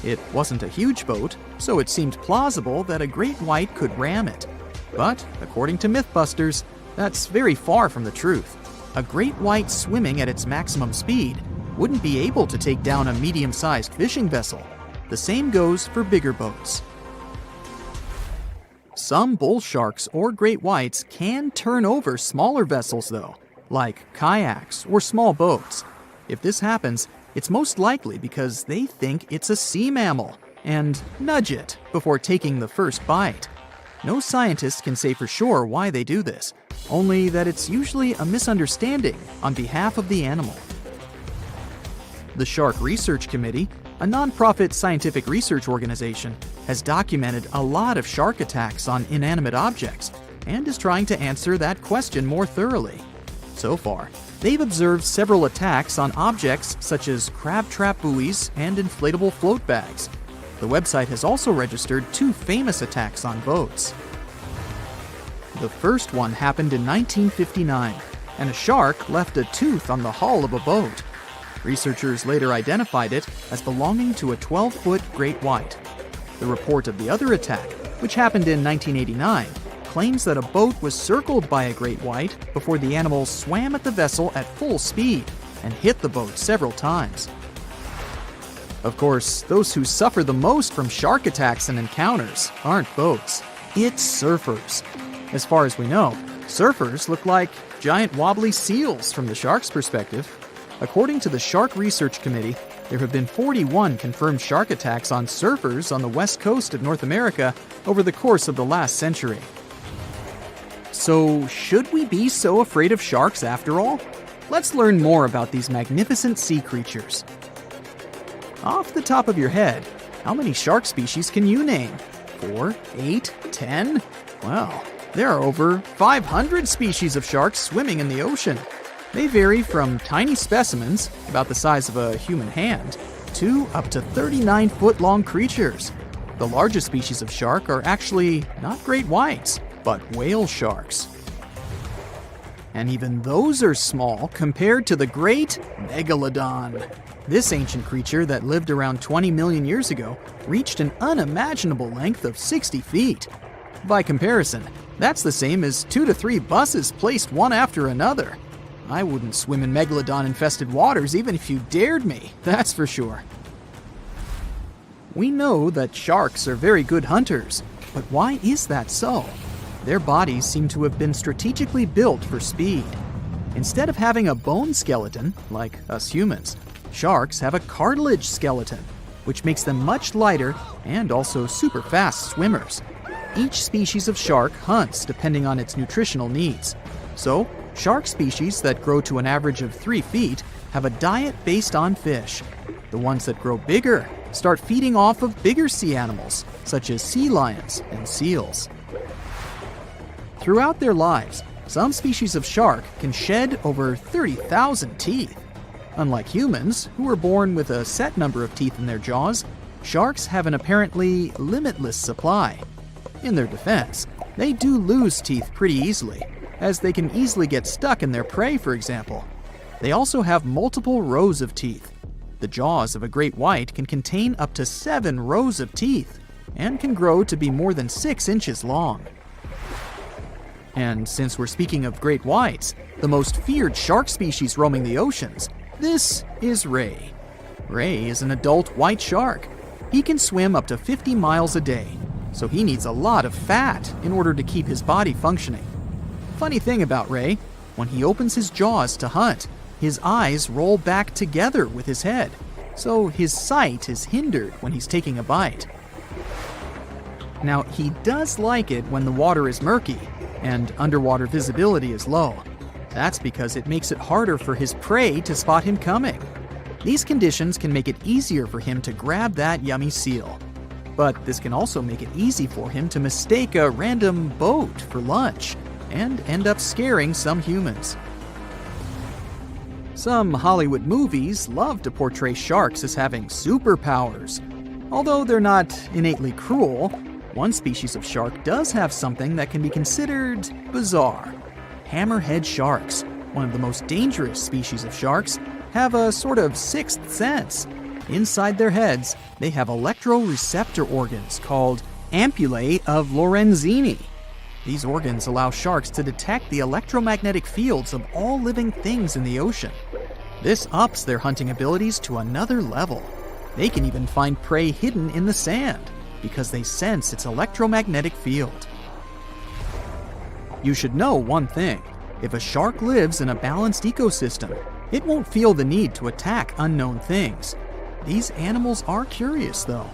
S3: It wasn't a huge boat, so it seemed plausible that a great white could ram it. But, according to Mythbusters, that's very far from the truth. A great white swimming at its maximum speed wouldn't be able to take down a medium-sized fishing vessel. The same goes for bigger boats. Some bull sharks or great whites can turn over smaller vessels, though, like kayaks or small boats. If this happens, it's most likely because they think it's a sea mammal and nudge it before taking the first bite. No scientist can say for sure why they do this, only that it's usually a misunderstanding on behalf of the animal. The Shark Research Committee, a nonprofit scientific research organization, has documented a lot of shark attacks on inanimate objects and is trying to answer that question more thoroughly. So far, they've observed several attacks on objects such as crab trap buoys and inflatable float bags. The website has also registered 2 famous attacks on boats. The first one happened in 1959, and a shark left a tooth on the hull of a boat. Researchers later identified it as belonging to a 12-foot great white. The report of the other attack, which happened in 1989, claims that a boat was circled by a great white before the animal swam at the vessel at full speed and hit the boat several times. Of course, those who suffer the most from shark attacks and encounters aren't boats. It's surfers. As far as we know, surfers look like giant wobbly seals from the shark's perspective. According to the Shark Research Committee, there have been 41 confirmed shark attacks on surfers on the west coast of North America over the course of the last century. So, should we be so afraid of sharks after all? Let's learn more about these magnificent sea creatures. Off the top of your head, how many shark species can you name? 4, 8, 10? Well, there are over 500 species of sharks swimming in the ocean. They vary from tiny specimens, about the size of a human hand, to up to 39-foot-long creatures. The largest species of shark are actually not great whites, but whale sharks. And even those are small compared to the great Megalodon. This ancient creature that lived around 20 million years ago reached an unimaginable length of 60 feet. By comparison, that's the same as 2 to 3 buses placed one after another. I wouldn't swim in megalodon-infested waters even if you dared me, that's for sure. We know that sharks are very good hunters, but why is that so? Their bodies seem to have been strategically built for speed. Instead of having a bone skeleton, like us humans, sharks have a cartilage skeleton, which makes them much lighter and also super fast swimmers. Each species of shark hunts depending on its nutritional needs. So, shark species that grow to an average of 3 feet have a diet based on fish. The ones that grow bigger start feeding off of bigger sea animals, such as sea lions and seals. Throughout their lives, some species of shark can shed over 30,000 teeth. Unlike humans, who are born with a set number of teeth in their jaws, sharks have an apparently limitless supply. In their defense, they do lose teeth pretty easily, as they can easily get stuck in their prey, for example. They also have multiple rows of teeth. The jaws of a great white can contain up to 7 rows of teeth, and can grow to be more than 6 inches long. And since we're speaking of great whites, the most feared shark species roaming the oceans, this is ray. Ray is an adult white shark. He can swim up to 50 miles a day, so he needs a lot of fat in order to keep his body functioning. Funny thing about Ray, when he opens his jaws to hunt, his eyes roll back together with his head, so his sight is hindered when he's taking a bite. Now, he does like it when the water is murky and underwater visibility is low. That's because it makes it harder for his prey to spot him coming. These conditions can make it easier for him to grab that yummy seal. But this can also make it easy for him to mistake a random boat for lunch and end up scaring some humans. Some Hollywood movies love to portray sharks as having superpowers. Although they're not innately cruel, one species of shark does have something that can be considered bizarre. Hammerhead sharks, one of the most dangerous species of sharks, have a sort of sixth sense. Inside their heads, they have electroreceptor organs called ampullae of Lorenzini. These organs allow sharks to detect the electromagnetic fields of all living things in the ocean. This ups their hunting abilities to another level. They can even find prey hidden in the sand because they sense its electromagnetic field. You should know one thing. If a shark lives in a balanced ecosystem, it won't feel the need to attack unknown things. These animals are curious, though,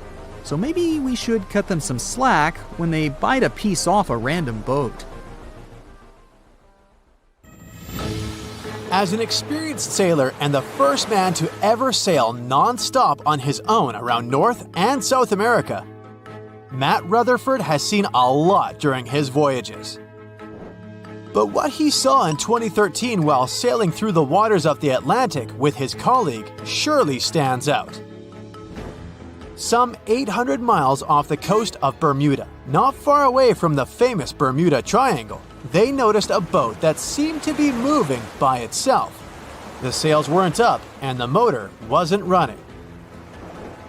S3: so maybe we should cut them some slack when they bite a piece off a random boat.
S2: As an experienced sailor and the first man to ever sail non-stop on his own around North and South America, Matt Rutherford has seen a lot during his voyages. But what he saw in 2013 while sailing through the waters of the Atlantic with his colleague surely stands out. Some 800 miles off the coast of Bermuda, not far away from the famous Bermuda Triangle, they noticed a boat that seemed to be moving by itself. The sails weren't up and the motor wasn't running.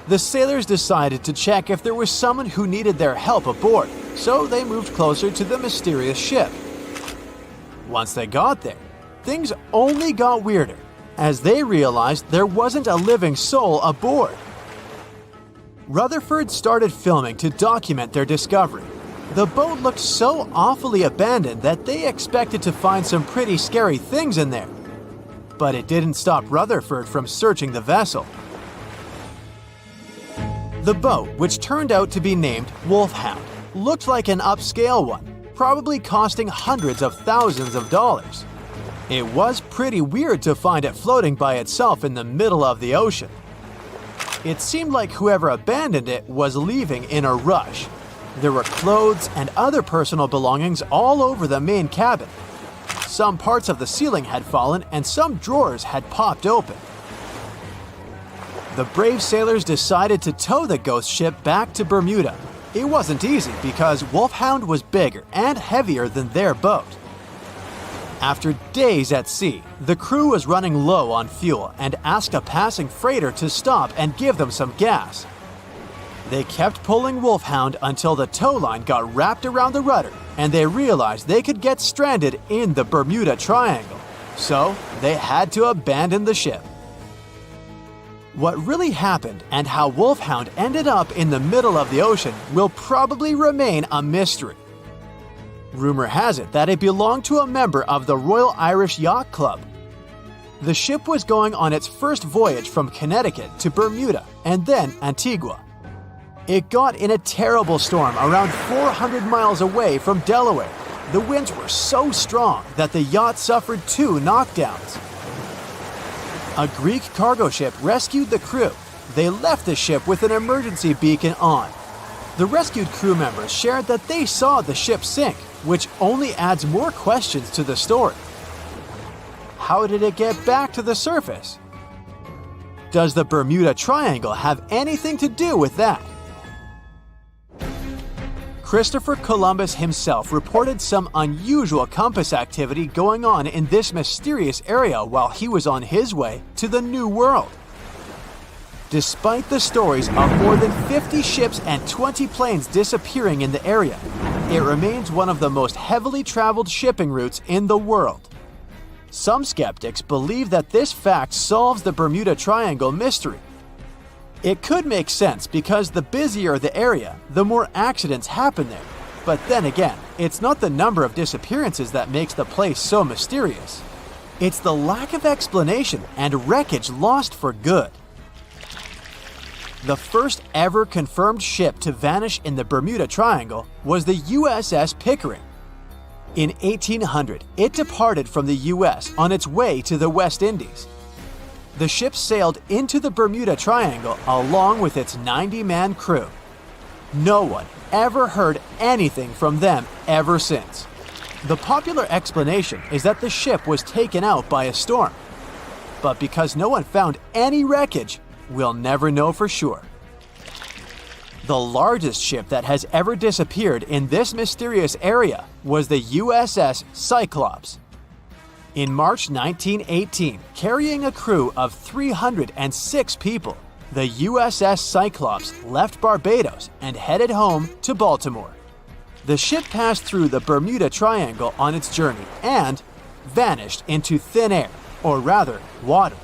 S2: The sailors decided to check if there was someone who needed their help aboard, so they moved closer to the mysterious ship. Once they got there, things only got weirder, as they realized there wasn't a living soul aboard. Rutherford started filming to document their discovery. The boat looked so awfully abandoned that they expected to find some pretty scary things in there. But it didn't stop Rutherford from searching the vessel. The boat, which turned out to be named Wolfhound, looked like an upscale one, probably costing hundreds of thousands of dollars. It was pretty weird to find it floating by itself in the middle of the ocean. It seemed like whoever abandoned it was leaving in a rush. There were clothes and other personal belongings all over the main cabin. Some parts of the ceiling had fallen and some drawers had popped open. The brave sailors decided to tow the ghost ship back to Bermuda. It wasn't easy because Wolfhound was bigger and heavier than their boat. After days at sea, the crew was running low on fuel and asked a passing freighter to stop and give them some gas. They kept pulling Wolfhound until the tow line got wrapped around the rudder and they realized they could get stranded in the Bermuda Triangle. So they had to abandon the ship. What really happened and how Wolfhound ended up in the middle of the ocean will probably remain a mystery. Rumor has it that it belonged to a member of the Royal Irish Yacht Club. The ship was going on its first voyage from Connecticut to Bermuda and then Antigua. It got in a terrible storm around 400 miles away from Delaware. The winds were so strong that the yacht suffered 2 knockdowns. A Greek cargo ship rescued the crew. They left the ship with an emergency beacon on. The rescued crew members shared that they saw the ship sink, which only adds more questions to the story. How did it get back to the surface? Does the Bermuda Triangle have anything to do with that? Christopher Columbus himself reported some unusual compass activity going on in this mysterious area while he was on his way to the New World. Despite the stories of more than 50 ships and 20 planes disappearing in the area, it remains one of the most heavily traveled shipping routes in the world. Some skeptics believe that this fact solves the Bermuda Triangle mystery. It could make sense because the busier the area, the more accidents happen there. But then again, it's not the number of disappearances that makes the place so mysterious. It's the lack of explanation and wreckage lost for good. The first ever confirmed ship to vanish in the Bermuda Triangle was the USS Pickering. In 1800, it departed from the US on its way to the West Indies. The ship sailed into the Bermuda Triangle along with its 90-man crew. No one ever heard anything from them ever since. The popular explanation is that the ship was taken out by a storm. But because no one found any wreckage, we'll never know for sure. The largest ship that has ever disappeared in this mysterious area was the USS Cyclops. In March 1918, carrying a crew of 306 people, the USS Cyclops left Barbados and headed home to Baltimore. The ship passed through the Bermuda Triangle on its journey and vanished into thin air, or rather, water.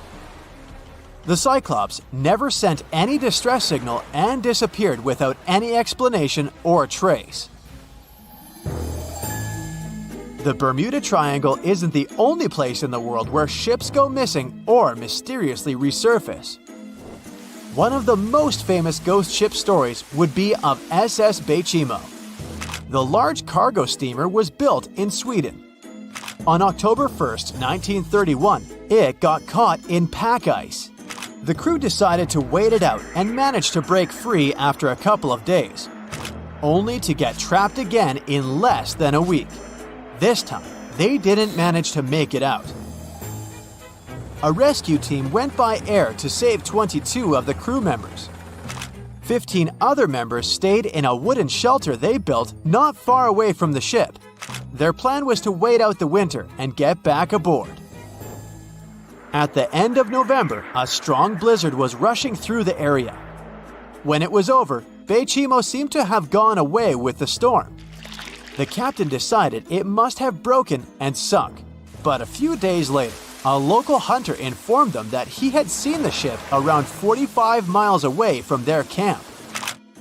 S2: The Cyclops never sent any distress signal and disappeared without any explanation or trace. The Bermuda Triangle isn't the only place in the world where ships go missing or mysteriously resurface. One of the most famous ghost ship stories would be of SS Bechimo. The large cargo steamer was built in Sweden. On October 1st, 1931, it got caught in pack ice. The crew decided to wait it out and managed to break free after a couple of days, only to get trapped again in less than a week. This time, they didn't manage to make it out. A rescue team went by air to save 22 of the crew members. 15 other members stayed in a wooden shelter they built not far away from the ship. Their plan was to wait out the winter and get back aboard. At the end of November, a strong blizzard was rushing through the area. When it was over, Bechimo seemed to have gone away with the storm. The captain decided it must have broken and sunk, but a few days later, a local hunter informed them that he had seen the ship around 45 miles away from their camp.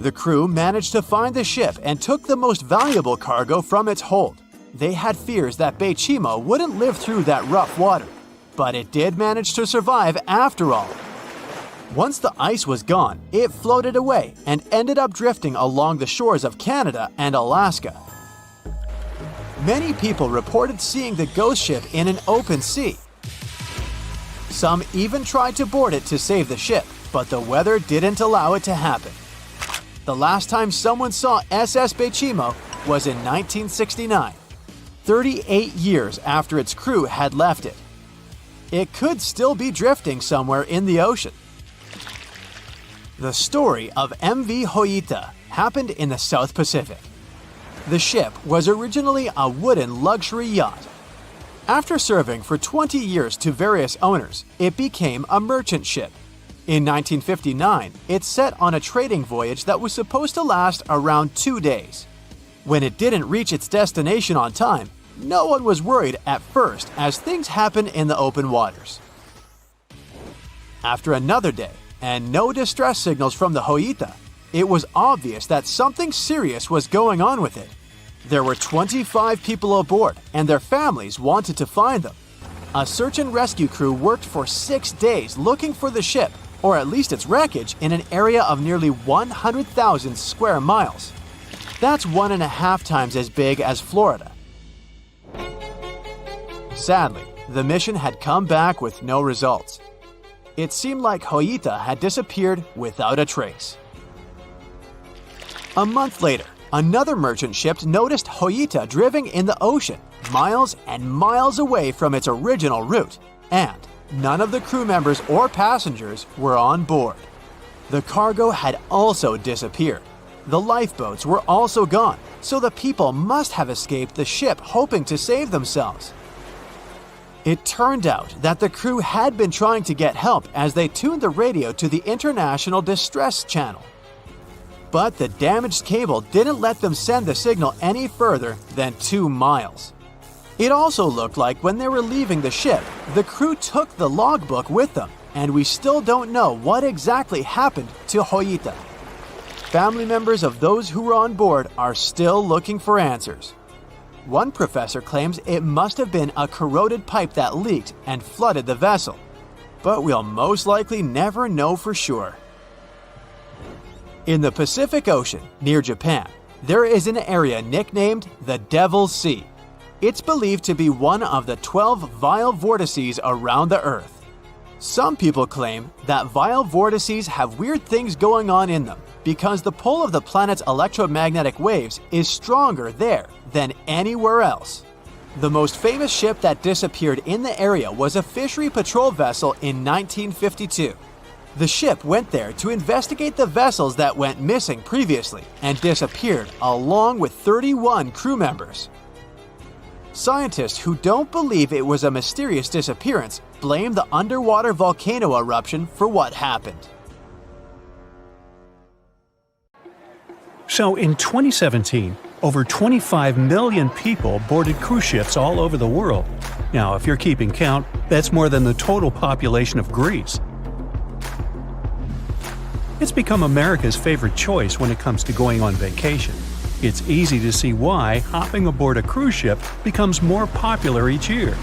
S2: The crew managed to find the ship and took the most valuable cargo from its hold. They had fears that Bechimo wouldn't live through that rough water, but it did manage to survive after all. Once the ice was gone, it floated away and ended up drifting along the shores of Canada and Alaska. Many people reported seeing the ghost ship in an open sea. Some even tried to board it to save the ship, but the weather didn't allow it to happen. The last time someone saw SS Bechimo was in 1969, 38 years after its crew had left it. It could still be drifting somewhere in the ocean. The story of MV Hoita happened in the South Pacific. The ship was originally a wooden luxury yacht. After serving for 20 years to various owners, it became a merchant ship. In 1959, it set on a trading voyage that was supposed to last around 2 days. When it didn't reach its destination on time, no one was worried at first as things happen in the open waters. After another day, and no distress signals from the Hoita, it was obvious that something serious was going on with it. There were 25 people aboard, and their families wanted to find them. A search and rescue crew worked for 6 days looking for the ship, or at least its wreckage, in an area of nearly 100,000 square miles. That's 1.5 times as big as Florida. Sadly, the mission had come back with no results. It seemed like Hoita had disappeared without a trace. A month later, another merchant ship noticed Hoita drifting in the ocean, miles and miles away from its original route, and none of the crew members or passengers were on board. The cargo had also disappeared. The lifeboats were also gone, so the people must have escaped the ship hoping to save themselves. It turned out that the crew had been trying to get help as they tuned the radio to the International Distress Channel. But the damaged cable didn't let them send the signal any further than 2 miles. It also looked like when they were leaving the ship, the crew took the logbook with them, and we still don't know what exactly happened to Hoita. Family members of those who were on board are still looking for answers. One professor claims it must have been a corroded pipe that leaked and flooded the vessel, but we'll most likely never know for sure. In the Pacific Ocean, near Japan, there is an area nicknamed the Devil's Sea. It's believed to be one of the 12 vile vortices around the Earth. Some people claim that vile vortices have weird things going on in them because the pull of the planet's electromagnetic waves is stronger there than anywhere else. The most famous ship that disappeared in the area was a fishery patrol vessel in 1952. The ship went there to investigate the vessels that went missing previously and disappeared along with 31 crew members. Scientists who don't believe it was a mysterious disappearance blame the underwater volcano eruption for what happened.
S1: So in 2017, over 25 million people boarded cruise ships all over the world. Now, if you're keeping count, that's more than the total population of Greece. It's become America's favorite choice when it comes to going on vacation. It's easy to see why hopping aboard a cruise ship becomes more popular each year.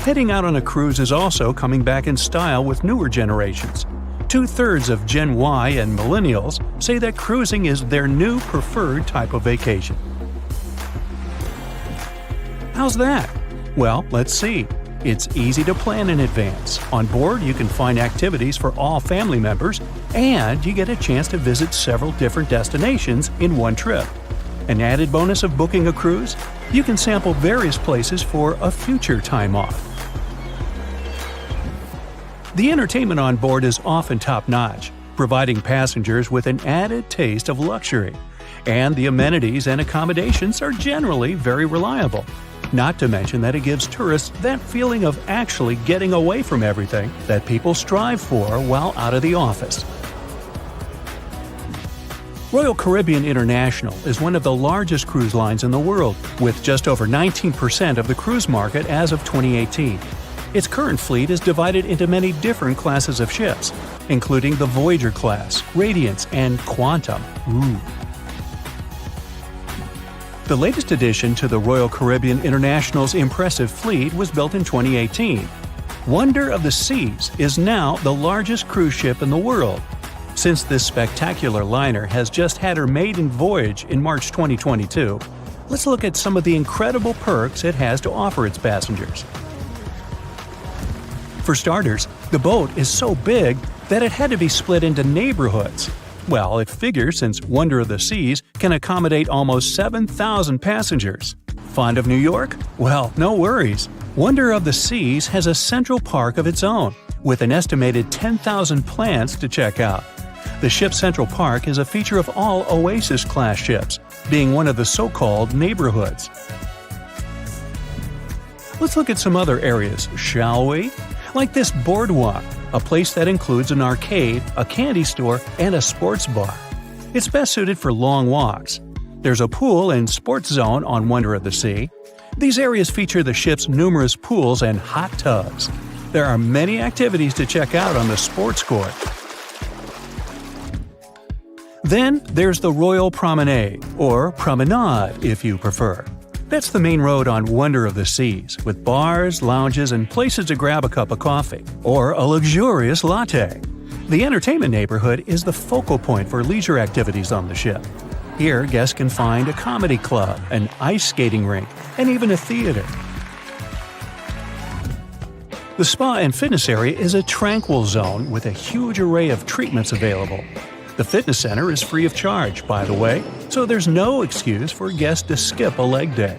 S1: Heading out on a cruise is also coming back in style with newer generations. 2/3 of Gen Y and millennials say that cruising is their new preferred type of vacation. How's that? Well, let's see. It's easy to plan in advance. On board, you can find activities for all family members, and you get a chance to visit several different destinations in one trip. An added bonus of booking a cruise? You can sample various places for a future time off. The entertainment on board is often top-notch, providing passengers with an added taste of luxury. And the amenities and accommodations are generally very reliable. Not to mention that it gives tourists that feeling of actually getting away from everything that people strive for while out of the office. Royal Caribbean International is one of the largest cruise lines in the world, with just over 19% of the cruise market as of 2018. Its current fleet is divided into many different classes of ships, including the Voyager class, Radiance, and Quantum. The latest addition to the Royal Caribbean International's impressive fleet was built in 2018. Wonder of the Seas is now the largest cruise ship in the world. Since this spectacular liner has just had her maiden voyage in March 2022, let's look at some of the incredible perks it has to offer its passengers. For starters, the boat is so big that it had to be split into neighborhoods. Well, it figures since Wonder of the Seas can accommodate almost 7,000 passengers. Fond of New York? Well, no worries. Wonder of the Seas has a central park of its own, with an estimated 10,000 plants to check out. The ship's Central Park is a feature of all Oasis-class ships, being one of the so-called neighborhoods. Let's look at some other areas, shall we? Like this boardwalk, a place that includes an arcade, a candy store, and a sports bar. It's best suited for long walks. There's a pool and sports zone on Wonder of the Sea. These areas feature the ship's numerous pools and hot tubs. There are many activities to check out on the sports court. Then there's the Royal Promenade, or Promenade if you prefer. That's the main road on Wonder of the Seas, with bars, lounges, and places to grab a cup of coffee, or a luxurious latte. The entertainment neighborhood is the focal point for leisure activities on the ship. Here, guests can find a comedy club, an ice skating rink, and even a theater. The spa and fitness area is a tranquil zone with a huge array of treatments available. The fitness center is free of charge, by the way, so there's no excuse for guests to skip a leg day.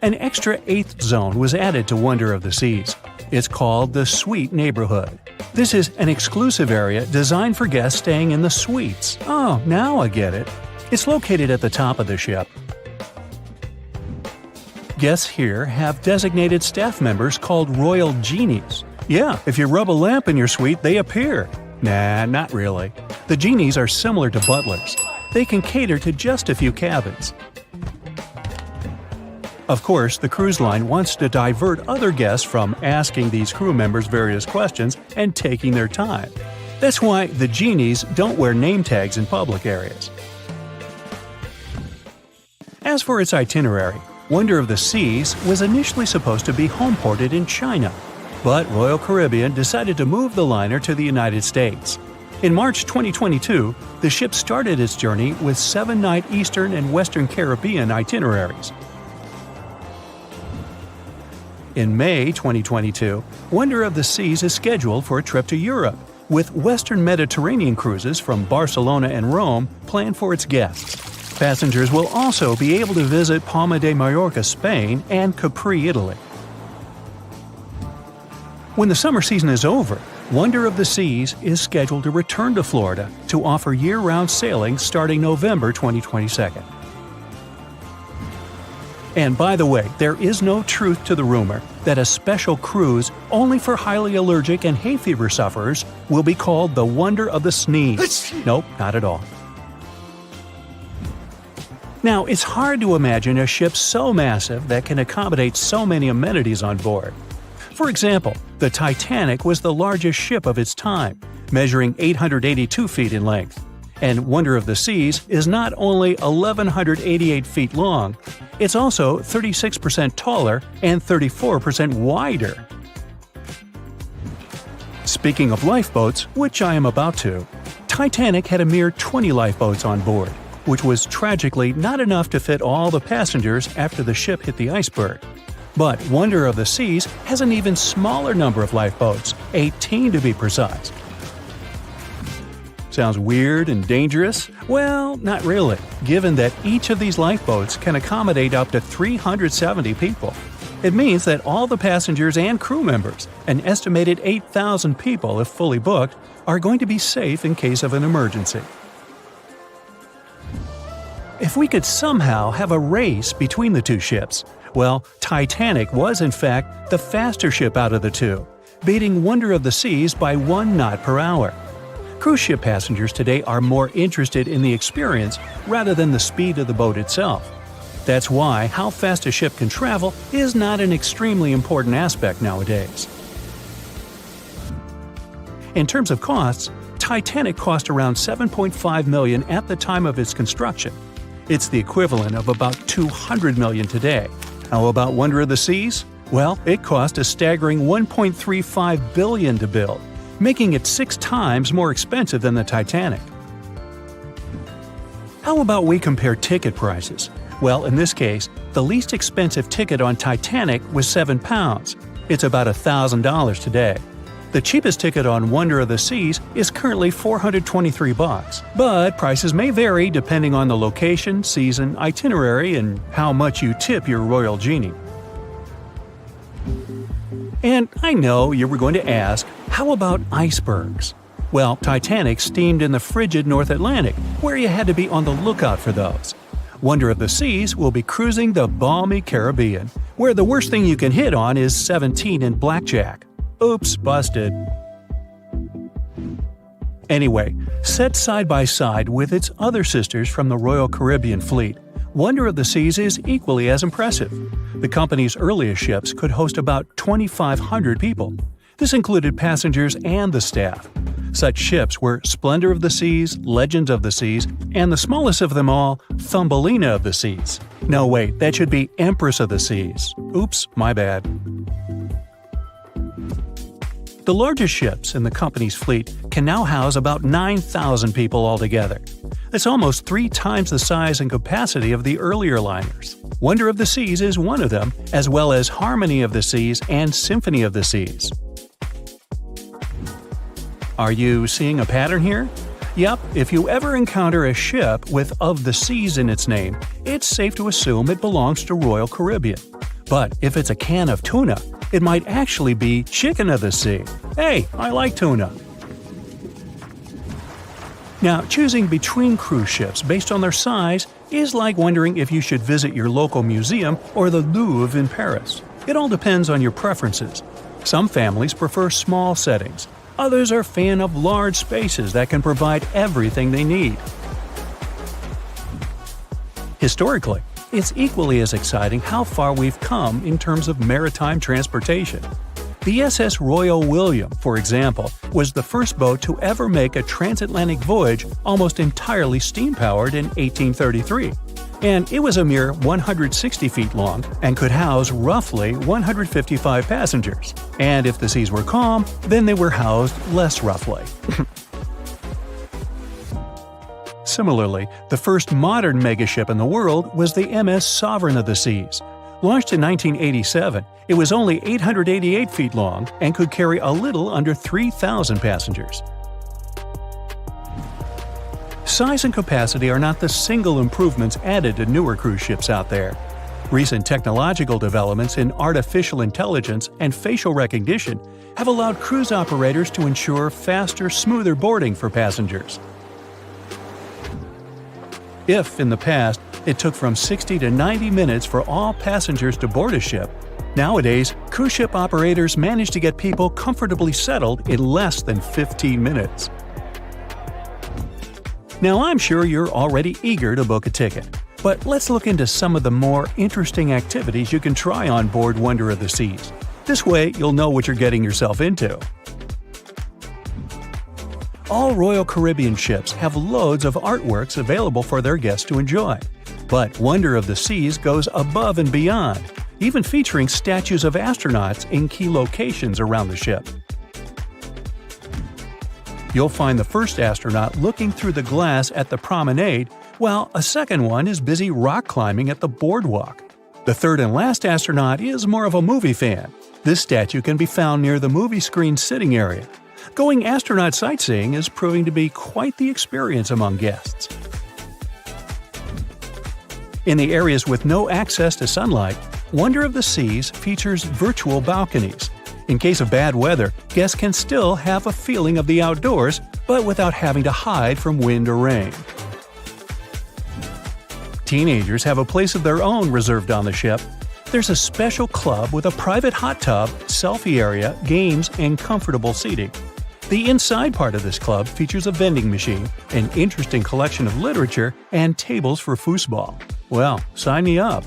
S1: An extra eighth zone was added to Wonder of the Seas. It's called the Suite Neighborhood. This is an exclusive area designed for guests staying in the suites. Oh, now I get it. It's located at the top of the ship. Guests here have designated staff members called Royal Genies. Yeah, if you rub a lamp in your suite, they appear. Nah, not really. The genies are similar to butlers. They can cater to just a few cabins. Of course, the cruise line wants to divert other guests from asking these crew members various questions and taking their time. That's why the genies don't wear name tags in public areas. As for its itinerary, Wonder of the Seas was initially supposed to be homeported in China, but Royal Caribbean decided to move the liner to the United States. In March 2022, the ship started its journey with 7-night Eastern and Western Caribbean itineraries. In May 2022, Wonder of the Seas is scheduled for a trip to Europe, with Western Mediterranean cruises from Barcelona and Rome planned for its guests. Passengers will also be able to visit Palma de Mallorca, Spain, and Capri, Italy. When the summer season is over, Wonder of the Seas is scheduled to return to Florida to offer year-round sailing starting November 2022. And by the way, there is no truth to the rumor that a special cruise only for highly allergic and hay fever sufferers will be called the Wonder of the Sneeze. Nope, not at all. Now, it's hard to imagine a ship so massive that can accommodate so many amenities on board. For example, the Titanic was the largest ship of its time, measuring 882 feet in length. And Wonder of the Seas is not only 1,188 feet long, it's also 36% taller and 34% wider. Speaking of lifeboats, which I am about to, Titanic had a mere 20 lifeboats on board, which was tragically not enough to fit all the passengers after the ship hit the iceberg. But Wonder of the Seas has an even smaller number of lifeboats, 18 to be precise. Sounds weird and dangerous? Well, not really, given that each of these lifeboats can accommodate up to 370 people. It means that all the passengers and crew members, an estimated 8,000 people if fully booked, are going to be safe in case of an emergency. If we could somehow have a race between the two ships, well, Titanic was in fact the faster ship out of the two, beating Wonder of the Seas by 1 knot per hour. Cruise ship passengers today are more interested in the experience rather than the speed of the boat itself. That's why how fast a ship can travel is not an extremely important aspect nowadays. In terms of costs, Titanic cost around $7.5 million at the time of its construction. It's the equivalent of about $200 million today. How about Wonder of the Seas? Well, it cost a staggering $1.35 billion to build, making it 6 times more expensive than the Titanic. How about we compare ticket prices? Well, in this case, the least expensive ticket on Titanic was £7. It's about $1,000 today. The cheapest ticket on Wonder of the Seas is currently $423, but prices may vary depending on the location, season, itinerary, and how much you tip your Royal Genie. And I know you were going to ask, how about icebergs? Well, Titanic steamed in the frigid North Atlantic, where you had to be on the lookout for those. Wonder of the Seas will be cruising the balmy Caribbean, where the worst thing you can hit on is 17 in blackjack. Oops, busted. Anyway, set side by side with its other sisters from the Royal Caribbean Fleet, Wonder of the Seas is equally as impressive. The company's earliest ships could host about 2,500 people. This included passengers and the staff. Such ships were Splendor of the Seas, Legends of the Seas, and the smallest of them all, Thumbelina of the Seas. No, wait, that should be Empress of the Seas. Oops, my bad. The largest ships in the company's fleet can now house about 9,000 people altogether. That's almost 3 times the size and capacity of the earlier liners. Wonder of the Seas is one of them, as well as Harmony of the Seas and Symphony of the Seas. Are you seeing a pattern here? Yep, if you ever encounter a ship with Of the Seas in its name, it's safe to assume it belongs to Royal Caribbean. But if it's a can of tuna, it might actually be Chicken of the Sea. Hey, I like tuna. Now, choosing between cruise ships based on their size is like wondering if you should visit your local museum or the Louvre in Paris. It all depends on your preferences. Some families prefer small settings. Others are fan of large spaces that can provide everything they need. Historically, it's equally as exciting how far we've come in terms of maritime transportation. The SS Royal William, for example, was the first boat to ever make a transatlantic voyage almost entirely steam-powered in 1833. And it was a mere 160 feet long and could house roughly 155 passengers. And if the seas were calm, then they were housed less roughly. Similarly, the first modern megaship in the world was the MS Sovereign of the Seas. Launched in 1987, it was only 888 feet long and could carry a little under 3,000 passengers. Size and capacity are not the single improvements added to newer cruise ships out there. Recent technological developments in artificial intelligence and facial recognition have allowed cruise operators to ensure faster, smoother boarding for passengers. If, in the past, it took from 60 to 90 minutes for all passengers to board a ship, nowadays, cruise ship operators manage to get people comfortably settled in less than 15 minutes. Now, I'm sure you're already eager to book a ticket, but let's look into some of the more interesting activities you can try on board Wonder of the Seas. This way, you'll know what you're getting yourself into. All Royal Caribbean ships have loads of artworks available for their guests to enjoy. But Wonder of the Seas goes above and beyond, even featuring statues of astronauts in key locations around the ship. You'll find the first astronaut looking through the glass at the promenade, while a second one is busy rock climbing at the boardwalk. The third and last astronaut is more of a movie fan. This statue can be found near the movie screen sitting area. Going astronaut sightseeing is proving to be quite the experience among guests. In the areas with no access to sunlight, Wonder of the Seas features virtual balconies. In case of bad weather, guests can still have a feeling of the outdoors, but without having to hide from wind or rain. Teenagers have a place of their own reserved on the ship. There's a special club with a private hot tub, selfie area, games, and comfortable seating. The inside part of this club features a vending machine, an interesting collection of literature, and tables for foosball. Well, sign me up.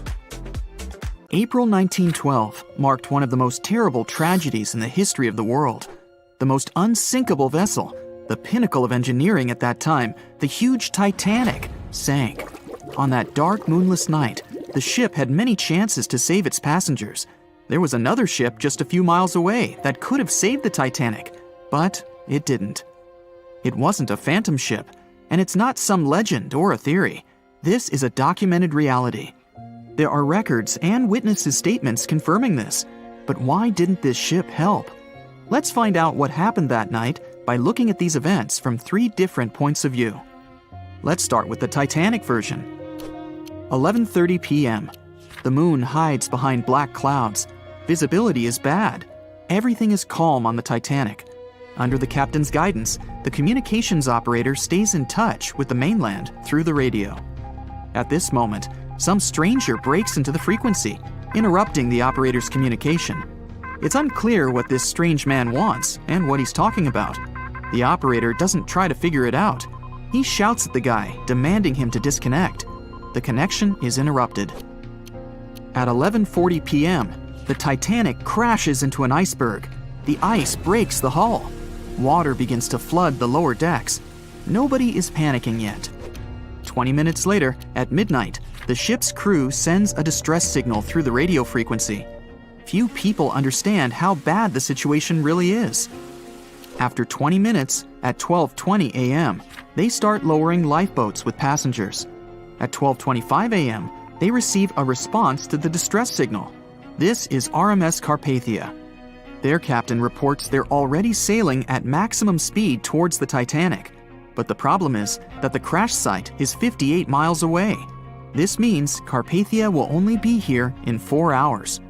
S3: April 1912 marked one of the most terrible tragedies in the history of the world. The most unsinkable vessel, the pinnacle of engineering at that time, the huge Titanic, sank. On that dark, moonless night, the ship had many chances to save its passengers. There was another ship just a few miles away that could have saved the Titanic, but it didn't. It wasn't a phantom ship, and it's not some legend or a theory. This is a documented reality. There are records and witnesses' statements confirming this. But why didn't this ship help? Let's find out what happened that night by looking at these events from 3 different points of view. Let's start with the Titanic version. 11:30 p.m. The moon hides behind black clouds. Visibility is bad. Everything is calm on the Titanic. Under the captain's guidance, the communications operator stays in touch with the mainland through the radio. At this moment, some stranger breaks into the frequency, interrupting the operator's communication. It's unclear what this strange man wants and what he's talking about. The operator doesn't try to figure it out. He shouts at the guy, demanding him to disconnect. The connection is interrupted. At 11:40 p.m., the Titanic crashes into an iceberg. The ice breaks the hull. Water begins to flood the lower decks. Nobody is panicking yet. 20 minutes later, at midnight, the ship's crew sends a distress signal through the radio frequency. Few people understand how bad the situation really is. After 20 minutes, at 12:20 a.m., they start lowering lifeboats with passengers. At 12:25 a.m., they receive a response to the distress signal. This is RMS Carpathia. Their captain reports they're already sailing at maximum speed towards the Titanic. But the problem is that the crash site is 58 miles away. This means Carpathia will only be here in 4 hours.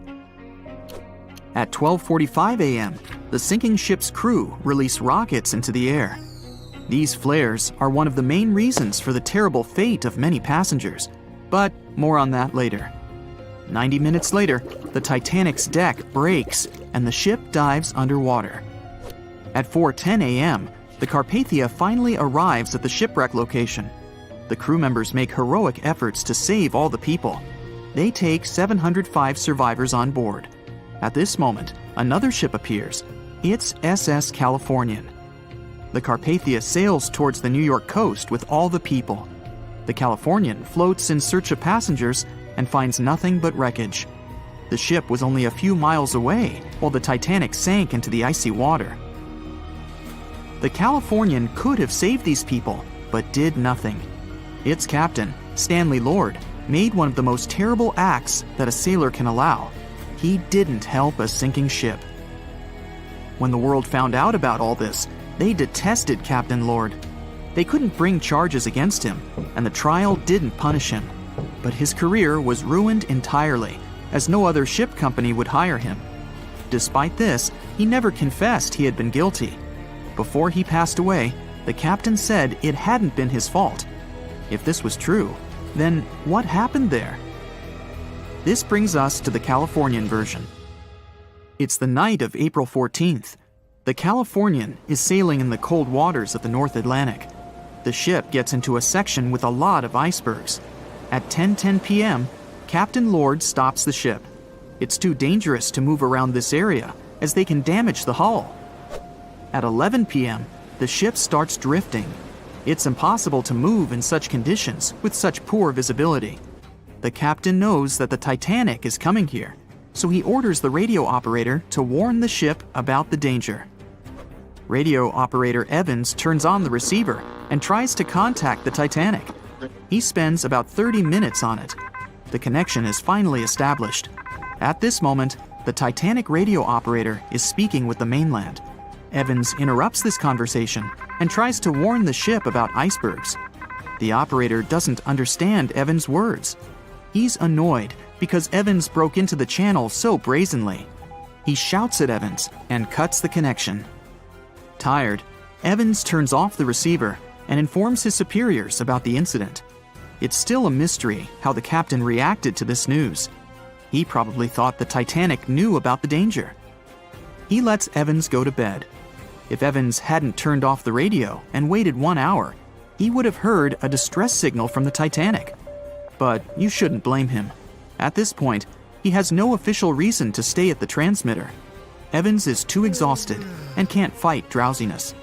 S3: At 12:45 a.m., the sinking ship's crew release rockets into the air. These flares are one of the main reasons for the terrible fate of many passengers, but more on that later. 90 minutes later, the Titanic's deck breaks and the ship dives underwater. At 4:10 a.m., the Carpathia finally arrives at the shipwreck location. The crew members make heroic efforts to save all the people. They take 705 survivors on board. At this moment, another ship appears. It's SS Californian. The Carpathia sails towards the New York coast with all the people. The Californian floats in search of passengers and finds nothing but wreckage. The ship was only a few miles away while the Titanic sank into the icy water. The Californian could have saved these people, but did nothing. Its captain, Stanley Lord, made one of the most terrible acts that a sailor can allow. He didn't help a sinking ship. When the world found out about all this, they detested Captain Lord. They couldn't bring charges against him, and the trial didn't punish him. But his career was ruined entirely, as no other ship company would hire him. Despite this, he never confessed he had been guilty. Before he passed away, the captain said it hadn't been his fault. If this was true, then what happened there? This brings us to the Californian version. It's the night of April 14th. The Californian is sailing in the cold waters of the North Atlantic. The ship gets into a section with a lot of icebergs. At 10:10 p.m., Captain Lord stops the ship. It's too dangerous to move around this area, as they can damage the hull. At 11 p.m., the ship starts drifting. It's impossible to move in such conditions with such poor visibility. The captain knows that the Titanic is coming here, so he orders the radio operator to warn the ship about the danger. Radio operator Evans turns on the receiver and tries to contact the Titanic. He spends about 30 minutes on it. The connection is finally established. At this moment, the Titanic radio operator is speaking with the mainland. Evans interrupts this conversation and tries to warn the ship about icebergs. The operator doesn't understand Evans' words. He's annoyed because Evans broke into the channel so brazenly. He shouts at Evans and cuts the connection. Tired, Evans turns off the receiver and informs his superiors about the incident. It's still a mystery how the captain reacted to this news. He probably thought the Titanic knew about the danger. He lets Evans go to bed. If Evans hadn't turned off the radio and waited 1 hour, he would have heard a distress signal from the Titanic. But you shouldn't blame him. At this point, he has no official reason to stay at the transmitter. Evans is too exhausted and can't fight drowsiness.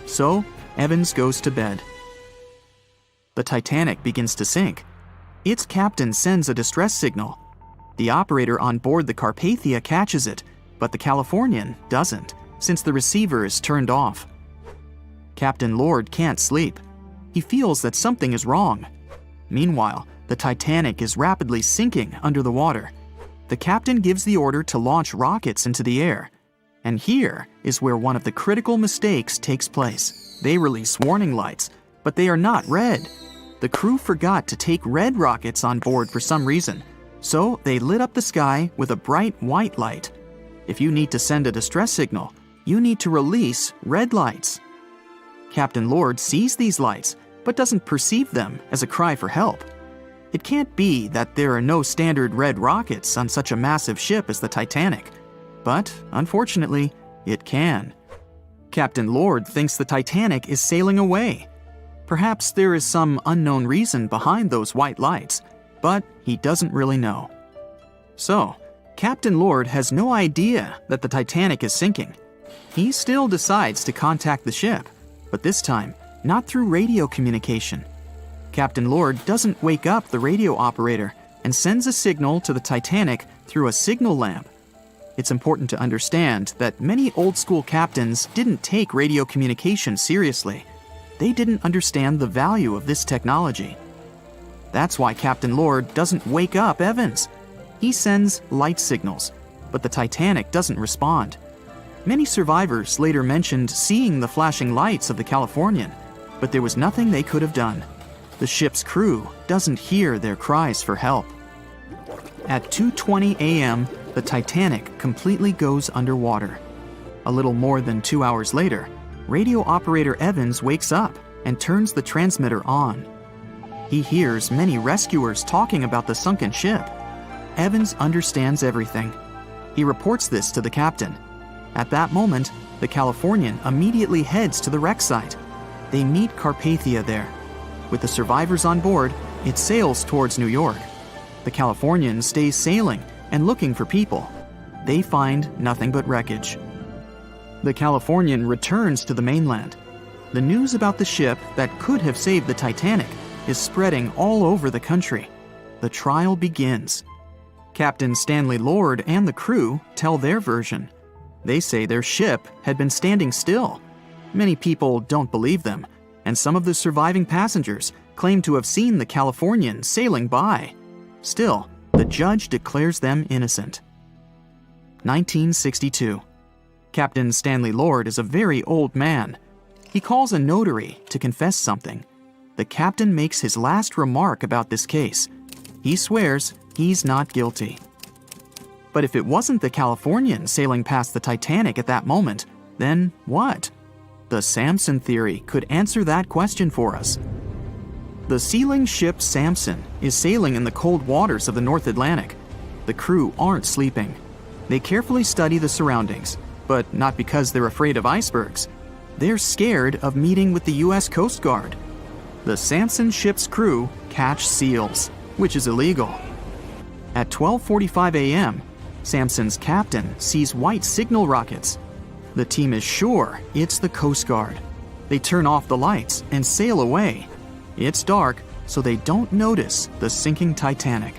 S3: So, Evans goes to bed. The Titanic begins to sink. Its captain sends a distress signal. The operator on board the Carpathia catches it, but the Californian doesn't, since the receiver is turned off. Captain Lord can't sleep. He feels that something is wrong. Meanwhile, the Titanic is rapidly sinking under the water. The captain gives the order to launch rockets into the air. And here is where one of the critical mistakes takes place. They release warning lights, but they are not red. The crew forgot to take red rockets on board for some reason, so they lit up the sky with a bright white light. If you need to send a distress signal, you need to release red lights. Captain Lord sees these lights, but doesn't perceive them as a cry for help. It can't be that there are no standard red rockets on such a massive ship as the Titanic. But, unfortunately, it can. Captain Lord thinks the Titanic is sailing away. Perhaps there is some unknown reason behind those white lights, but he doesn't really know. So, Captain Lord has no idea that the Titanic is sinking. He still decides to contact the ship, but this time, not through radio communication. Captain Lord doesn't wake up the radio operator and sends a signal to the Titanic through a signal lamp. It's important to understand that many old-school captains didn't take radio communication seriously. They didn't understand the value of this technology. That's why Captain Lord doesn't wake up Evans. He sends light signals, but the Titanic doesn't respond. Many survivors later mentioned seeing the flashing lights of the Californian, but there was nothing they could have done. The ship's crew doesn't hear their cries for help. At 2:20 a.m., the Titanic completely goes underwater. A little more than 2 hours later, radio operator Evans wakes up and turns the transmitter on. He hears many rescuers talking about the sunken ship. Evans understands everything. He reports this to the captain. At that moment, the Californian immediately heads to the wreck site. They meet Carpathia there. With the survivors on board, it sails towards New York. The Californian stays sailing and looking for people. They find nothing but wreckage. The Californian returns to the mainland. The news about the ship that could have saved the Titanic is spreading all over the country. The trial begins. Captain Stanley Lord and the crew tell their version. They say their ship had been standing still. Many people don't believe them, and some of the surviving passengers claim to have seen the Californian sailing by. Still, the judge declares them innocent. 1962. Captain Stanley Lord is a very old man. He calls a notary to confess something. The captain makes his last remark about this case. He swears he's not guilty. But if it wasn't the Californian sailing past the Titanic at that moment, then what? The Samson theory could answer that question for us. The sealing ship Samson is sailing in the cold waters of the North Atlantic. The crew aren't sleeping. They carefully study the surroundings, but not because they're afraid of icebergs. They're scared of meeting with the U.S. Coast Guard. The Samson ship's crew catch seals, which is illegal. At 12:45 a.m., Samson's captain sees white signal rockets. The team is sure it's the Coast Guard. They turn off the lights and sail away. It's dark, so they don't notice the sinking Titanic.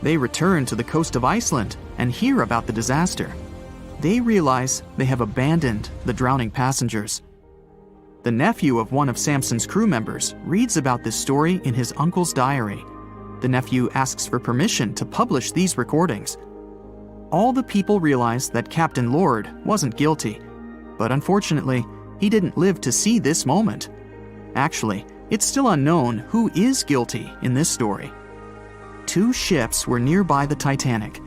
S3: They return to the coast of Iceland and hear about the disaster. They realize they have abandoned the drowning passengers. The nephew of one of Samson's crew members reads about this story in his uncle's diary. The nephew asks for permission to publish these recordings. All the people realize that Captain Lord wasn't guilty, but unfortunately, he didn't live to see this moment. Actually, it's still unknown who is guilty in this story. 2 ships were nearby the Titanic.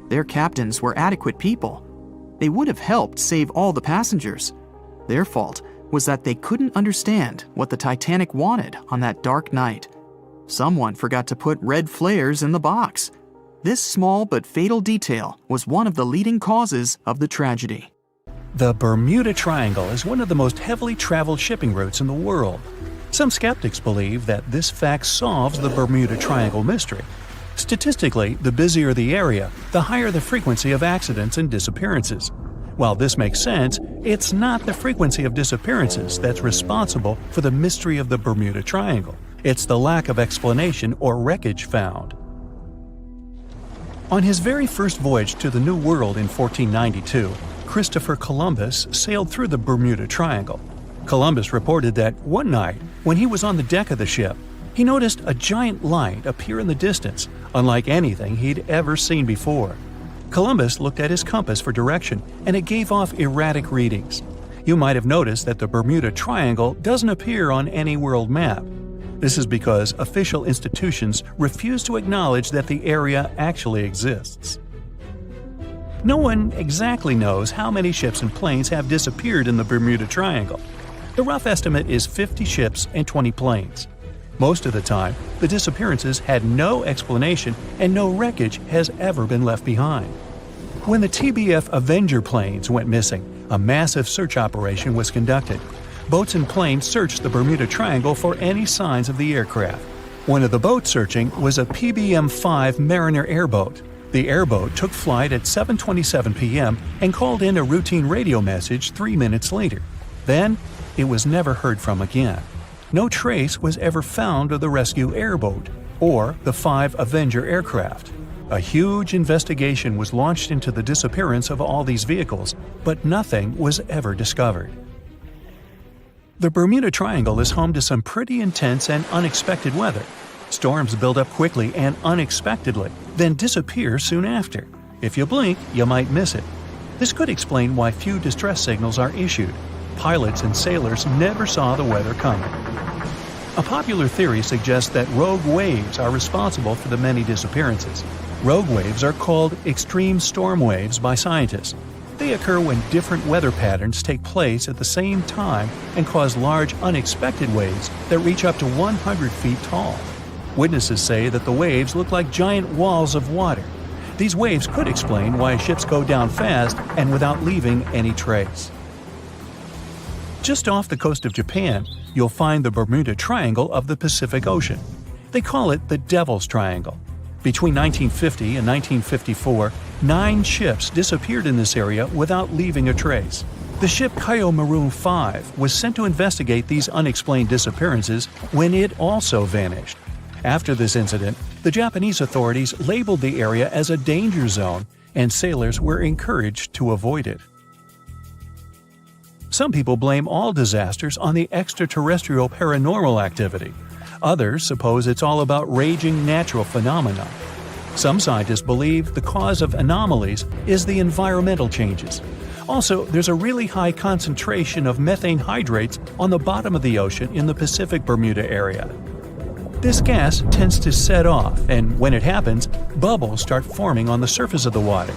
S3: Their captains were adequate people. They would have helped save all the passengers. Their fault was that they couldn't understand what the Titanic wanted on that dark night. Someone forgot to put red flares in the box. This small but fatal detail was one of the leading causes of the tragedy.
S1: The Bermuda Triangle is one of the most heavily traveled shipping routes in the world. Some skeptics believe that this fact solves the Bermuda Triangle mystery. Statistically, the busier the area, the higher the frequency of accidents and disappearances. While this makes sense, it's not the frequency of disappearances that's responsible for the mystery of the Bermuda Triangle. It's the lack of explanation or wreckage found. On his very first voyage to the New World in 1492, Christopher Columbus sailed through the Bermuda Triangle. Columbus reported that one night, when he was on the deck of the ship, he noticed a giant light appear in the distance, unlike anything he'd ever seen before. Columbus looked at his compass for direction, and it gave off erratic readings. You might have noticed that the Bermuda Triangle doesn't appear on any world map. This is because official institutions refuse to acknowledge that the area actually exists. No one exactly knows how many ships and planes have disappeared in the Bermuda Triangle. The rough estimate is 50 ships and 20 planes. Most of the time, the disappearances had no explanation and no wreckage has ever been left behind. When the TBF Avenger planes went missing, a massive search operation was conducted. Boats and planes searched the Bermuda Triangle for any signs of the aircraft. One of the boats searching was a PBM-5 Mariner airboat. The airboat took flight at 7:27 p.m. and called in a routine radio message 3 minutes later. Then, it was never heard from again. No trace was ever found of the rescue airboat or the 5 Avenger aircraft. A huge investigation was launched into the disappearance of all these vehicles, but nothing was ever discovered. The Bermuda Triangle is home to some pretty intense and unexpected weather. Storms build up quickly and unexpectedly, then disappear soon after. If you blink, you might miss it. This could explain why few distress signals are issued. Pilots and sailors never saw the weather coming. A popular theory suggests that rogue waves are responsible for the many disappearances. Rogue waves are called extreme storm waves by scientists. They occur when different weather patterns take place at the same time and cause large unexpected waves that reach up to 100 feet tall. Witnesses say that the waves look like giant walls of water. These waves could explain why ships go down fast and without leaving any trace. Just off the coast of Japan, you'll find the Bermuda Triangle of the Pacific Ocean. They call it the Devil's Triangle. Between 1950 and 1954, 9 ships disappeared in this area without leaving a trace. The ship Maroon 5 was sent to investigate these unexplained disappearances when it also vanished. After this incident, the Japanese authorities labeled the area as a danger zone, and sailors were encouraged to avoid it. Some people blame all disasters on the extraterrestrial paranormal activity. Others suppose it's all about raging natural phenomena. Some scientists believe the cause of anomalies is the environmental changes. Also, there's a really high concentration of methane hydrates on the bottom of the ocean in the Pacific Bermuda area. This gas tends to set off, and when it happens, bubbles start forming on the surface of the water.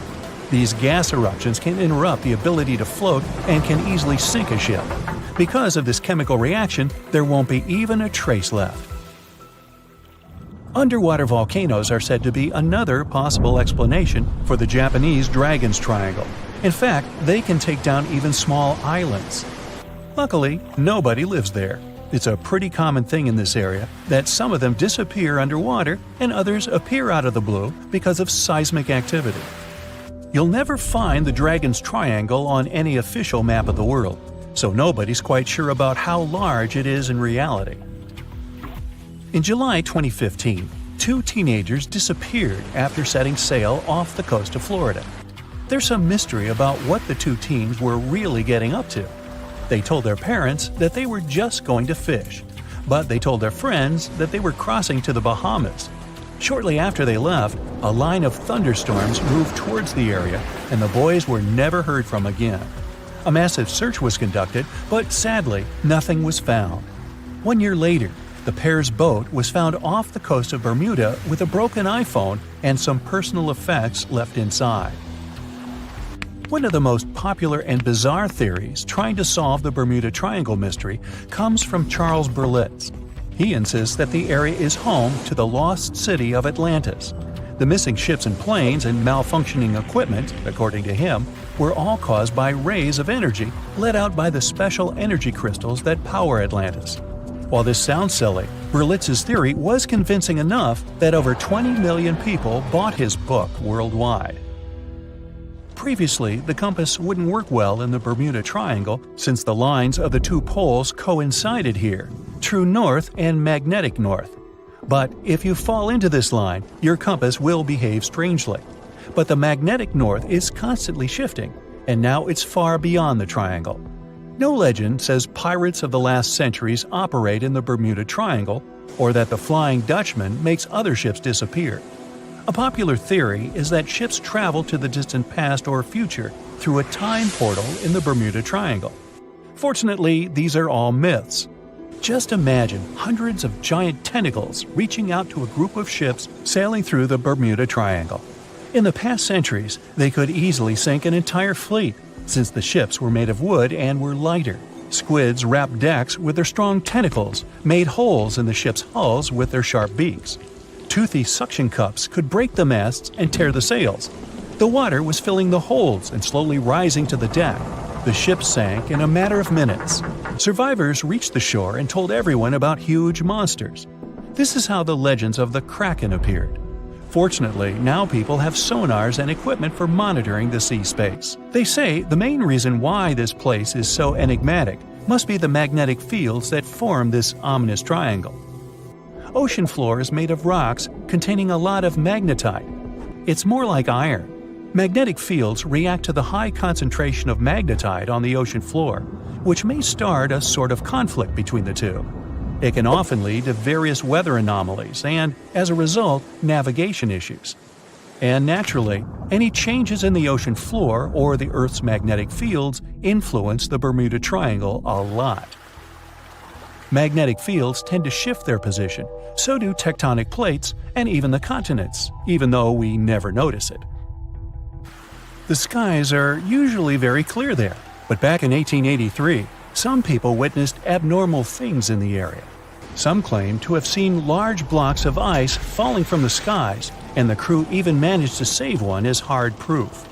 S1: These gas eruptions can interrupt the ability to float and can easily sink a ship. Because of this chemical reaction, there won't be even a trace left. Underwater volcanoes are said to be another possible explanation for the Japanese Dragon's Triangle. In fact, they can take down even small islands. Luckily, nobody lives there. It's a pretty common thing in this area that some of them disappear underwater and others appear out of the blue because of seismic activity. You'll never find the Dragon's Triangle on any official map of the world, so nobody's quite sure about how large it is in reality. In July 2015, 2 teenagers disappeared after setting sail off the coast of Florida. There's some mystery about what the 2 teens were really getting up to. They told their parents that they were just going to fish, but they told their friends that they were crossing to the Bahamas. Shortly after they left, a line of thunderstorms moved towards the area, and the boys were never heard from again. A massive search was conducted, but sadly, nothing was found. 1 year later, the pair's boat was found off the coast of Bermuda with a broken iPhone and some personal effects left inside. One of the most popular and bizarre theories trying to solve the Bermuda Triangle mystery comes from Charles Berlitz. He insists that the area is home to the lost city of Atlantis. The missing ships and planes and malfunctioning equipment, according to him, were all caused by rays of energy let out by the special energy crystals that power Atlantis. While this sounds silly, Berlitz's theory was convincing enough that over 20 million people bought his book worldwide. Previously, the compass wouldn't work well in the Bermuda Triangle since the lines of the 2 poles coincided here, true north and magnetic north. But if you fall into this line, your compass will behave strangely. But the magnetic north is constantly shifting, and now it's far beyond the triangle. No legend says pirates of the last centuries operate in the Bermuda Triangle, or that the Flying Dutchman makes other ships disappear. A popular theory is that ships travel to the distant past or future through a time portal in the Bermuda Triangle. Fortunately, these are all myths. Just imagine hundreds of giant tentacles reaching out to a group of ships sailing through the Bermuda Triangle. In the past centuries, they could easily sink an entire fleet, since the ships were made of wood and were lighter. Squids wrapped decks with their strong tentacles, made holes in the ship's hulls with their sharp beaks. Toothy suction cups could break the masts and tear the sails. The water was filling the holds and slowly rising to the deck. The ship sank in a matter of minutes. Survivors reached the shore and told everyone about huge monsters. This is how the legends of the Kraken appeared. Fortunately, now people have sonars and equipment for monitoring the sea space. They say the main reason why this place is so enigmatic must be the magnetic fields that form this ominous triangle. Ocean floor is made of rocks containing a lot of magnetite. It's more like iron. Magnetic fields react to the high concentration of magnetite on the ocean floor, which may start a sort of conflict between the two. It can often lead to various weather anomalies and, as a result, navigation issues. And naturally, any changes in the ocean floor or the Earth's magnetic fields influence the Bermuda Triangle a lot. Magnetic fields tend to shift their position, so do tectonic plates and even the continents, even though we never notice it. The skies are usually very clear there, but back in 1883, some people witnessed abnormal things in the area. Some claim to have seen large blocks of ice falling from the skies, and the crew even managed to save one as hard proof.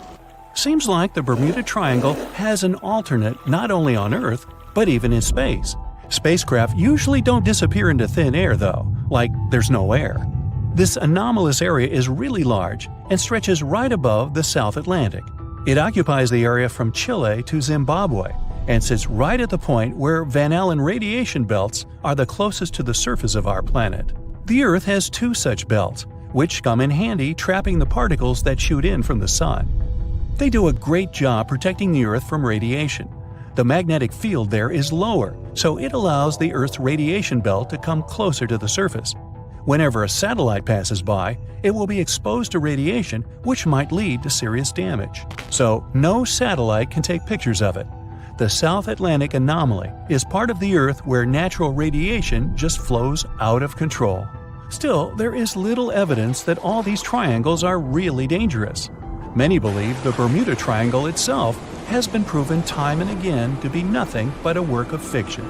S1: Seems like the Bermuda Triangle has an alternate not only on Earth, but even in space. Spacecraft usually don't disappear into thin air though, like there's no air. This anomalous area is really large and stretches right above the South Atlantic. It occupies the area from Chile to Zimbabwe and sits right at the point where Van Allen radiation belts are the closest to the surface of our planet. The Earth has two such belts, which come in handy trapping the particles that shoot in from the Sun. They do a great job protecting the Earth from radiation. The magnetic field there is lower, so it allows the Earth's radiation belt to come closer to the surface. Whenever a satellite passes by, it will be exposed to radiation, which might lead to serious damage. So, no satellite can take pictures of it. The South Atlantic anomaly is part of the Earth where natural radiation just flows out of control. Still, there is little evidence that all these triangles are really dangerous. Many believe the Bermuda Triangle itself has been proven time and again to be nothing but a work of fiction.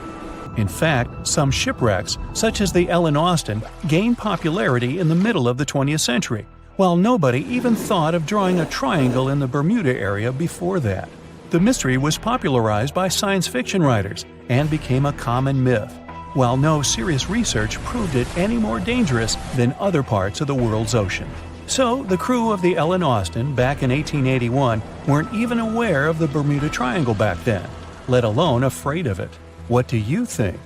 S1: In fact, some shipwrecks, such as the Ellen Austin, gained popularity in the middle of the 20th century, while nobody even thought of drawing a triangle in the Bermuda area before that. The mystery was popularized by science fiction writers and became a common myth, while no serious research proved it any more dangerous than other parts of the world's ocean. So, the crew of the Ellen Austin back in 1881 weren't even aware of the Bermuda Triangle back then, let alone afraid of it. What do you think?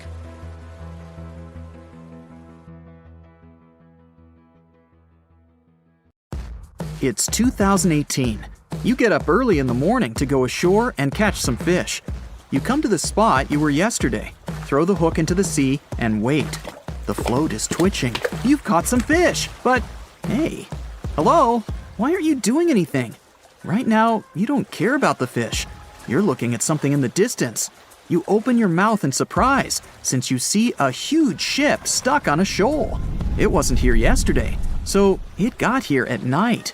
S3: It's 2018. You get up early in the morning to go ashore and catch some fish. You come to the spot you were yesterday, throw the hook into the sea, and wait. The float is twitching. You've caught some fish, but hey, hello? Why aren't you doing anything? Right now, you don't care about the fish. You're looking at something in the distance. You open your mouth in surprise since you see a huge ship stuck on a shoal. It wasn't here yesterday, so it got here at night.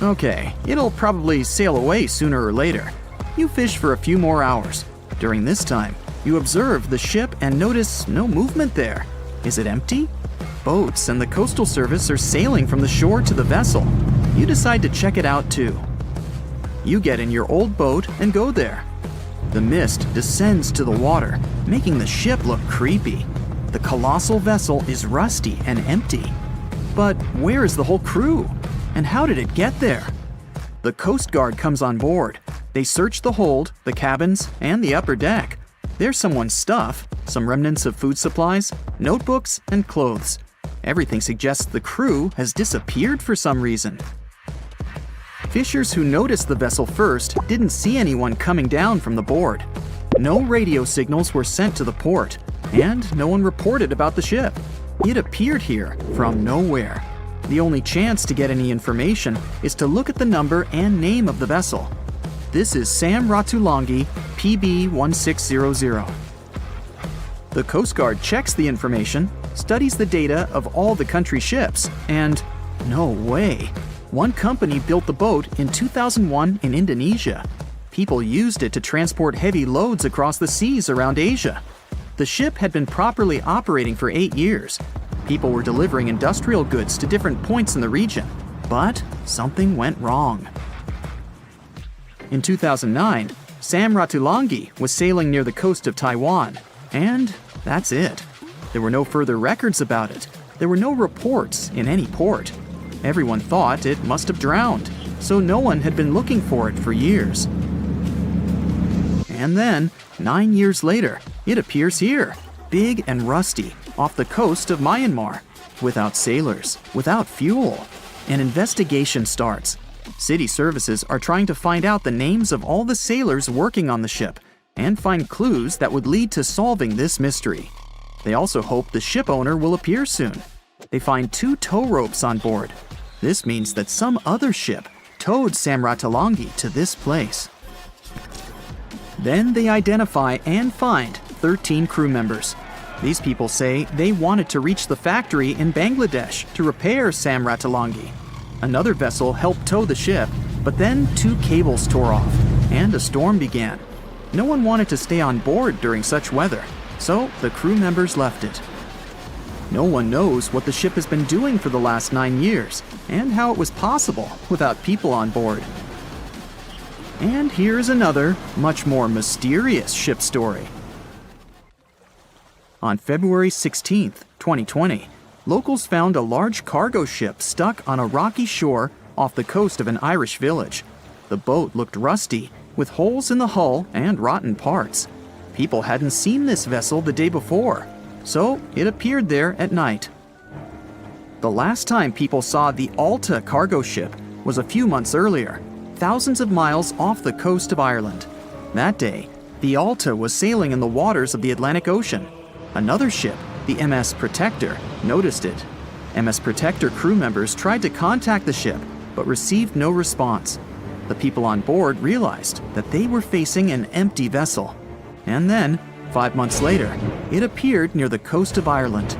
S3: Okay, it'll probably sail away sooner or later. You fish for a few more hours. During this time, you observe the ship and notice no movement there. Is it empty? Boats and the Coastal Service are sailing from the shore to the vessel. You decide to check it out too. You get in your old boat and go there. The mist descends to the water, making the ship look creepy. The colossal vessel is rusty and empty. But where is the whole crew? And how did it get there? The Coast Guard comes on board. They search the hold, the cabins, and the upper deck. There's someone's stuff, some remnants of food supplies, notebooks, and clothes. Everything suggests the crew has disappeared for some reason. Fishers who noticed the vessel first didn't see anyone coming down from the board. No radio signals were sent to the port, and no one reported about the ship. It appeared here from nowhere. The only chance to get any information is to look at the number and name of the vessel. This is Sam Ratulangi, PB 1600. The Coast Guard checks the information, studies the data of all the country ships, and no way. One company built the boat in 2001 in Indonesia. People used it to transport heavy loads across the seas around Asia. The ship had been properly operating for 8 years. People were delivering industrial goods to different points in the region, but something went wrong. In 2009, Sam Ratulangi was sailing near the coast of Taiwan, and that's it. There were no further records about it. There were no reports in any port. Everyone thought it must have drowned, so no one had been looking for it for years. And then, 9 years later, it appears here, big and rusty, off the coast of Myanmar, without sailors, without fuel. An investigation starts. City services are trying to find out the names of all the sailors working on the ship and find clues that would lead to solving this mystery. They also hope the ship owner will appear soon. They find 2 tow ropes on board. This means that some other ship towed Sam Ratulangi to this place. Then they identify and find 13 crew members. These people say they wanted to reach the factory in Bangladesh to repair Sam Ratulangi. Another vessel helped tow the ship, but then 2 cables tore off, and a storm began. No one wanted to stay on board during such weather, so the crew members left it. No one knows what the ship has been doing for the last 9 years, and how it was possible without people on board. And here's another, much more mysterious ship story. On February 16, 2020, locals found a large cargo ship stuck on a rocky shore off the coast of an Irish village. The boat looked rusty, with holes in the hull and rotten parts. People hadn't seen this vessel the day before, so it appeared there at night. The last time people saw the Alta cargo ship was a few months earlier, thousands of miles off the coast of Ireland. That day, the Alta was sailing in the waters of the Atlantic Ocean. Another ship, the MS Protector, noticed it. MS Protector crew members tried to contact the ship, but received no response. The people on board realized that they were facing an empty vessel. And then, 5 months later, it appeared near the coast of Ireland.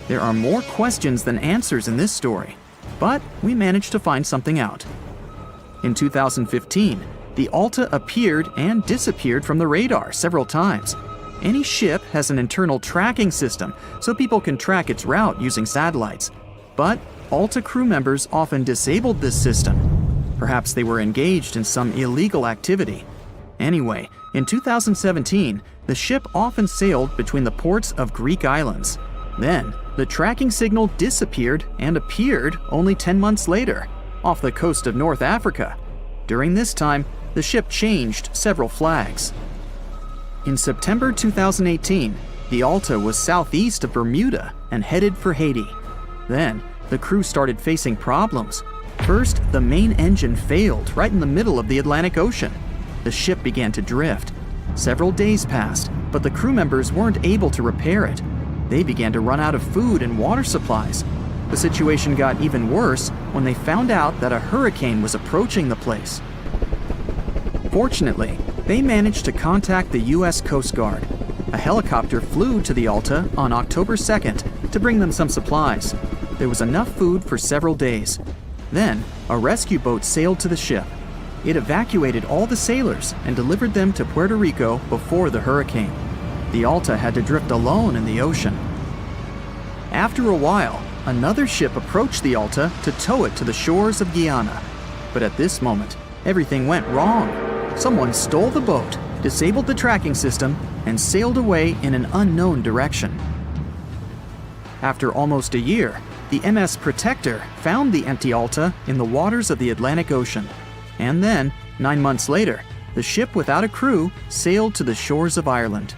S3: There are more questions than answers in this story, but we managed to find something out. In 2015, the Alta appeared and disappeared from the radar several times. Any ship has an internal tracking system, so people can track its route using satellites. But Alta crew members often disabled this system. Perhaps they were engaged in some illegal activity. Anyway, in 2017, the ship often sailed between the ports of Greek islands. Then, the tracking signal disappeared and appeared only 10 months later, off the coast of North Africa. During this time, the ship changed several flags. In September 2018, the Alta was southeast of Bermuda and headed for Haiti. Then, the crew started facing problems. First, the main engine failed right in the middle of the Atlantic Ocean. The ship began to drift. Several days passed, but the crew members weren't able to repair it. They began to run out of food and water supplies. The situation got even worse when they found out that a hurricane was approaching the place. Fortunately, they managed to contact the U.S. Coast Guard. A helicopter flew to the Alta on October 2nd to bring them some supplies. There was enough food for several days. Then, a rescue boat sailed to the ship. It evacuated all the sailors and delivered them to Puerto Rico before the hurricane. The Alta had to drift alone in the ocean. After a while, another ship approached the Alta to tow it to the shores of Guyana. But at this moment, everything went wrong. Someone stole the boat, disabled the tracking system, and sailed away in an unknown direction. After almost a year, the MS Protector found the empty Alta in the waters of the Atlantic Ocean. And then, 9 months later, the ship without a crew sailed to the shores of Ireland.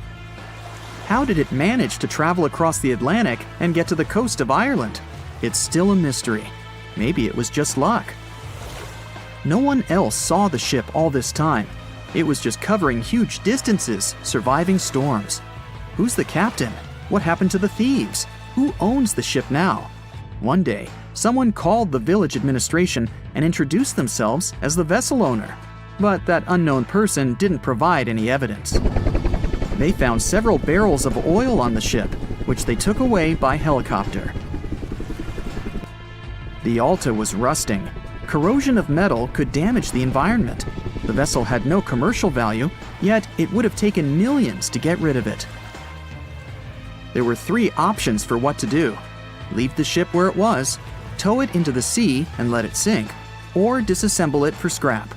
S3: How did it manage to travel across the Atlantic and get to the coast of Ireland? It's still a mystery. Maybe it was just luck. No one else saw the ship all this time. It was just covering huge distances, surviving storms. Who's the captain? What happened to the thieves? Who owns the ship now? One day, someone called the village administration and introduced themselves as the vessel owner. But that unknown person didn't provide any evidence. They found several barrels of oil on the ship, which they took away by helicopter. The Alta was rusting. Corrosion of metal could damage the environment. The vessel had no commercial value, yet it would have taken millions to get rid of it. There were 3 options for what to do: leave the ship where it was, tow it into the sea and let it sink, or disassemble it for scrap.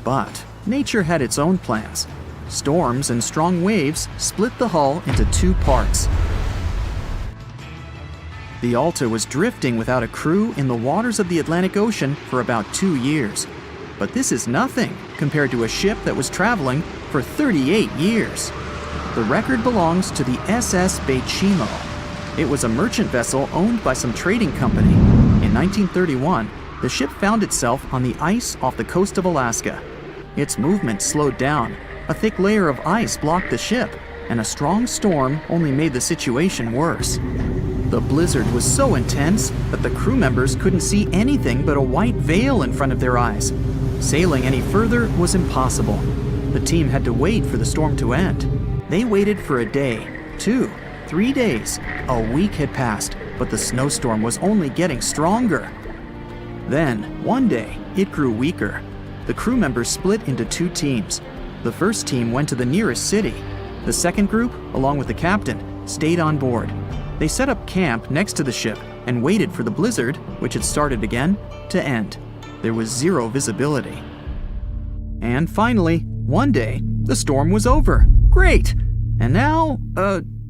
S3: But nature had its own plans. Storms and strong waves split the hull into 2 parts. The Alta was drifting without a crew in the waters of the Atlantic Ocean for about 2 years. But this is nothing compared to a ship that was traveling for 38 years. The record belongs to the SS Beichimo. It was a merchant vessel owned by some trading company. In 1931, the ship found itself on the ice off the coast of Alaska. Its movement slowed down. A thick layer of ice blocked the ship, and a strong storm only made the situation worse. The blizzard was so intense that the crew members couldn't see anything but a white veil in front of their eyes. Sailing any further was impossible. The team had to wait for the storm to end. They waited for a day, 2, 3 days. A week had passed, but the snowstorm was only getting stronger. Then, one day, it grew weaker. The crew members split into 2 teams. The first team went to the nearest city. The second group, along with the captain, stayed on board. They set up camp next to the ship and waited for the blizzard, which had started again, to end. There was 0 visibility. And finally, one day, the storm was over. Great! And now,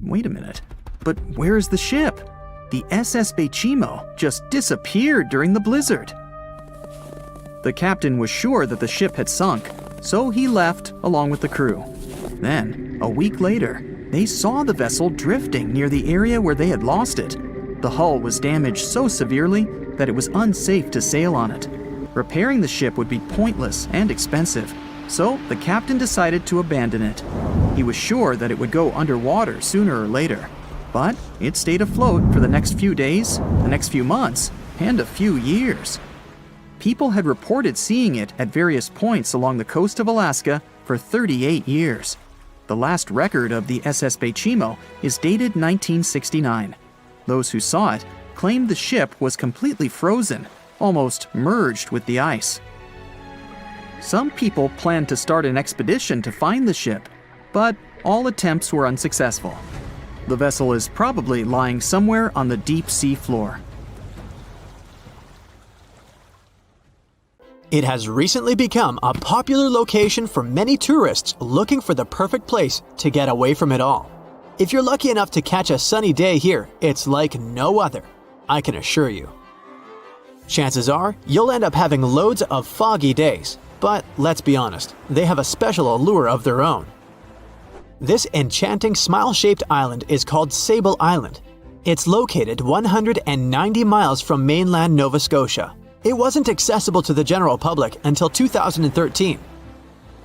S3: wait a minute. But where is the ship? The SS Beichimo just disappeared during the blizzard. The captain was sure that the ship had sunk, so he left along with the crew. Then, a week later, they saw the vessel drifting near the area where they had lost it. The hull was damaged so severely that it was unsafe to sail on it. Repairing the ship would be pointless and expensive, so the captain decided to abandon it. He was sure that it would go underwater sooner or later, but it stayed afloat for the next few days, the next few months, and a few years. People had reported seeing it at various points along the coast of Alaska for 38 years. The last record of the SS Beichimo is dated 1969. Those who saw it claimed the ship was completely frozen, almost merged with the ice. Some people planned to start an expedition to find the ship, but all attempts were unsuccessful. The vessel is probably lying somewhere on the deep sea floor.
S2: It has recently become a popular location for many tourists looking for the perfect place to get away from it all. If you're lucky enough to catch a sunny day here, it's like no other, I can assure you. Chances are, you'll end up having loads of foggy days, but let's be honest, they have a special allure of their own. This enchanting smile-shaped island is called Sable Island. It's located 190 miles from mainland Nova Scotia. It wasn't accessible to the general public until 2013.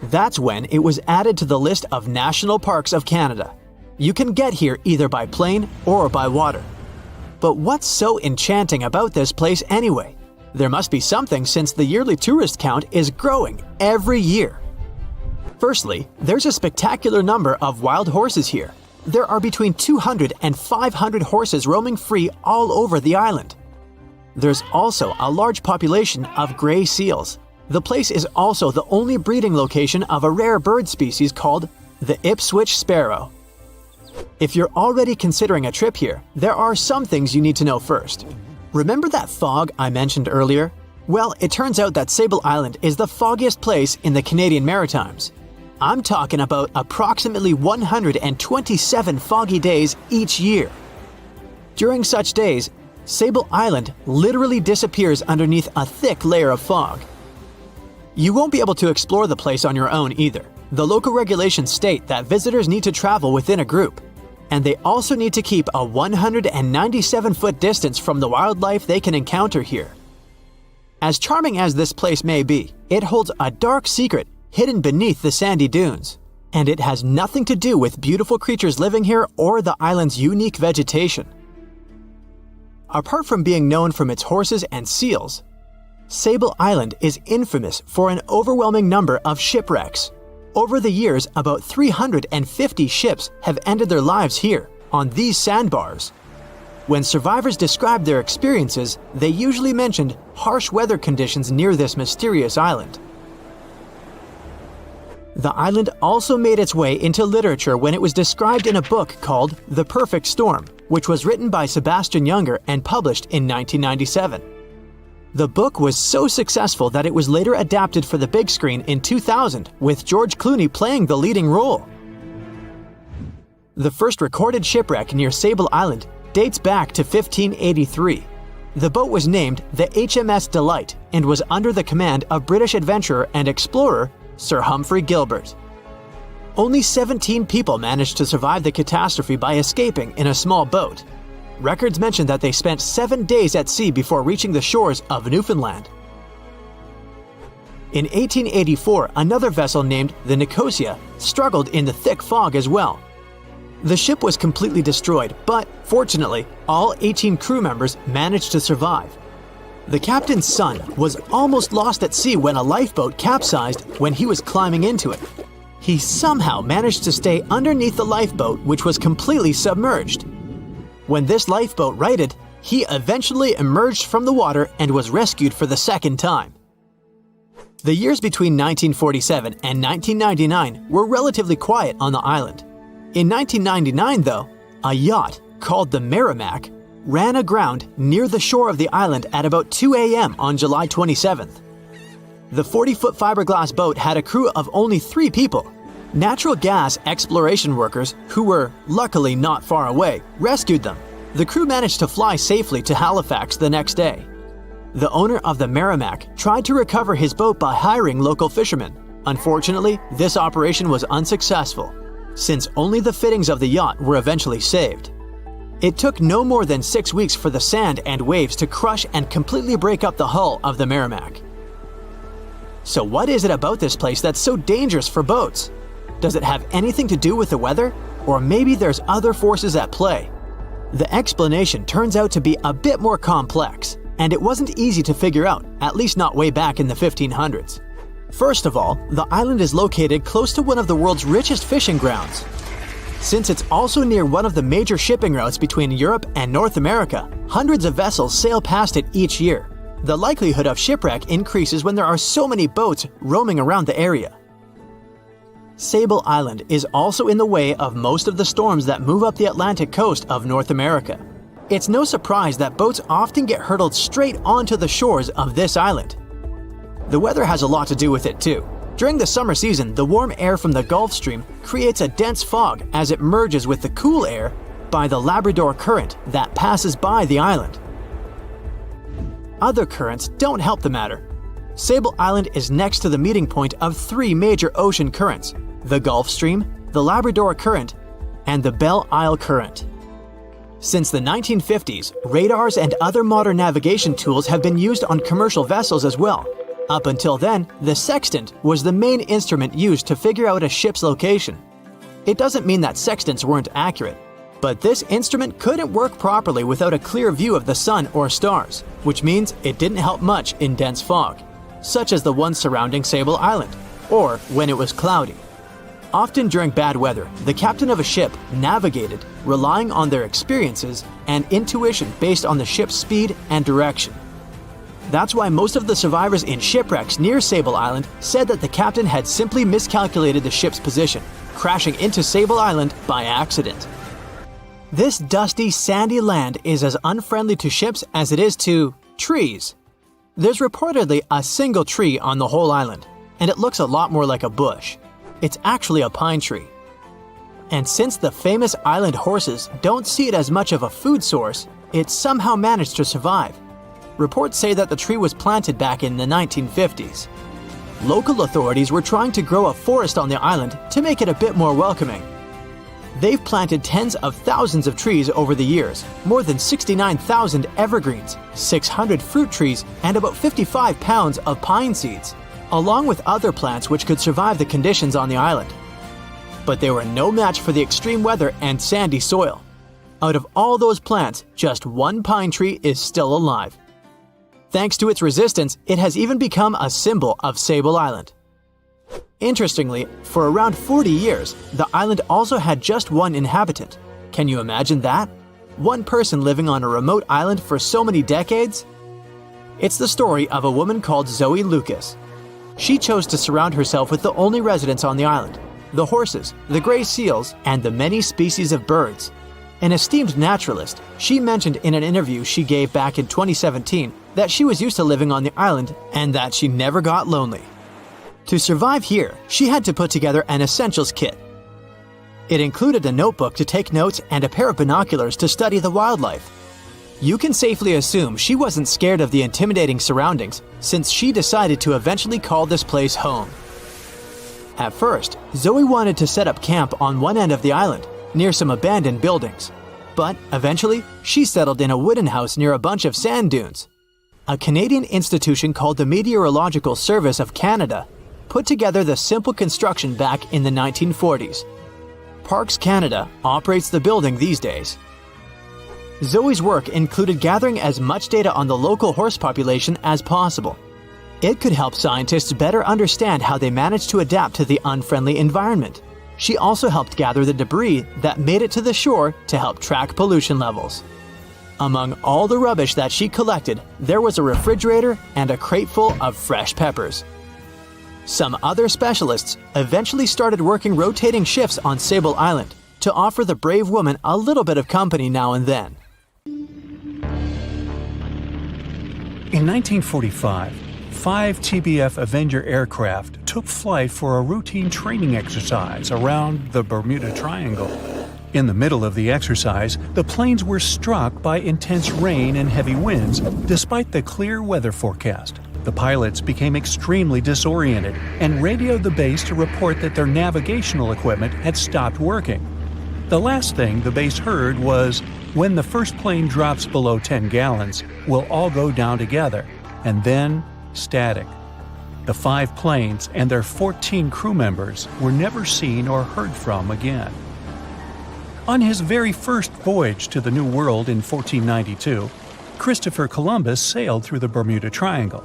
S2: That's when it was added to the list of National Parks of Canada. You can get here either by plane or by water. But what's so enchanting about this place anyway? There must be something since the yearly tourist count is growing every year. Firstly, there's a spectacular number of wild horses here. There are between 200 and 500 horses roaming free all over the island. There's also a large population of gray seals. The place is also the only breeding location of a rare bird species called the Ipswich sparrow. If you're already considering a trip here, there are some things you need to know first. Remember that fog I mentioned earlier? Well, it turns out that Sable Island is the foggiest place in the Canadian Maritimes. I'm talking about approximately 127 foggy days each year. During such days, Sable Island literally disappears underneath a thick layer of fog. You won't be able to explore the place on your own either. The local regulations state that visitors need to travel within a group, and they also need to keep a 197-foot distance from the wildlife they can encounter here. As charming as this place may be, it holds a dark secret hidden beneath the sandy dunes, and it has nothing to do with beautiful creatures living here or the island's unique vegetation. Apart from being known from its horses and seals, Sable Island is infamous for an overwhelming number of shipwrecks. Over the years, about 350 ships have ended their lives here, on these sandbars. When survivors described their experiences, they usually mentioned harsh weather conditions near this mysterious island. The island also made its way into literature when it was described in a book called The Perfect Storm, which was written by Sebastian Junger and published in 1997. The book was so successful that it was later adapted for the big screen in 2000, with George Clooney playing the leading role. The first recorded shipwreck near Sable Island dates back to 1583. The boat was named the HMS Delight and was under the command of British adventurer and explorer Sir Humphrey Gilbert. Only 17 people managed to survive the catastrophe by escaping in a small boat. Records mention that they spent 7 days at sea before reaching the shores of Newfoundland. In 1884, another vessel named the Nicosia struggled in the thick fog as well. The ship was completely destroyed, but fortunately, all 18 crew members managed to survive. The captain's son was almost lost at sea when a lifeboat capsized when he was climbing into it. He somehow managed to stay underneath the lifeboat, which was completely submerged. When this lifeboat righted, he eventually emerged from the water and was rescued for the second time. The years between 1947 and 1999 were relatively quiet on the island. In 1999, though, a yacht called the Merrimack ran aground near the shore of the island at about 2 a.m. on July 27th. The 40-foot fiberglass boat had a crew of only 3 people. Natural gas exploration workers, who were luckily not far away, rescued them. The crew managed to fly safely to Halifax the next day. The owner of the Merrimack tried to recover his boat by hiring local fishermen. Unfortunately, this operation was unsuccessful, since only the fittings of the yacht were eventually saved. It took no more than 6 weeks for the sand and waves to crush and completely break up the hull of the Merrimack. So what is it about this place that's so dangerous for boats? Does it have anything to do with the weather? Or maybe there's other forces at play? The explanation turns out to be a bit more complex, and it wasn't easy to figure out, at least not way back in the 1500s. First of all, the island is located close to one of the world's richest fishing grounds. Since it's also near one of the major shipping routes between Europe and North America, hundreds of vessels sail past it each year. The likelihood of shipwreck increases when there are so many boats roaming around the area. Sable Island is also in the way of most of the storms that move up the Atlantic coast of North America. It's no surprise that boats often get hurtled straight onto the shores of this island. The weather has a lot to do with it too. During the summer season, the warm air from the Gulf Stream creates a dense fog as it merges with the cool air by the Labrador Current that passes by the island. Other currents don't help the matter. Sable Island is next to the meeting point of 3 major ocean currents: the Gulf Stream, the Labrador Current, and the Belle Isle Current. Since the 1950s, radars and other modern navigation tools have been used on commercial vessels as well. Up until then, the sextant was the main instrument used to figure out a ship's location. It doesn't mean that sextants weren't accurate, but this instrument couldn't work properly without a clear view of the sun or stars, which means it didn't help much in dense fog, such as the one surrounding Sable Island, or when it was cloudy. Often during bad weather, the captain of a ship navigated, relying on their experiences and intuition based on the ship's speed and direction. That's why most of the survivors in shipwrecks near Sable Island said that the captain had simply miscalculated the ship's position, crashing into Sable Island by accident. This dusty, sandy land is as unfriendly to ships as it is to trees. There's reportedly a single tree on the whole island, and it looks a lot more like a bush. It's actually a pine tree. And since the famous island horses don't see it as much of a food source, it somehow managed to survive. Reports say that the tree was planted back in the 1950s. Local authorities were trying to grow a forest on the island to make it a bit more welcoming. They've planted tens of thousands of trees over the years, more than 69,000 evergreens, 600 fruit trees, and about 55 pounds of pine seeds, along with other plants which could survive the conditions on the island. But they were no match for the extreme weather and sandy soil. Out of all those plants, just one pine tree is still alive. Thanks to its resistance, it has even become a symbol of Sable Island. Interestingly, for around 40 years, the island also had just one inhabitant. Can you imagine that? One person living on a remote island for so many decades? It's the story of a woman called Zoe Lucas. She chose to surround herself with the only residents on the island: the horses, the gray seals, and the many species of birds. An esteemed naturalist, she mentioned in an interview she gave back in 2017 that she was used to living on the island and that she never got lonely. To survive here, she had to put together an essentials kit. It included a notebook to take notes and a pair of binoculars to study the wildlife. You can safely assume she wasn't scared of the intimidating surroundings, since she decided to eventually call this place home. At first, Zoe wanted to set up camp on one end of the island, near some abandoned buildings. But eventually, she settled in a wooden house near a bunch of sand dunes. A Canadian institution called the Meteorological Service of Canada put together the simple construction back in the 1940s. Parks Canada operates the building these days. Zoe's work included gathering as much data on the local horse population as possible. It could help scientists better understand how they managed to adapt to the unfriendly environment. She also helped gather the debris that made it to the shore to help track pollution levels. Among all the rubbish that she collected, there was a refrigerator and a crate full of fresh peppers. Some other specialists eventually started working rotating shifts on Sable Island to offer the brave woman a little bit of company now and then.
S1: In 1945, 5 TBF Avenger aircraft took flight for a routine training exercise around the Bermuda Triangle. In the middle of the exercise, the planes were struck by intense rain and heavy winds, despite the clear weather forecast. The pilots became extremely disoriented and radioed the base to report that their navigational equipment had stopped working. The last thing the base heard was, "When the first plane drops below 10 gallons, we'll all go down together," and then static. The 5 planes and their 14 crew members were never seen or heard from again. On his very first voyage to the New World in 1492, Christopher Columbus sailed through the Bermuda Triangle.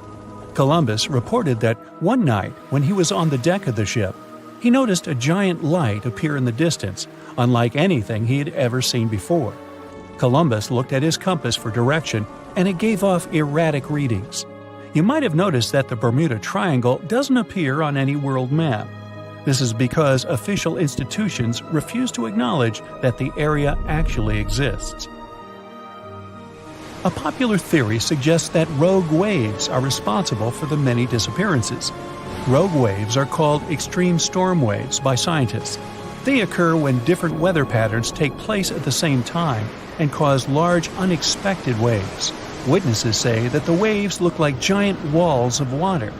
S1: Columbus reported that one night when he was on the deck of the ship, he noticed a giant light appear in the distance, unlike anything he had ever seen before. Columbus looked at his compass for direction, and it gave off erratic readings. You might have noticed that the Bermuda Triangle doesn't appear on any world map. This is because official institutions refuse to acknowledge that the area actually exists. A popular theory suggests that rogue waves are responsible for the many disappearances. Rogue waves are called extreme storm waves by scientists. They occur when different weather patterns take place at the same time and cause large, unexpected waves. Witnesses say that the waves look like giant walls of water.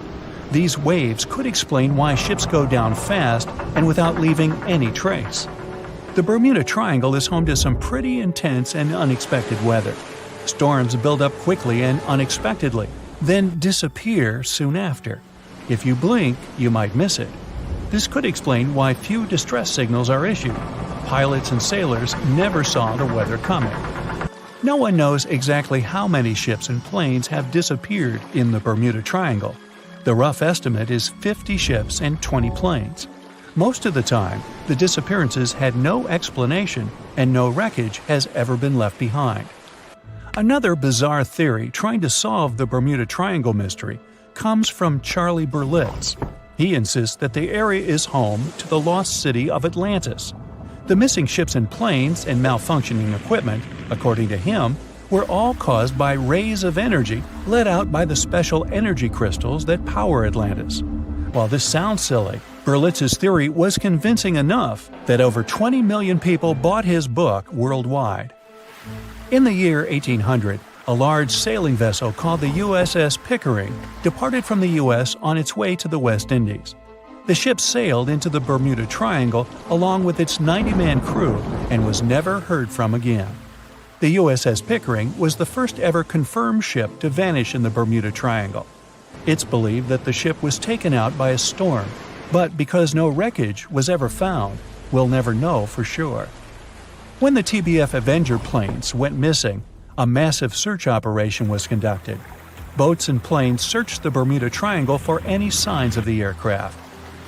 S1: These waves could explain why ships go down fast and without leaving any trace. The Bermuda Triangle is home to some pretty intense and unexpected weather. Storms build up quickly and unexpectedly, then disappear soon after. If you blink, you might miss it. This could explain why few distress signals are issued. Pilots and sailors never saw the weather coming. No one knows exactly how many ships and planes have disappeared in the Bermuda Triangle. The rough estimate is 50 ships and 20 planes. Most of the time, the disappearances had no explanation and no wreckage has ever been left behind. Another bizarre theory trying to solve the Bermuda Triangle mystery comes from Charlie Berlitz. He insists that the area is home to the lost city of Atlantis. The missing ships and planes and malfunctioning equipment, according to him, were all caused by rays of energy let out by the special energy crystals that power Atlantis. While this sounds silly, Berlitz's theory was convincing enough that over 20 million people bought his book worldwide. In the year 1800, a large sailing vessel called the USS Pickering departed from the U.S. on its way to the West Indies. The ship sailed into the Bermuda Triangle along with its 90-man crew and was never heard from again. The USS Pickering was the first ever confirmed ship to vanish in the Bermuda Triangle. It's believed that the ship was taken out by a storm, but because no wreckage was ever found, we'll never know for sure. When the TBF Avenger planes went missing, a massive search operation was conducted. Boats and planes searched the Bermuda Triangle for any signs of the aircraft.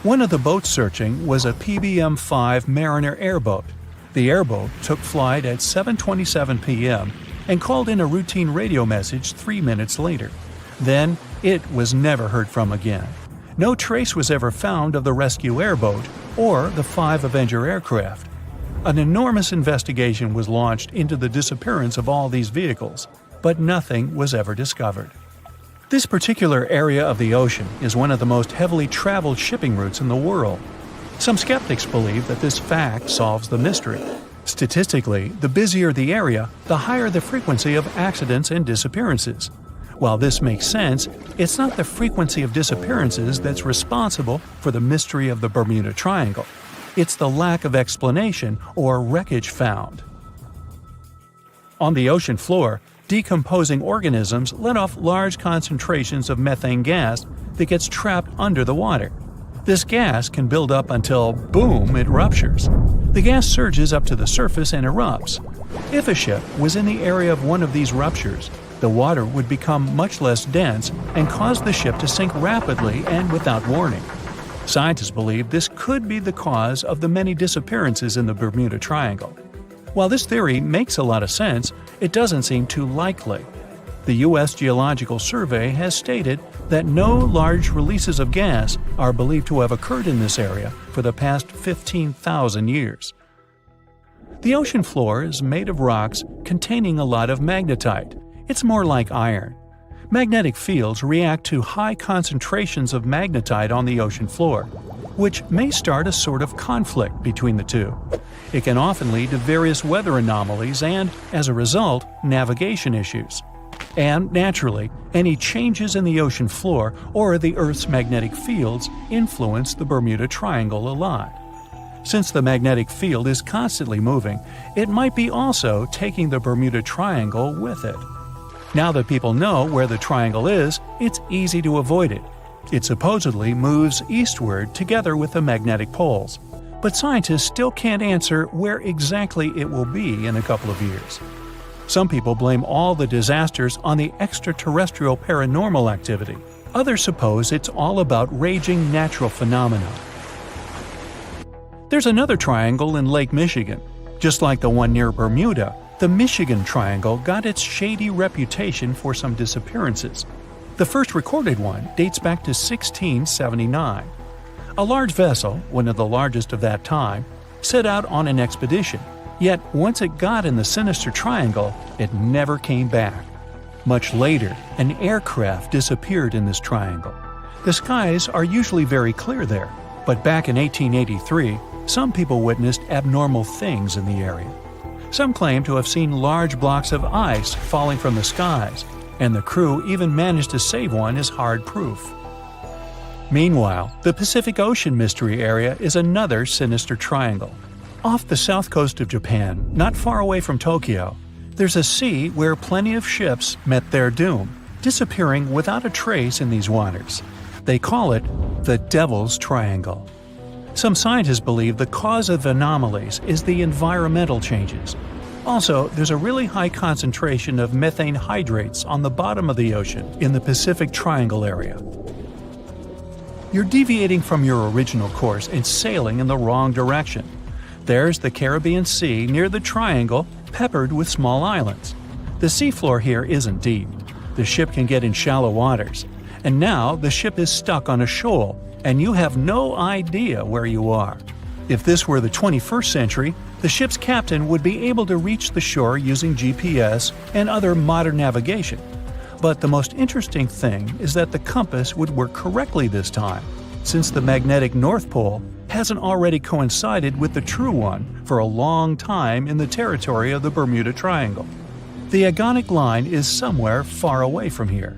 S1: One of the boats searching was a PBM-5 Mariner airboat. The airboat took flight at 7:27 p.m. and called in a routine radio message 3 minutes later. Then, it was never heard from again. No trace was ever found of the rescue airboat or the 5 Avenger aircraft. An enormous investigation was launched into the disappearance of all these vehicles, but nothing was ever discovered. This particular area of the ocean is one of the most heavily traveled shipping routes in the world. Some skeptics believe that this fact solves the mystery. Statistically, the busier the area, the higher the frequency of accidents and disappearances. While this makes sense, it's not the frequency of disappearances that's responsible for the mystery of the Bermuda Triangle. It's the lack of explanation or wreckage found. On the ocean floor, decomposing organisms let off large concentrations of methane gas that gets trapped under the water. This gas can build up until, boom, it ruptures. The gas surges up to the surface and erupts. If a ship was in the area of one of these ruptures, the water would become much less dense and cause the ship to sink rapidly and without warning. Scientists believe this could be the cause of the many disappearances in the Bermuda Triangle. While this theory makes a lot of sense, it doesn't seem too likely. The U.S. Geological Survey has stated that no large releases of gas are believed to have occurred in this area for the past 15,000 years. The ocean floor is made of rocks containing a lot of magnetite. It's more like iron. Magnetic fields react to high concentrations of magnetite on the ocean floor, which may start a sort of conflict between the two. It can often lead to various weather anomalies and, as a result, navigation issues. And, naturally, any changes in the ocean floor or the Earth's magnetic fields influence the Bermuda Triangle a lot. Since the magnetic field is constantly moving, it might be also taking the Bermuda Triangle with it. Now that people know where the triangle is, it's easy to avoid it. It supposedly moves eastward together with the magnetic poles, but scientists still can't answer where exactly it will be in a couple of years. Some people blame all the disasters on the extraterrestrial paranormal activity. Others suppose it's all about raging natural phenomena. There's another triangle in Lake Michigan. Just like the one near Bermuda, the Michigan Triangle got its shady reputation for some disappearances. The first recorded one dates back to 1679. A large vessel, one of the largest of that time, set out on an expedition, yet once it got in the sinister triangle, it never came back. Much later, an aircraft disappeared in this triangle. The skies are usually very clear there, but back in 1883, some people witnessed abnormal things in the area. Some claim to have seen large blocks of ice falling from the skies, and the crew even managed to save one as hard proof. Meanwhile, the Pacific Ocean mystery area is another sinister triangle. Off the south coast of Japan, not far away from Tokyo, there's a sea where plenty of ships met their doom, disappearing without a trace in these waters. They call it the Devil's Triangle. Some scientists believe the cause of anomalies is the environmental changes. Also, there's a really high concentration of methane hydrates on the bottom of the ocean in the Pacific Triangle area. You're deviating from your original course and sailing in the wrong direction. There's the Caribbean Sea near the triangle, peppered with small islands. The seafloor here isn't deep. The ship can get in shallow waters. And now the ship is stuck on a shoal, and you have no idea where you are. If this were the 21st century, the ship's captain would be able to reach the shore using GPS and other modern navigation. But the most interesting thing is that the compass would work correctly this time, since the magnetic North Pole hasn't already coincided with the true one for a long time in the territory of the Bermuda Triangle. The agonic line is somewhere far away from here.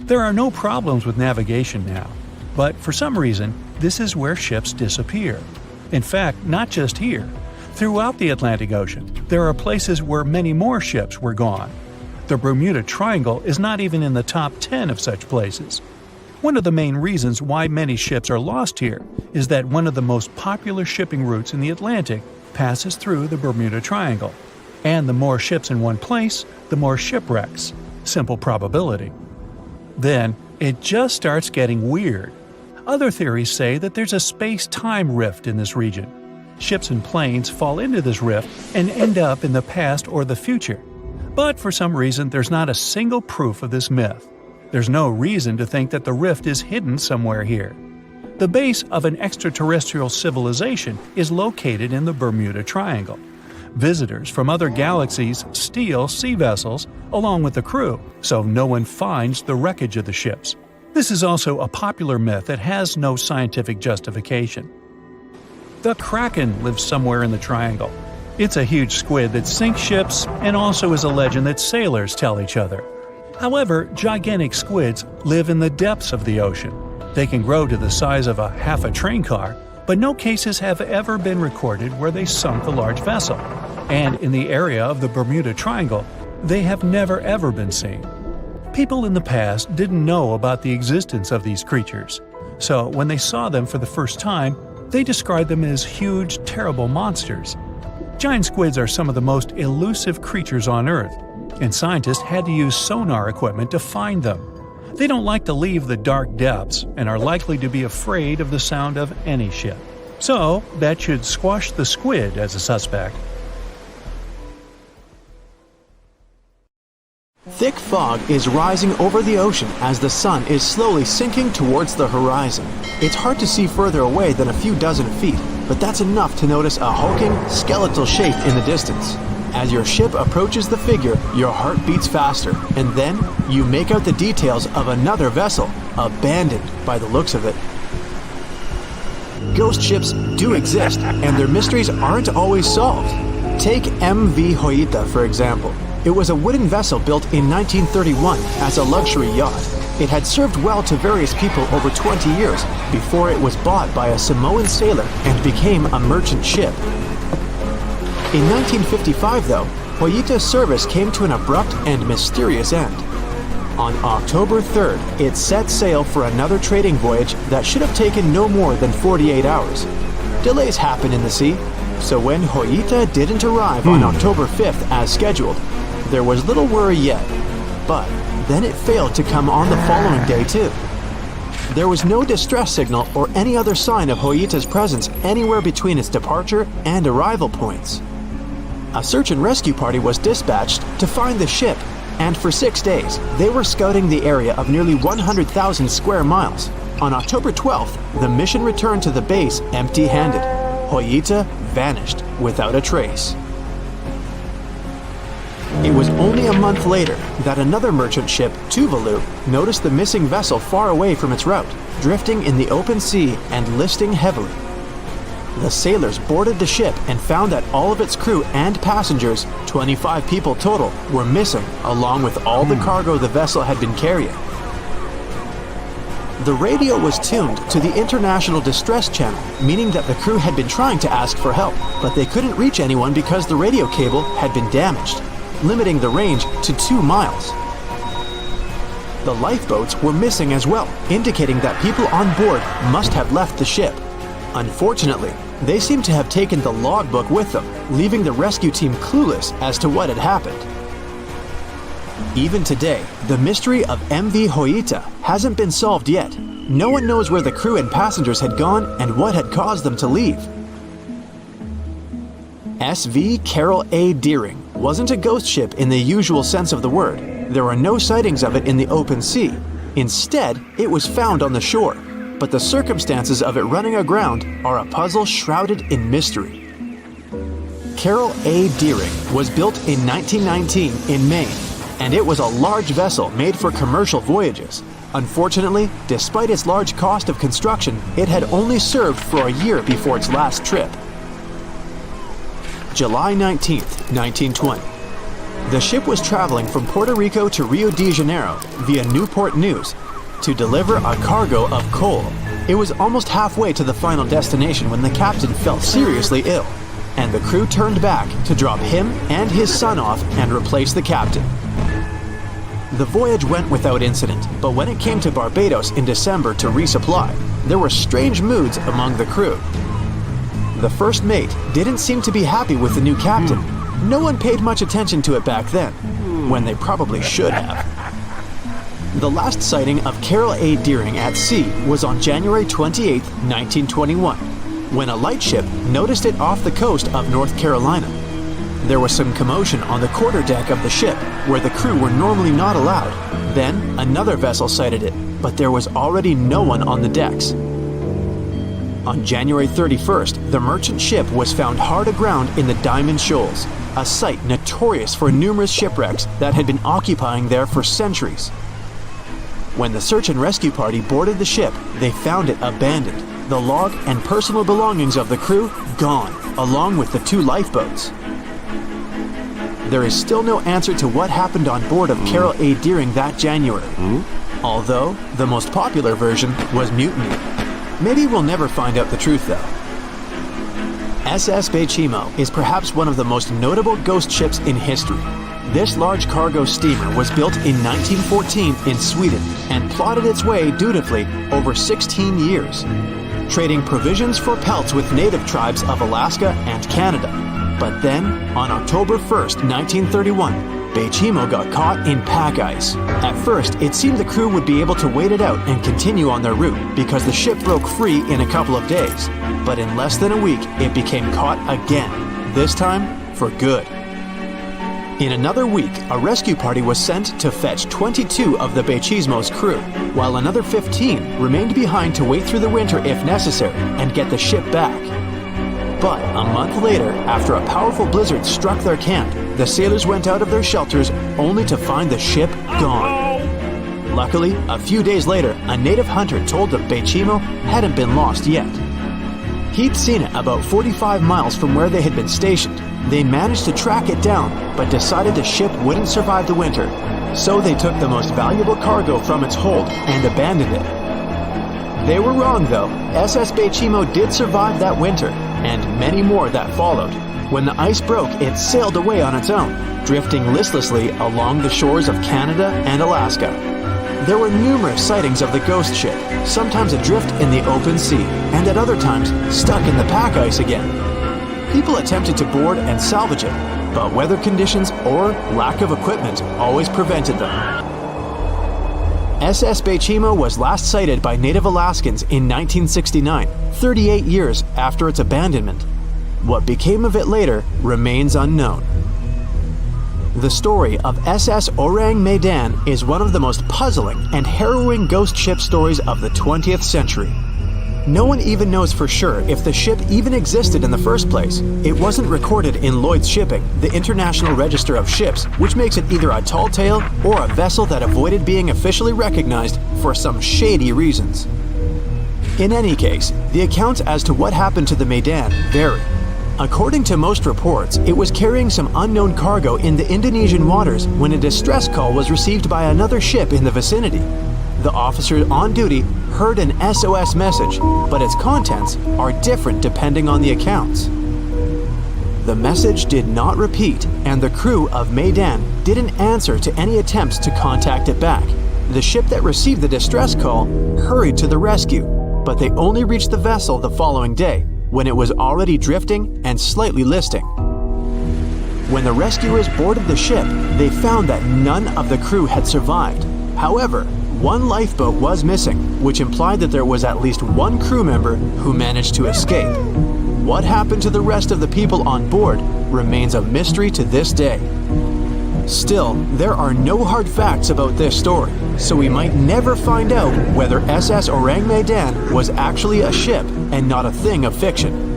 S1: There are no problems with navigation now, but for some reason, this is where ships disappear. In fact, not just here. Throughout the Atlantic Ocean, there are places where many more ships were gone. The Bermuda Triangle is not even in the top 10 of such places. One of the main reasons why many ships are lost here is that one of the most popular shipping routes in the Atlantic passes through the Bermuda Triangle. And the more ships in one place, the more shipwrecks. Simple probability. Then, it just starts getting weird. Other theories say that there's a space-time rift in this region. Ships and planes fall into this rift and end up in the past or the future. But for some reason, there's not a single proof of this myth. There's no reason to think that the rift is hidden somewhere here. The base of an extraterrestrial civilization is located in the Bermuda Triangle. Visitors from other galaxies steal sea vessels along with the crew, so no one finds the wreckage of the ships. This is also a popular myth that has no scientific justification. The Kraken lives somewhere in the triangle. It's a huge squid that sinks ships and also is a legend that sailors tell each other. However, gigantic squids live in the depths of the ocean. They can grow to the size of half a train car, but no cases have ever been recorded where they sunk a large vessel. And in the area of the Bermuda Triangle, they have never ever been seen. People in the past didn't know about the existence of these creatures, so when they saw them for the first time, they described them as huge, terrible monsters. Giant squids are some of the most elusive creatures on Earth, and scientists had to use sonar equipment to find them. They don't like to leave the dark depths and are likely to be afraid of the sound of any ship. So, that should squash the squid as a suspect.
S2: Thick fog is rising over the ocean as the sun is slowly sinking towards the horizon. It's hard to see further away than a few dozen feet, but that's enough to notice a hulking, skeletal shape in the distance. As your ship approaches the figure, your heart beats faster, and then you make out the details of another vessel, abandoned by the looks of it. Ghost ships do exist, and their mysteries aren't always solved. Take MV Hoita, for example. It was a wooden vessel built in 1931 as a luxury yacht. It had served well to various people over 20 years before it was bought by a Samoan sailor and became a merchant ship. In 1955, though, Hoita's service came to an abrupt and mysterious end. On October 3rd, it set sail for another trading voyage that should have taken no more than 48 hours. Delays happen in the sea, so when Hoita didn't arrive on October 5th as scheduled, there was little worry yet. But then it failed to come on the following day too. There was no distress signal or any other sign of Hoita's presence anywhere between its departure and arrival points. A search and rescue party was dispatched to find the ship, and for 6 days, they were scouting the area of nearly 100,000 square miles. On October 12th, the mission returned to the base empty-handed. Hoita vanished without a trace. It was only a month later that another merchant ship, Tuvalu, noticed the missing vessel far away from its route, drifting in the open sea and listing heavily. The sailors boarded the ship and found that all of its crew and passengers, 25 people total, were missing, along with all the cargo the vessel had been carrying. The radio was tuned to the International Distress Channel, meaning that the crew had been trying to ask for help, but they couldn't reach anyone because the radio cable had been damaged, limiting the range to 2 miles. The lifeboats were missing as well, indicating that people on board must have left the ship. Unfortunately, they seem to have taken the logbook with them, leaving the rescue team clueless as to what had happened. Even today, the mystery of MV Hoita hasn't been solved yet. No one knows where the crew and passengers had gone and what had caused them to leave. SV Carol A. Deering wasn't a ghost ship in the usual sense of the word. There are no sightings of it in the open sea. Instead, it was found on the shore, but the circumstances of it running aground are a puzzle shrouded in mystery. Carol A. Deering was built in 1919 in Maine, and it was a large vessel made for commercial voyages. Unfortunately, despite its large cost of construction, it had only served for a year before its last trip. July 19, 1920. The ship was traveling from Puerto Rico to Rio de Janeiro via Newport News to deliver a cargo of coal. It was almost halfway to the final destination when the captain fell seriously ill, and the crew turned back to drop him and his son off and replace the captain. The voyage went without incident, but when it came to Barbados in December to resupply, there were strange moods among the crew. The first mate didn't seem to be happy with the new captain. No one paid much attention to it back then, when they probably should have. The last sighting of Carol A. Deering at sea was on January 28, 1921, when a lightship noticed it off the coast of North Carolina. There was some commotion on the quarterdeck of the ship, where the crew were normally not allowed. Then, another vessel sighted it, but there was already no one on the decks. On January 31st, the merchant ship was found hard aground in the Diamond Shoals, a site notorious for numerous shipwrecks that had been occupying there for centuries. When the search and rescue party boarded the ship, they found it abandoned, the log and personal belongings of the crew gone, along with the 2 lifeboats. There is still no answer to what happened on board of Carol A. Deering that January, although the most popular version was mutiny. Maybe we'll never find out the truth though. SS Bechimo is perhaps one of the most notable ghost ships in history. This large cargo steamer was built in 1914 in Sweden and plodded its way dutifully over 16 years, trading provisions for pelts with native tribes of Alaska and Canada. But then, on October 1st, 1931, Bechimo got caught in pack ice. At first, it seemed the crew would be able to wait it out and continue on their route because the ship broke free in a couple of days. But in less than a week, it became caught again, this time for good. In another week, a rescue party was sent to fetch 22 of the Bechimo's crew, while another 15 remained behind to wait through the winter if necessary and get the ship back. But a month later, after a powerful blizzard struck their camp, the sailors went out of their shelters only to find the ship gone. Luckily, a few days later, a native hunter told them Bechimo hadn't been lost yet. He'd seen it about 45 miles from where they had been stationed. They managed to track it down, but decided the ship wouldn't survive the winter. So they took the most valuable cargo from its hold and abandoned it. They were wrong though. SS Bechimo did survive that winter, and many more that followed. When the ice broke, it sailed away on its own, drifting listlessly along the shores of Canada and Alaska. There were numerous sightings of the ghost ship, sometimes adrift in the open sea, and at other times stuck in the pack ice again. People attempted to board and salvage it, but weather conditions or lack of equipment always prevented them. SS Bechimo was last sighted by native Alaskans in 1969, 38 years after its abandonment. What became of it later remains unknown. The story of SS Orang Medan is one of the most puzzling and harrowing ghost ship stories of the 20th century. No one even knows for sure if the ship even existed in the first place. It wasn't recorded in Lloyd's Shipping, the International Register of Ships, which makes it either a tall tale or a vessel that avoided being officially recognized for some shady reasons. In any case, the accounts as to what happened to the Medan vary. According to most reports, it was carrying some unknown cargo in the Indonesian waters when a distress call was received by another ship in the vicinity. The officer on duty heard an SOS message, but its contents are different depending on the accounts. The message did not repeat, and the crew of Medan didn't answer to any attempts to contact it back. The ship that received the distress call hurried to the rescue, but they only reached the vessel the following day, when it was already drifting and slightly listing. When the rescuers boarded the ship, they found that none of the crew had survived. However, one lifeboat was missing, which implied that there was at least one crew member who managed to escape. What happened to the rest of the people on board remains a mystery to this day. Still, there are no hard facts about this story, so we might never find out whether SS Orang Medan was actually a ship and not a thing of fiction.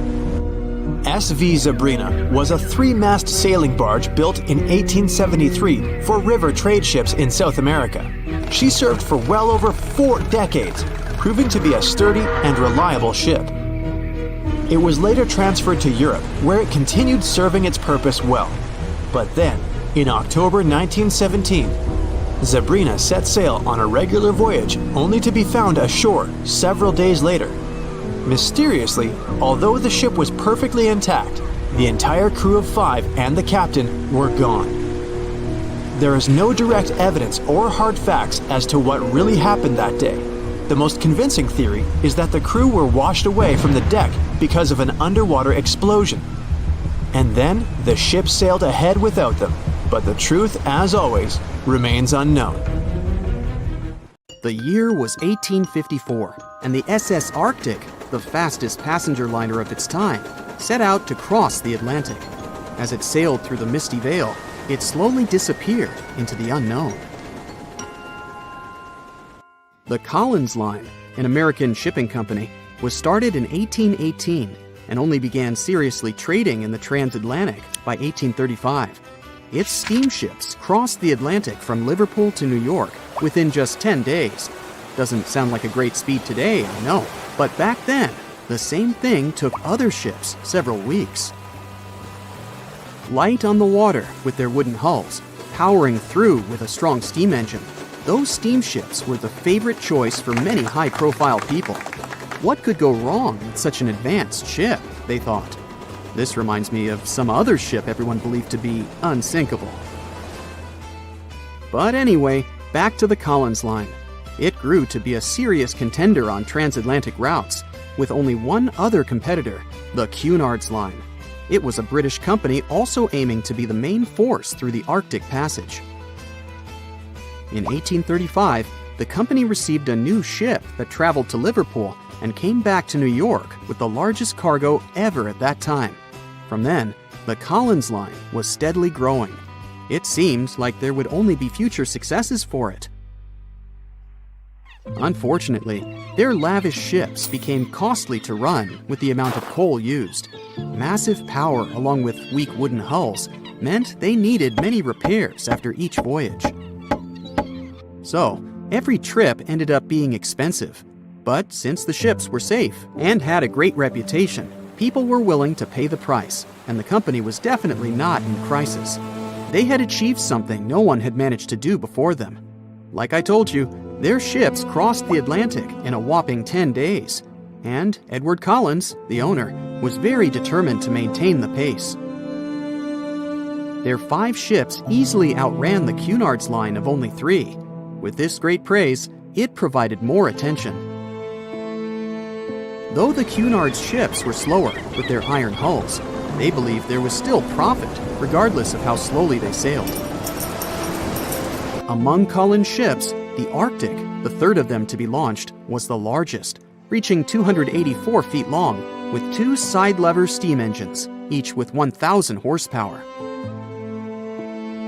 S2: SV Zabrina was a 3-mast sailing barge built in 1873 for river trade ships in South America. She served for well over 4 decades, proving to be a sturdy and reliable ship. It was later transferred to Europe, where it continued serving its purpose well. But then, in October 1917, Zabrina set sail on a regular voyage only to be found ashore several days later. Mysteriously, although the ship was perfectly intact, the entire crew of 5 and the captain were gone. There is no direct evidence or hard facts as to what really happened that day. The most convincing theory is that the crew were washed away from the deck because of an underwater explosion. And then the ship sailed ahead without them. But the truth, as always, remains unknown.
S3: The year was 1854, and the SS Arctic, the fastest passenger liner of its time, set out to cross the Atlantic. As it sailed through the misty veil, it slowly disappeared into the unknown. The Collins Line, an American shipping company, was started in 1818 and only began seriously trading in the transatlantic by 1835. Its steamships crossed the Atlantic from Liverpool to New York within just 10 days. Doesn't sound like a great speed today, I know, but back then, the same thing took other ships several weeks. Light on the water with their wooden hulls, powering through with a strong steam engine, those steamships were the favorite choice for many high-profile people. What could go wrong with such an advanced ship, they thought. This reminds me of some other ship everyone believed to be unsinkable. But anyway, back to the Collins Line. It grew to be a serious contender on transatlantic routes, with only one other competitor, the Cunard's Line. It was a British company also aiming to be the main force through the Arctic Passage. In 1835, the company received a new ship that traveled to Liverpool and came back to New York with the largest cargo ever at that time. From then, the Collins Line was steadily growing. It seemed like there would only be future successes for it. Unfortunately, their lavish ships became costly to run with the amount of coal used. Massive power along with weak wooden hulls meant they needed many repairs after each voyage. So, every trip ended up being expensive. But since the ships were safe and had a great reputation, people were willing to pay the price, and the company was definitely not in crisis. They had achieved something no one had managed to do before them. Like I told you, their ships crossed the Atlantic in a whopping 10 days, and Edward Collins, the owner, was very determined to maintain the pace. Their 5 ships easily outran the Cunard's Line of only 3. With this great praise, it provided more attention. Though the Cunard's ships were slower with their iron hulls, they believed there was still profit, regardless of how slowly they sailed. Among Collins' ships, the Arctic, the third of them to be launched, was the largest, reaching 284 feet long, with 2 side-lever steam engines, each with 1,000 horsepower.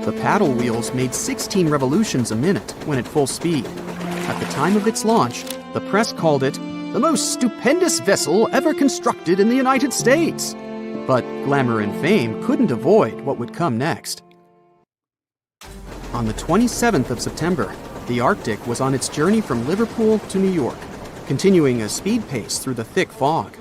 S3: The paddle wheels made 16 revolutions a minute when at full speed. At the time of its launch, the press called it the most stupendous vessel ever constructed in the United States. But glamour and fame couldn't avoid what would come next. On the 27th of September, the Arctic was on its journey from Liverpool to New York, continuing a speed pace through the thick fog.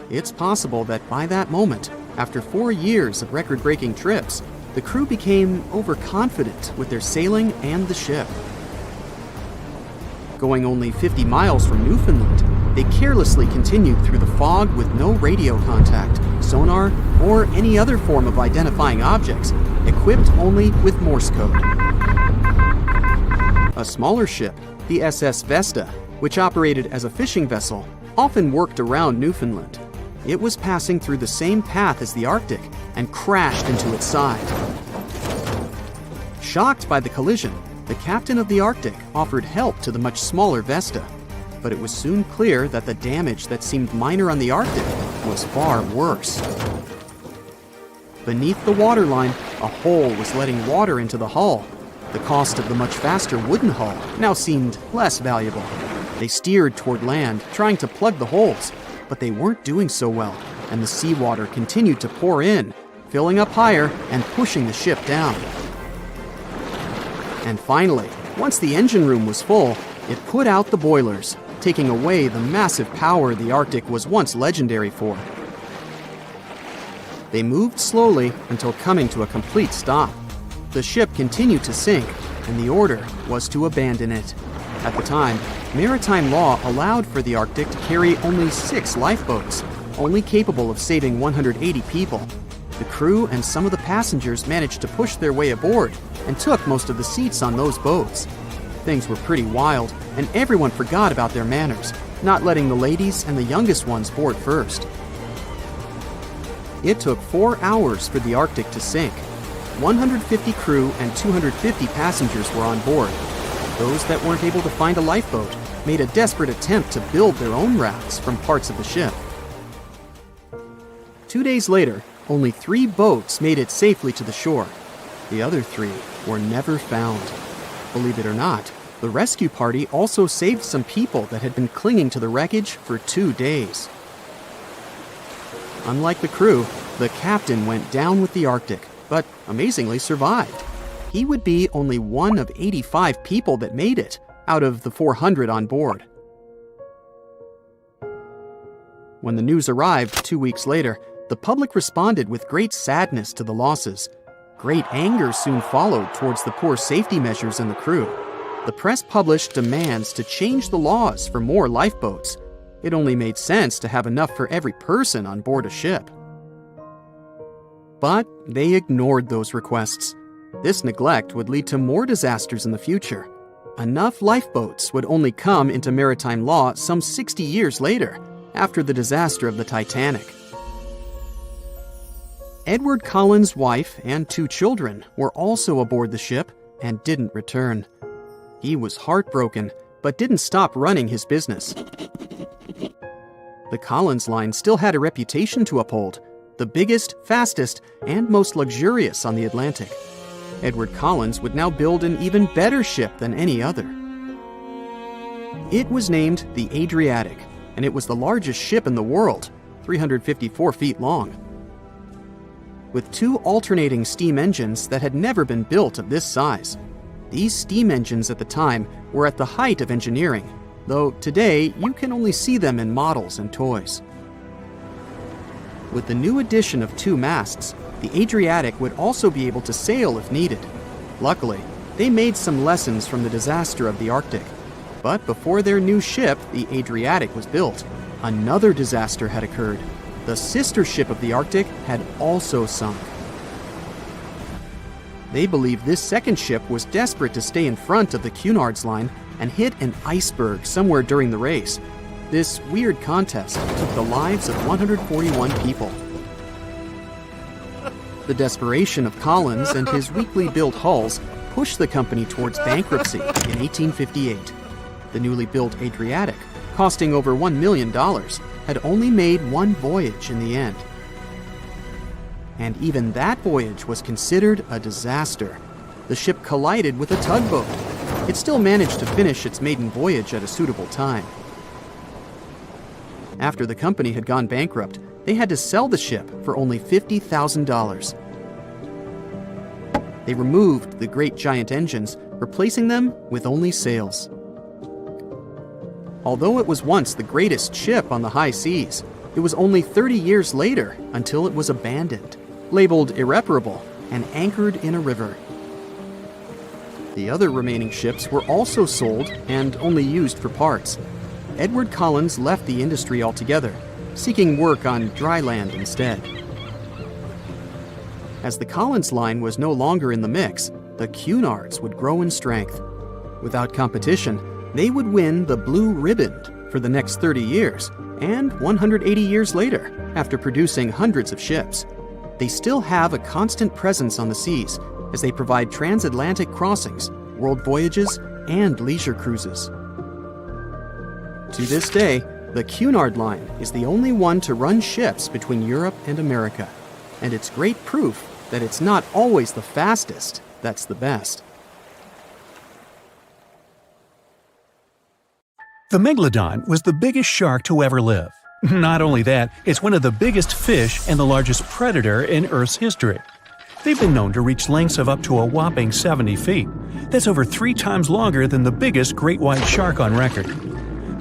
S3: It's possible that by that moment, after 4 years of record-breaking trips, the crew became overconfident with their sailing and the ship. Going only 50 miles from Newfoundland, they carelessly continued through the fog with no radio contact, sonar, or any other form of identifying objects, equipped only with Morse code. A smaller ship, the SS Vesta, which operated as a fishing vessel, often worked around Newfoundland. It was passing through the same path as the Arctic and crashed into its side. Shocked by the collision, the captain of the Arctic offered help to the much smaller Vesta, but it was soon clear that the damage that seemed minor on the Arctic was far worse. Beneath the waterline, a hole was letting water into the hull. The cost of the much faster wooden hull now seemed less valuable. They steered toward land, trying to plug the holes, but they weren't doing so well, and the seawater continued to pour in, filling up higher and pushing the ship down. And finally, once the engine room was full, it put out the boilers, taking away the massive power the Arctic was once legendary for. They moved slowly until coming to a complete stop. The ship continued to sink, and the order was to abandon it. At the time, maritime law allowed for the Arctic to carry only 6 lifeboats, only capable of saving 180 people. The crew and some of the passengers managed to push their way aboard and took most of the seats on those boats. Things were pretty wild, and everyone forgot about their manners, not letting the ladies and the youngest ones board first. It took 4 hours for the Arctic to sink. 150 crew and 250 passengers were on board. Those that weren't able to find a lifeboat made a desperate attempt to build their own rafts from parts of the ship. 2 days later, only 3 boats made it safely to the shore. The other 3 were never found. Believe it or not, the rescue party also saved some people that had been clinging to the wreckage for 2 days. Unlike the crew, the captain went down with the Arctic, but amazingly survived. He would be only one of 85 people that made it, out of the 400 on board. When the news arrived 2 weeks later, the public responded with great sadness to the losses. Great anger soon followed towards the poor safety measures and the crew. The press published demands to change the laws for more lifeboats. It only made sense to have enough for every person on board a ship. But they ignored those requests. This neglect would lead to more disasters in the future. Enough lifeboats would only come into maritime law some 60 years later, after the disaster of the Titanic. Edward Cullen's wife and 2 children were also aboard the ship and didn't return. He was heartbroken, but didn't stop running his business. The Collins line still had a reputation to uphold, the biggest, fastest, and most luxurious on the Atlantic. Edward Collins would now build an even better ship than any other. It was named the Adriatic, and it was the largest ship in the world, 354 feet long. With 2 alternating steam engines that had never been built of this size. These steam engines at the time were at the height of engineering, though today you can only see them in models and toys. With the new addition of 2 masts, the Adriatic would also be able to sail if needed. Luckily, they made some lessons from the disaster of the Arctic. But before their new ship, the Adriatic, was built, another disaster had occurred. The sister ship of the Arctic had also sunk. They believe this second ship was desperate to stay in front of the Cunard's line and hit an iceberg somewhere during the race. This weird contest took the lives of 141 people. The desperation of Collins and his weakly built hulls pushed the company towards bankruptcy in 1858. The newly built Adriatic, costing over $1 million, had only made 1 voyage in the end. And even that voyage was considered a disaster. The ship collided with a tugboat. It still managed to finish its maiden voyage at a suitable time. After the company had gone bankrupt, they had to sell the ship for only $50,000. They removed the great giant engines, replacing them with only sails. Although it was once the greatest ship on the high seas, it was only 30 years later until it was abandoned, labeled irreparable, and anchored in a river. The other remaining ships were also sold and only used for parts. Edward Collins left the industry altogether, seeking work on dry land instead. As the Collins line was no longer in the mix, the Cunards would grow in strength. Without competition, they would win the Blue Riband for the next 30 years, and 180 years later, after producing hundreds of ships. They still have a constant presence on the seas, as they provide transatlantic crossings, world voyages, and leisure cruises. To this day, the Cunard line is the only one to run ships between Europe and America, and it's great proof that it's not always the fastest that's the best.
S1: The Megalodon was the biggest shark to ever live. Not only that, it's one of the biggest fish and the largest predator in Earth's history. They've been known to reach lengths of up to a whopping 70 feet. That's over 3 times longer than the biggest great white shark on record.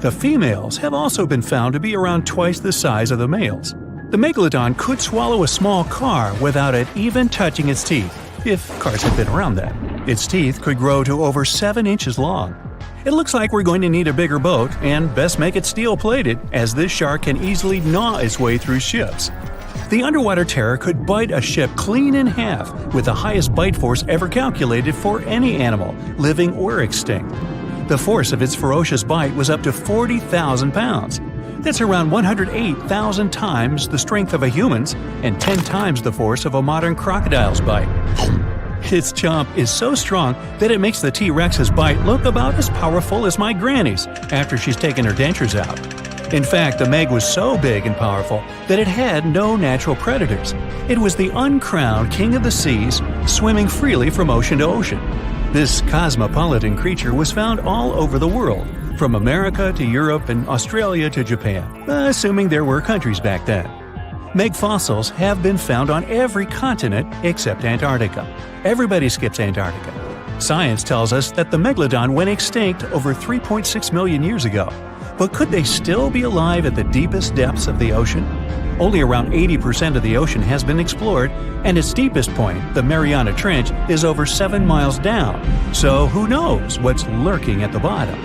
S1: The females have also been found to be around twice the size of the males. The Megalodon could swallow a small car without it even touching its teeth, if cars had been around then. Its teeth could grow to over 7 inches long. It looks like we're going to need a bigger boat, and best make it steel-plated, as this shark can easily gnaw its way through ships. The underwater terror could bite a ship clean in half, with the highest bite force ever calculated for any animal, living or extinct. The force of its ferocious bite was up to 40,000 pounds. That's around 108,000 times the strength of a human's and 10 times the force of a modern crocodile's bite. Its chomp is so strong that it makes the T-Rex's bite look about as powerful as my granny's after she's taken her dentures out. In fact, the Meg was so big and powerful that it had no natural predators. It was the uncrowned king of the seas, swimming freely from ocean to ocean. This cosmopolitan creature was found all over the world, from America to Europe and Australia to Japan, assuming there were countries back then. Meg fossils have been found on every continent except Antarctica. Everybody skips Antarctica. Science tells us that the megalodon went extinct over 3.6 million years ago. But could they still be alive at the deepest depths of the ocean? Only around 80% of the ocean has been explored, and its deepest point, the Mariana Trench, is over 7 miles down. So who knows what's lurking at the bottom?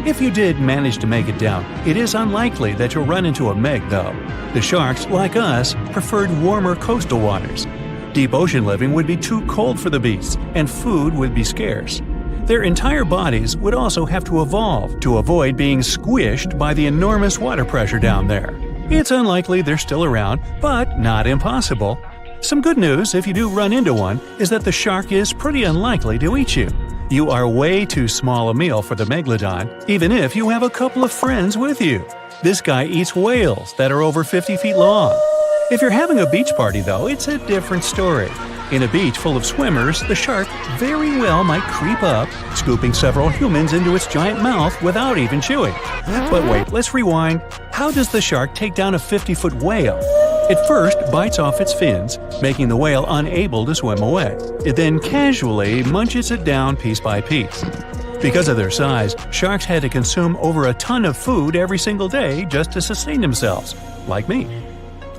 S1: If you did manage to make it down, it is unlikely that you'll run into a Meg, though. The sharks, like us, preferred warmer coastal waters. Deep ocean living would be too cold for the beasts, and food would be scarce. Their entire bodies would also have to evolve to avoid being squished by the enormous water pressure down there. It's unlikely they're still around, but not impossible. Some good news, if you do run into one, is that the shark is pretty unlikely to eat you. You are way too small a meal for the megalodon, even if you have a couple of friends with you. This guy eats whales that are over 50 feet long. If you're having a beach party, though, it's a different story. In a beach full of swimmers, the shark very well might creep up, scooping several humans into its giant mouth without even chewing. But wait, let's rewind. How does the shark take down a 50-foot whale? It first bites off its fins, making the whale unable to swim away. It then casually munches it down piece by piece. Because of their size, sharks had to consume over a ton of food every single day just to sustain themselves, like me.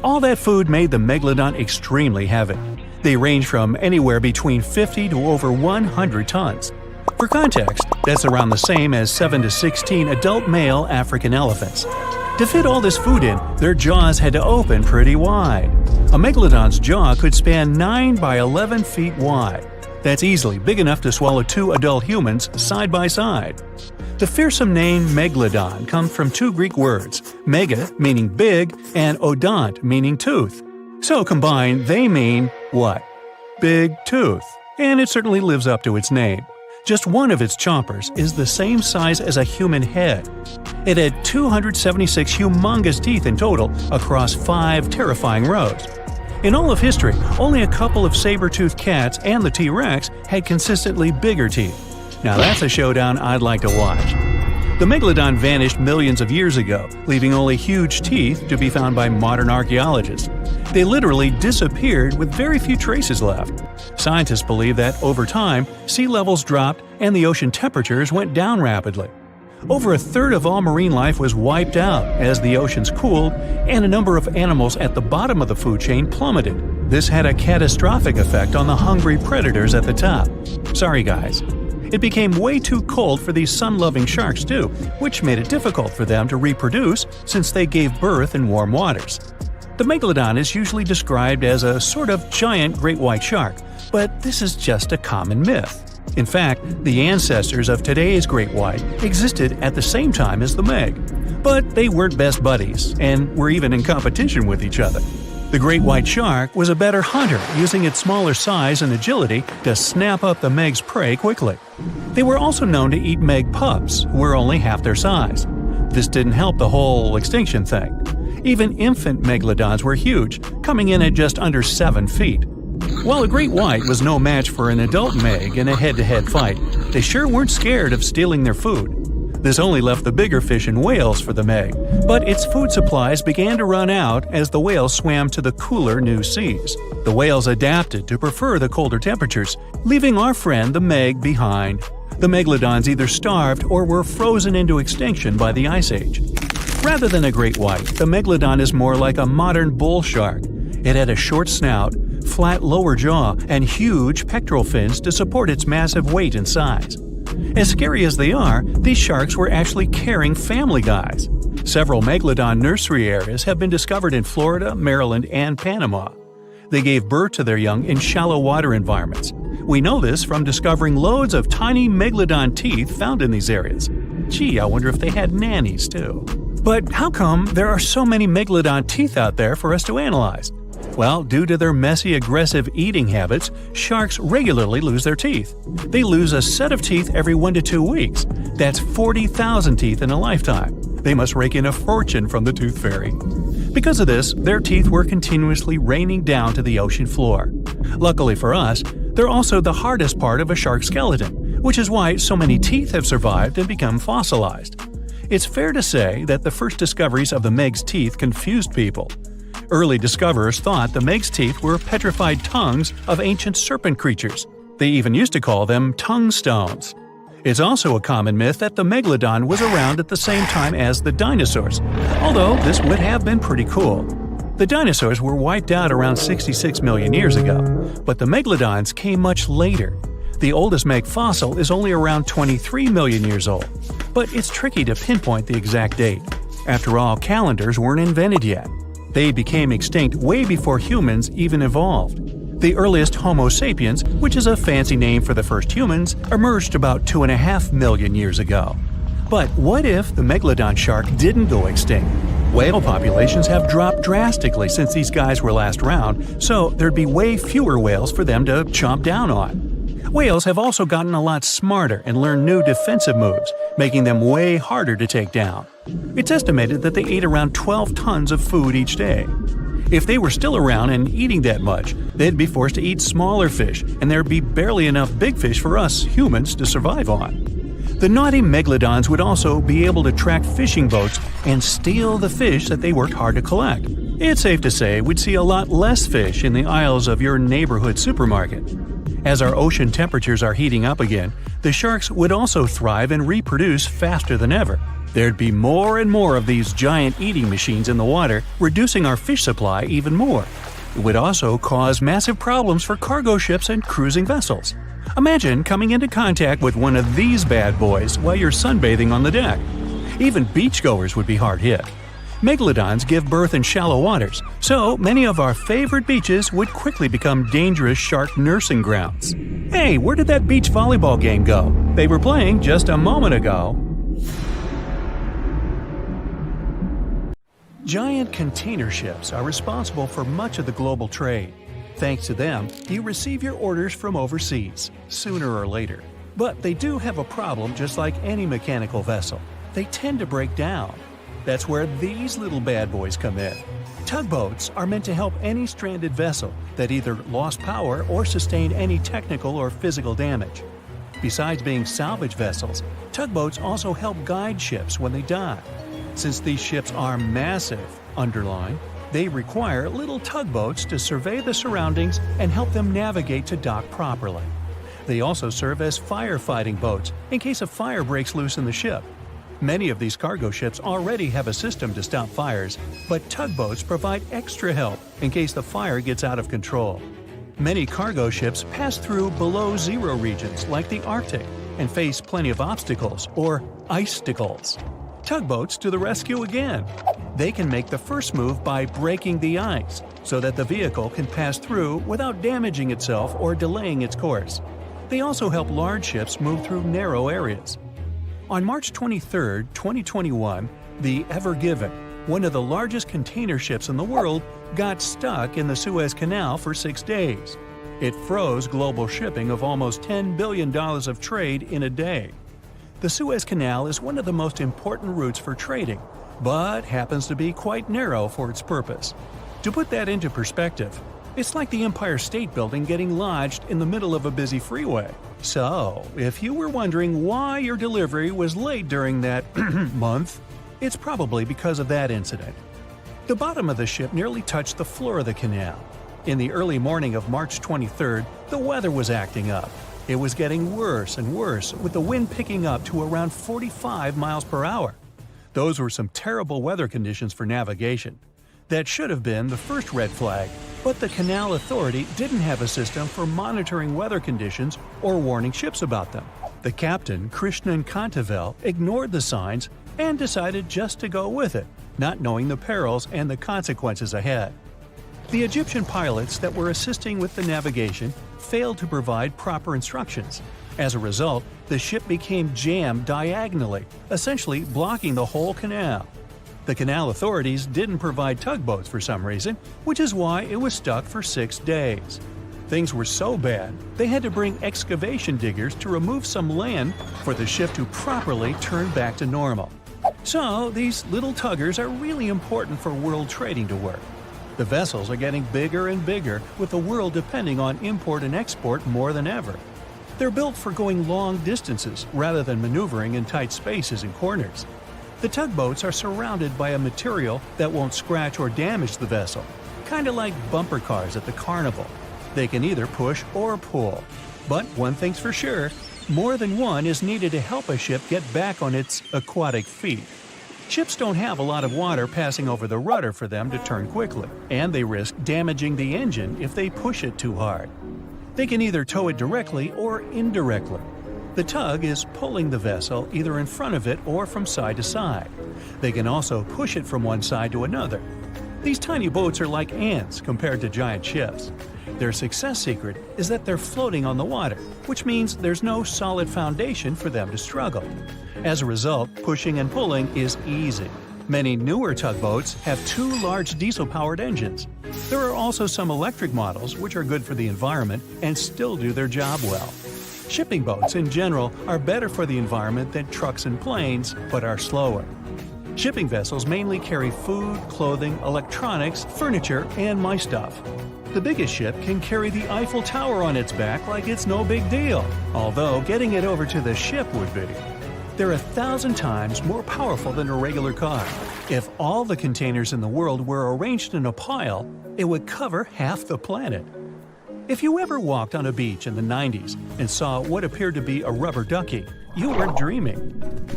S1: All that food made the megalodon extremely heavy. They range from anywhere between 50 to over 100 tons. For context, that's around the same as 7 to 16 adult male African elephants. To fit all this food in, their jaws had to open pretty wide. A megalodon's jaw could span 9 by 11 feet wide. That's easily big enough to swallow 2 adult humans side by side. The fearsome name megalodon comes from 2 Greek words, mega meaning big and odont meaning tooth. So combined, they mean what? Big tooth. And it certainly lives up to its name. Just one of its chompers is the same size as a human head. It had 276 humongous teeth in total across 5 terrifying rows. In all of history, only a couple of saber-toothed cats and the T-Rex had consistently bigger teeth. Now that's a showdown I'd like to watch. The megalodon vanished millions of years ago, leaving only huge teeth to be found by modern archaeologists. They literally disappeared with very few traces left. Scientists believe that, over time, sea levels dropped and the ocean temperatures went down rapidly. Over a third of all marine life was wiped out as the oceans cooled, and a number of animals at the bottom of the food chain plummeted. This had a catastrophic effect on the hungry predators at the top. Sorry guys. It became way too cold for these sun-loving sharks too, which made it difficult for them to reproduce since they gave birth in warm waters. The megalodon is usually described as a sort of giant great white shark, but this is just a common myth. In fact, the ancestors of today's great white existed at the same time as the Meg. But they weren't best buddies, and were even in competition with each other. The great white shark was a better hunter, using its smaller size and agility to snap up the Meg's prey quickly. They were also known to eat Meg pups, who were only half their size. This didn't help the whole extinction thing. Even infant megalodons were huge, coming in at just under 7 feet. While a great white was no match for an adult Meg in a head-to-head fight, they sure weren't scared of stealing their food. This only left the bigger fish and whales for the Meg, but its food supplies began to run out as the whales swam to the cooler new seas. The whales adapted to prefer the colder temperatures, leaving our friend the Meg behind. The megalodons either starved or were frozen into extinction by the Ice Age. Rather than a great white, the megalodon is more like a modern bull shark. It had a short snout, flat lower jaw, and huge pectoral fins to support its massive weight and size. As scary as they are, these sharks were actually caring family guys. Several megalodon nursery areas have been discovered in Florida, Maryland, and Panama. They gave birth to their young in shallow water environments. We know this from discovering loads of tiny megalodon teeth found in these areas. Gee, I wonder if they had nannies too. But how come there are so many megalodon teeth out there for us to analyze? Well, due to their messy, aggressive eating habits, sharks regularly lose their teeth. They lose a set of teeth every 1 to 2 weeks. That's 40,000 teeth in a lifetime. They must rake in a fortune from the tooth fairy. Because of this, their teeth were continuously raining down to the ocean floor. Luckily for us, they're also the hardest part of a shark skeleton, which is why so many teeth have survived and become fossilized. It's fair to say that the first discoveries of the Meg's teeth confused people. Early discoverers thought the Meg's teeth were petrified tongues of ancient serpent creatures. They even used to call them tongue stones. It's also a common myth that the megalodon was around at the same time as the dinosaurs, although this would have been pretty cool. The dinosaurs were wiped out around 66 million years ago, but the megalodons came much later. The oldest Meg fossil is only around 23 million years old, but it's tricky to pinpoint the exact date. After all, calendars weren't invented yet. They became extinct way before humans even evolved. The earliest Homo sapiens, which is a fancy name for the first humans, emerged about 2.5 million years ago. But what if the megalodon shark didn't go extinct? Whale populations have dropped drastically since these guys were last around, so there'd be way fewer whales for them to chomp down on. Whales have also gotten a lot smarter and learned new defensive moves, making them way harder to take down. It's estimated that they ate around 12 tons of food each day. If they were still around and eating that much, they'd be forced to eat smaller fish, and there'd be barely enough big fish for us humans to survive on. The naughty megalodons would also be able to track fishing boats and steal the fish that they worked hard to collect. It's safe to say we'd see a lot less fish in the aisles of your neighborhood supermarket. As our ocean temperatures are heating up again, the sharks would also thrive and reproduce faster than ever. There'd be more and more of these giant eating machines in the water, reducing our fish supply even more. It would also cause massive problems for cargo ships and cruising vessels. Imagine coming into contact with one of these bad boys while you're sunbathing on the deck. Even beachgoers would be hard hit. Megalodons give birth in shallow waters, so many of our favorite beaches would quickly become dangerous shark nursing grounds. Hey, where did that beach volleyball game go? They were playing just a moment ago. Giant container ships are responsible for much of the global trade. Thanks to them, you receive your orders from overseas, sooner or later. But they do have a problem just like any mechanical vessel. They tend to break down. That's where these little bad boys come in. Tugboats are meant to help any stranded vessel that either lost power or sustained any technical or physical damage. Besides being salvage vessels, tugboats also help guide ships when they dock. Since these ships are massive, underline, they require little tugboats to survey the surroundings and help them navigate to dock properly. They also serve as firefighting boats in case a fire breaks loose in the ship. Many of these cargo ships already have a system to stop fires, but tugboats provide extra help in case the fire gets out of control. Many cargo ships pass through below-zero regions like the Arctic and face plenty of obstacles, or icicles. Tugboats to the rescue again. They can make the first move by breaking the ice so that the vehicle can pass through without damaging itself or delaying its course. They also help large ships move through narrow areas. On March 23, 2021, the Ever Given, one of the largest container ships in the world, got stuck in the Suez Canal for 6 days. It froze global shipping of almost $10 billion of trade in a day. The Suez Canal is one of the most important routes for trading, but happens to be quite narrow for its purpose. To put that into perspective, it's like the Empire State Building getting lodged in the middle of a busy freeway. So, if you were wondering why your delivery was late during that month, it's probably because of that incident. The bottom of the ship nearly touched the floor of the canal. In the early morning of March 23rd, the weather was acting up. It was getting worse and worse, with the wind picking up to around 45 miles per hour. Those were some terrible weather conditions for navigation. That should have been the first red flag, but the Canal Authority didn't have a system for monitoring weather conditions or warning ships about them. The captain, Krishnan Kantavel, ignored the signs and decided just to go with it, not knowing the perils and the consequences ahead. The Egyptian pilots that were assisting with the navigation failed to provide proper instructions. As a result, the ship became jammed diagonally, essentially blocking the whole canal. The canal authorities didn't provide tugboats for some reason, which is why it was stuck for 6 days. Things were so bad, they had to bring excavation diggers to remove some land for the ship to properly turn back to normal. So, these little tuggers are really important for world trading to work. The vessels are getting bigger and bigger, with the world depending on import and export more than ever. They're built for going long distances rather than maneuvering in tight spaces and corners. The tugboats are surrounded by a material that won't scratch or damage the vessel, kind of like bumper cars at the carnival. They can either push or pull. But one thing's for sure, more than one is needed to help a ship get back on its aquatic feet. Ships don't have a lot of water passing over the rudder for them to turn quickly, and they risk damaging the engine if they push it too hard. They can either tow it directly or indirectly. The tug is pulling the vessel either in front of it or from side to side. They can also push it from one side to another. These tiny boats are like ants compared to giant ships. Their success secret is that they're floating on the water, which means there's no solid foundation for them to struggle. As a result, pushing and pulling is easy. Many newer tugboats have 2 large diesel-powered engines. There are also some electric models which are good for the environment and still do their job well. Shipping boats in general are better for the environment than trucks and planes, but are slower. Shipping vessels mainly carry food, clothing, electronics, furniture, and my stuff. The biggest ship can carry the Eiffel Tower on its back like it's no big deal, although getting it over to the ship would be. They're 1,000 times more powerful than a regular car. If all the containers in the world were arranged in a pile, it would cover half the planet. If you ever walked on a beach in the 90s and saw what appeared to be a rubber ducky, you weren't dreaming.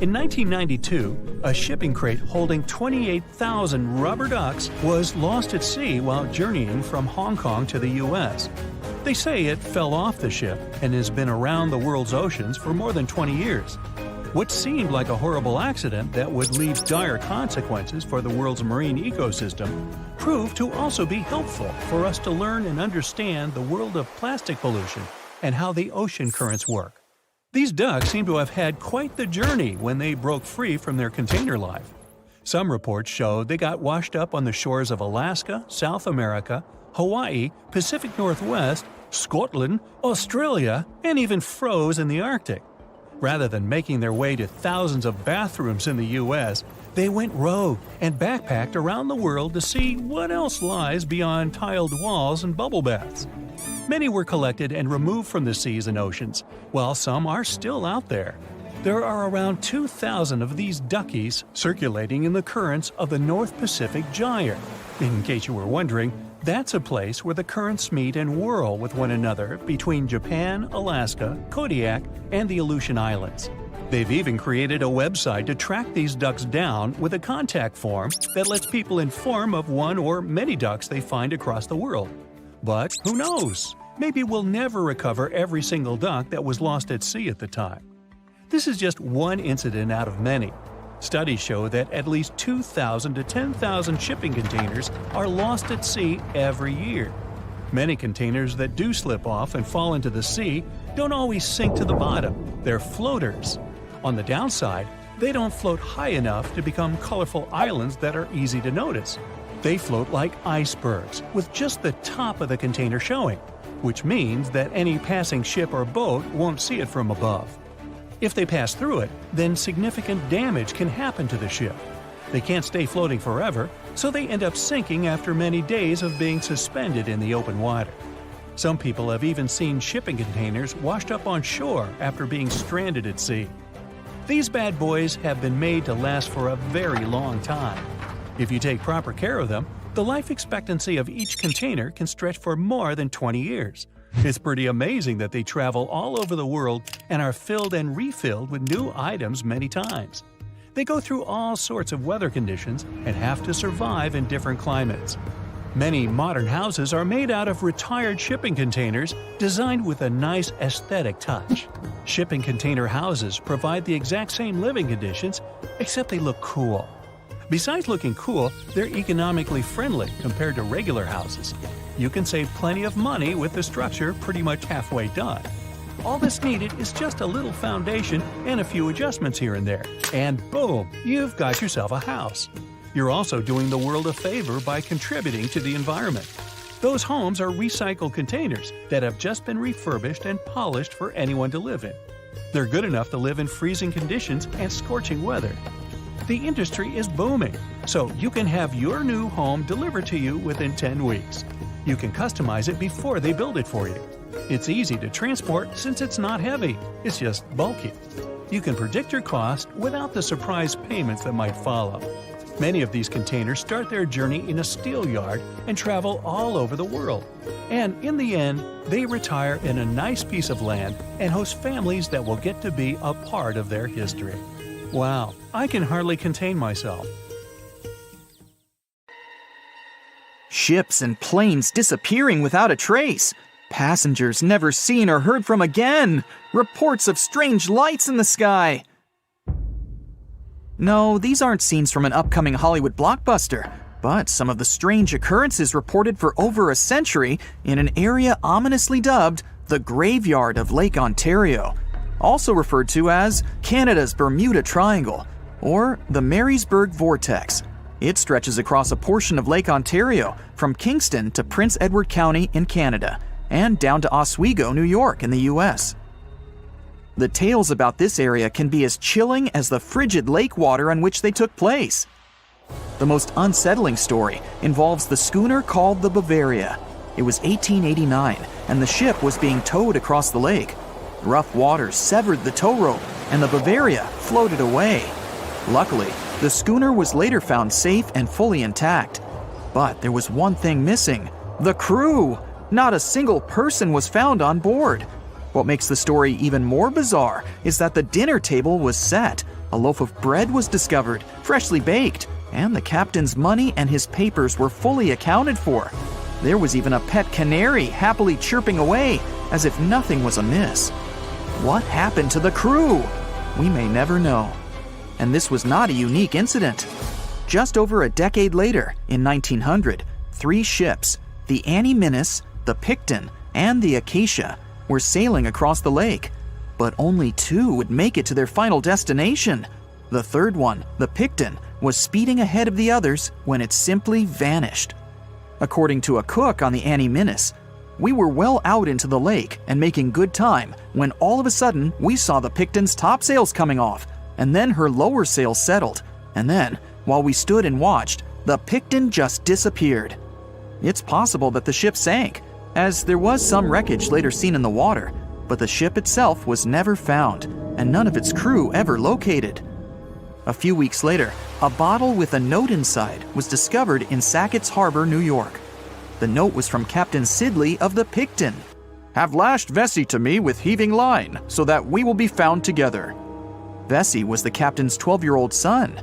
S1: In 1992, a shipping crate holding 28,000 rubber ducks was lost at sea while journeying from Hong Kong to the U.S. They say it fell off the ship and has been around the world's oceans for more than 20 years. What seemed like a horrible accident that would leave dire consequences for the world's marine ecosystem proved to also be helpful for us to learn and understand the world of plastic pollution and how the ocean currents work. These ducks seem to have had quite the journey when they broke free from their container life. Some reports show they got washed up on the shores of Alaska, South America, Hawaii, Pacific Northwest, Scotland, Australia, and even froze in the Arctic. Rather than making their way to thousands of bathrooms in the U.S., they went rogue and backpacked around the world to see what else lies beyond tiled walls and bubble baths. Many were collected and removed from the seas and oceans, while some are still out there. There are around 2,000 of these duckies circulating in the currents of the North Pacific Gyre. In case you were wondering, that's a place where the currents meet and whirl with one another between Japan, Alaska, Kodiak, and the Aleutian Islands. They've even created a website to track these ducks down with a contact form that lets people inform of one or many ducks they find across the world. But who knows? Maybe we'll never recover every single duck that was lost at sea at the time. This is just one incident out of many. Studies show that at least 2,000 to 10,000 shipping containers are lost at sea every year. Many containers that do slip off and fall into the sea don't always sink to the bottom. They're floaters. On the downside, they don't float high enough to become colorful islands that are easy to notice. They float like icebergs, with just the top of the container showing, which means that any passing ship or boat won't see it from above. If they pass through it, then significant damage can happen to the ship. They can't stay floating forever, so they end up sinking after many days of being suspended in the open water. Some people have even seen shipping containers washed up on shore after being stranded at sea. These bad boys have been made to last for a very long time. If you take proper care of them, the life expectancy of each container can stretch for more than 20 years. It's pretty amazing that they travel all over the world and are filled and refilled with new items many times. They go through all sorts of weather conditions and have to survive in different climates. Many modern houses are made out of retired shipping containers designed with a nice aesthetic touch. Shipping container houses provide the exact same living conditions, except they look cool. Besides looking cool, they're economically friendly compared to regular houses. You can save plenty of money with the structure pretty much halfway done. All that's needed is just a little foundation and a few adjustments here and there, and boom, you've got yourself a house. You're also doing the world a favor by contributing to the environment. Those homes are recycled containers that have just been refurbished and polished for anyone to live in. They're good enough to live in freezing conditions and scorching weather. The industry is booming, so you can have your new home delivered to you within 10 weeks. You can customize it before they build it for you. It's easy to transport since it's not heavy, it's just bulky. You can predict your cost without the surprise payments that might follow. Many of these containers start their journey in a steel yard and travel all over the world. And in the end, they retire in a nice piece of land and host families that will get to be a part of their history. Wow, I can hardly contain myself.
S3: Ships and planes disappearing without a trace. Passengers never seen or heard from again. Reports of strange lights in the sky. No, these aren't scenes from an upcoming Hollywood blockbuster, but some of the strange occurrences reported for over a century in an area ominously dubbed the Graveyard of Lake Ontario, also referred to as Canada's Bermuda Triangle, or the Marysburg Vortex. It stretches across a portion of Lake Ontario from Kingston to Prince Edward County in Canada, and down to Oswego, New York in the US. The tales about this area can be as chilling as the frigid lake water on which they took place. The most unsettling story involves the schooner called the Bavaria. It was 1889, and the ship was being towed across the lake. Rough waters severed the tow rope, and the Bavaria floated away. Luckily, the schooner was later found safe and fully intact. But there was one thing missing: the crew! Not a single person was found on board. What makes the story even more bizarre is that the dinner table was set, a loaf of bread was discovered, freshly baked, and the captain's money and his papers were fully accounted for. There was even a pet canary happily chirping away as if nothing was amiss. What happened to the crew? We may never know. And this was not a unique incident. Just over a decade later, in 1900, 3 ships, the Annie Minnis, the Picton, and the Acacia, were sailing across the lake, but only 2 would make it to their final destination. The third one, the Picton, was speeding ahead of the others when it simply vanished. According to a cook on the Annie Minnis, "We were well out into the lake and making good time when all of a sudden we saw the Picton's topsails coming off, and then her lower sails settled, and then, while we stood and watched, the Picton just disappeared." It's possible that the ship sank, as there was some wreckage later seen in the water, but the ship itself was never found, and none of its crew ever located. A few weeks later, a bottle with a note inside was discovered in Sackett's Harbor, New York. The note was from Captain Sidley of the Picton. "Have lashed Vesey to me with heaving line, so that we will be found together." Vesey was the captain's 12-year-old son.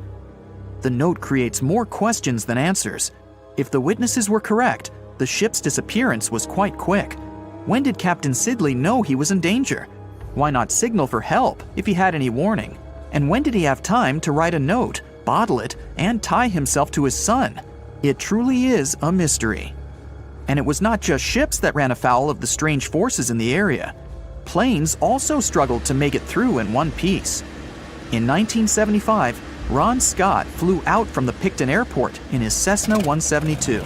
S3: The note creates more questions than answers. If the witnesses were correct, the ship's disappearance was quite quick. When did Captain Sidley know he was in danger? Why not signal for help if he had any warning? And when did he have time to write a note, bottle it, and tie himself to his son? It truly is a mystery. And it was not just ships that ran afoul of the strange forces in the area. Planes also struggled to make it through in one piece. In 1975, Ron Scott flew out from the Picton Airport in his Cessna 172.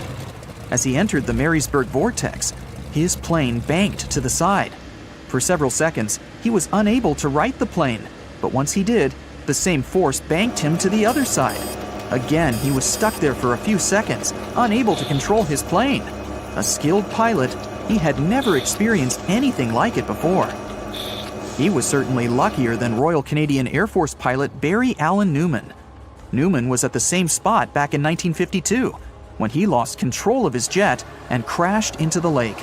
S3: As he entered the Marysburg Vortex, his plane banked to the side. For several seconds, he was unable to right the plane, but once he did, the same force banked him to the other side. Again, he was stuck there for a few seconds, unable to control his plane. A skilled pilot, he had never experienced anything like it before. He was certainly luckier than Royal Canadian Air Force pilot Barry Allen Newman. Newman was at the same spot back in 1952, when he lost control of his jet and crashed into the lake.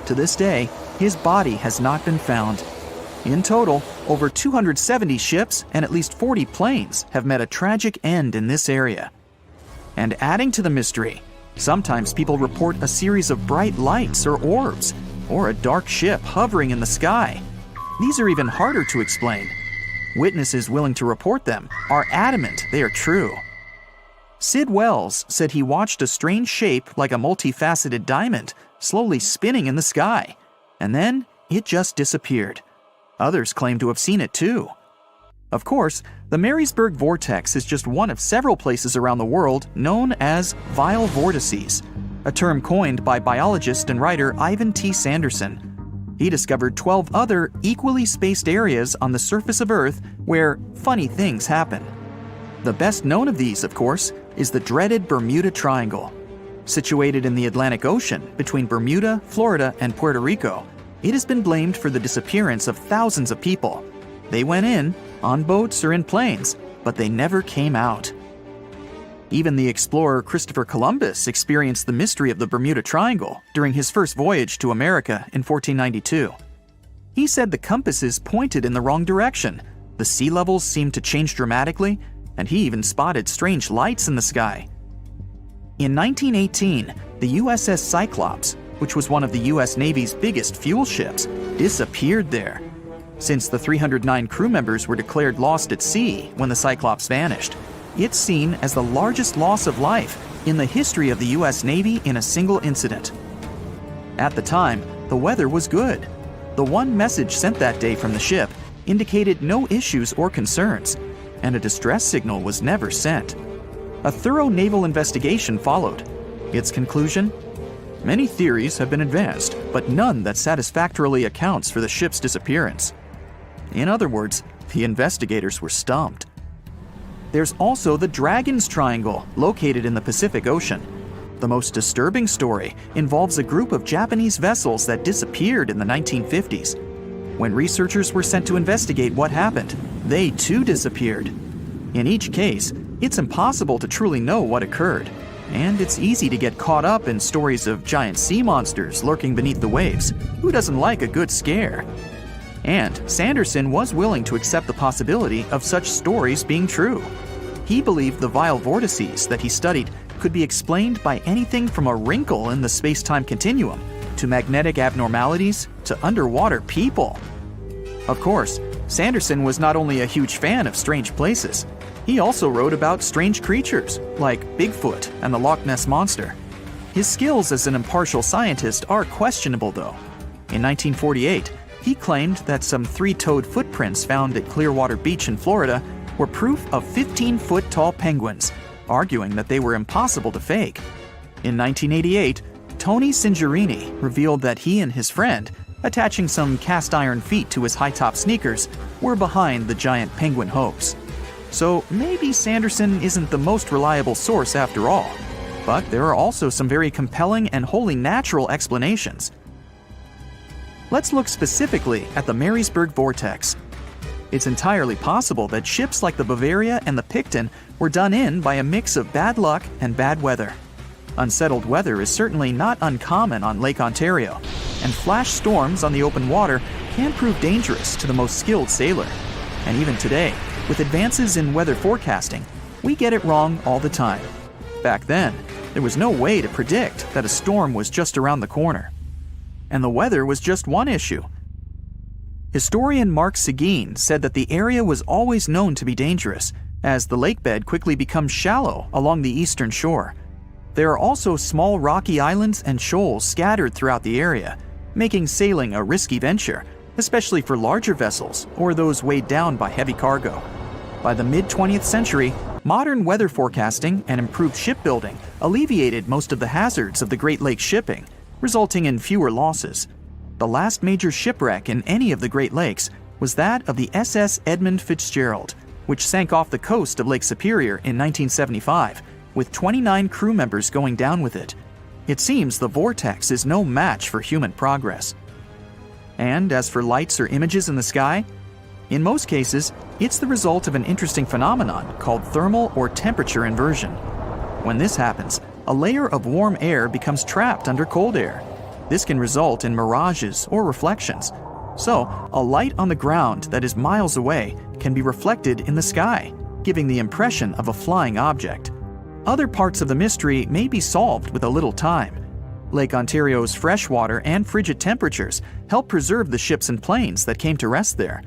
S3: To this day, his body has not been found. In total, over 270 ships and at least 40 planes have met a tragic end in this area. And adding to the mystery, sometimes people report a series of bright lights or orbs, or a dark ship hovering in the sky. These are even harder to explain. Witnesses willing to report them are adamant they are true. Sid Wells said he watched a strange shape like a multifaceted diamond slowly spinning in the sky, and then it just disappeared. Others claim to have seen it too. Of course, the Marysburg Vortex is just one of several places around the world known as vile vortices, a term coined by biologist and writer Ivan T. Sanderson. He discovered 12 other equally spaced areas on the surface of Earth where funny things happen. The best known of these, of course, is the dreaded Bermuda Triangle. Situated in the Atlantic Ocean between Bermuda, Florida, and Puerto Rico, it has been blamed for the disappearance of thousands of people. They went in, on boats or in planes, but they never came out. Even the explorer Christopher Columbus experienced the mystery of the Bermuda Triangle during his first voyage to America in 1492. He said the compasses pointed in the wrong direction, the sea levels seemed to change dramatically, and he even spotted strange lights in the sky. In 1918, the USS Cyclops, which was one of the US Navy's biggest fuel ships, disappeared there. Since the 309 crew members were declared lost at sea when the Cyclops vanished, it's seen as the largest loss of life in the history of the US Navy in a single incident. At the time, the weather was good. The one message sent that day from the ship indicated no issues or concerns, and a distress signal was never sent. A thorough naval investigation followed. Its conclusion? Many theories have been advanced, but none that satisfactorily accounts for the ship's disappearance. In other words, the investigators were stumped. There's also the Dragon's Triangle, located in the Pacific Ocean. The most disturbing story involves a group of Japanese vessels that disappeared in the 1950s. When researchers were sent to investigate what happened, they too disappeared. In each case, it's impossible to truly know what occurred, and it's easy to get caught up in stories of giant sea monsters lurking beneath the waves. Who doesn't like a good scare? And Sanderson was willing to accept the possibility of such stories being true. He believed the vile vortices that he studied could be explained by anything from a wrinkle in the space-time continuum to magnetic abnormalities to underwater people. Of course, Sanderson was not only a huge fan of strange places, he also wrote about strange creatures like Bigfoot and the Loch Ness Monster. His skills as an impartial scientist are questionable, though. In 1948, he claimed that some three-toed footprints found at Clearwater Beach in Florida were proof of 15-foot-tall penguins, arguing that they were impossible to fake. In 1988, Tony Singerini revealed that he and his friend, attaching some cast-iron feet to his high-top sneakers, were behind the giant penguin hoax. So maybe Sanderson isn't the most reliable source after all, but there are also some very compelling and wholly natural explanations. Let's look specifically at the Marysburg Vortex. It's entirely possible that ships like the Bavaria and the Picton were done in by a mix of bad luck and bad weather. Unsettled weather is certainly not uncommon on Lake Ontario, and flash storms on the open water can prove dangerous to the most skilled sailor. And even today, with advances in weather forecasting, we get it wrong all the time. Back then, there was no way to predict that a storm was just around the corner. And the weather was just one issue. Historian Mark Seguin said that the area was always known to be dangerous, as the lake bed quickly becomes shallow along the eastern shore. There are also small rocky islands and shoals scattered throughout the area, making sailing a risky venture, especially for larger vessels or those weighed down by heavy cargo. By the mid-20th century, modern weather forecasting and improved shipbuilding alleviated most of the hazards of the Great Lakes shipping, resulting in fewer losses. The last major shipwreck in any of the Great Lakes was that of the SS Edmund Fitzgerald, which sank off the coast of Lake Superior in 1975, with 29 crew members going down with it. It seems the vortex is no match for human progress. And as for lights or images in the sky, in most cases, it's the result of an interesting phenomenon called thermal or temperature inversion. When this happens, a layer of warm air becomes trapped under cold air. This can result in mirages or reflections. So, a light on the ground that is miles away can be reflected in the sky, giving the impression of a flying object. Other parts of the mystery may be solved with a little time. Lake Ontario's freshwater and frigid temperatures help preserve the ships and planes that came to rest there.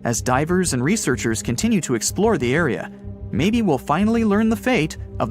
S3: As divers and researchers continue to explore the area, maybe we'll finally learn the fate of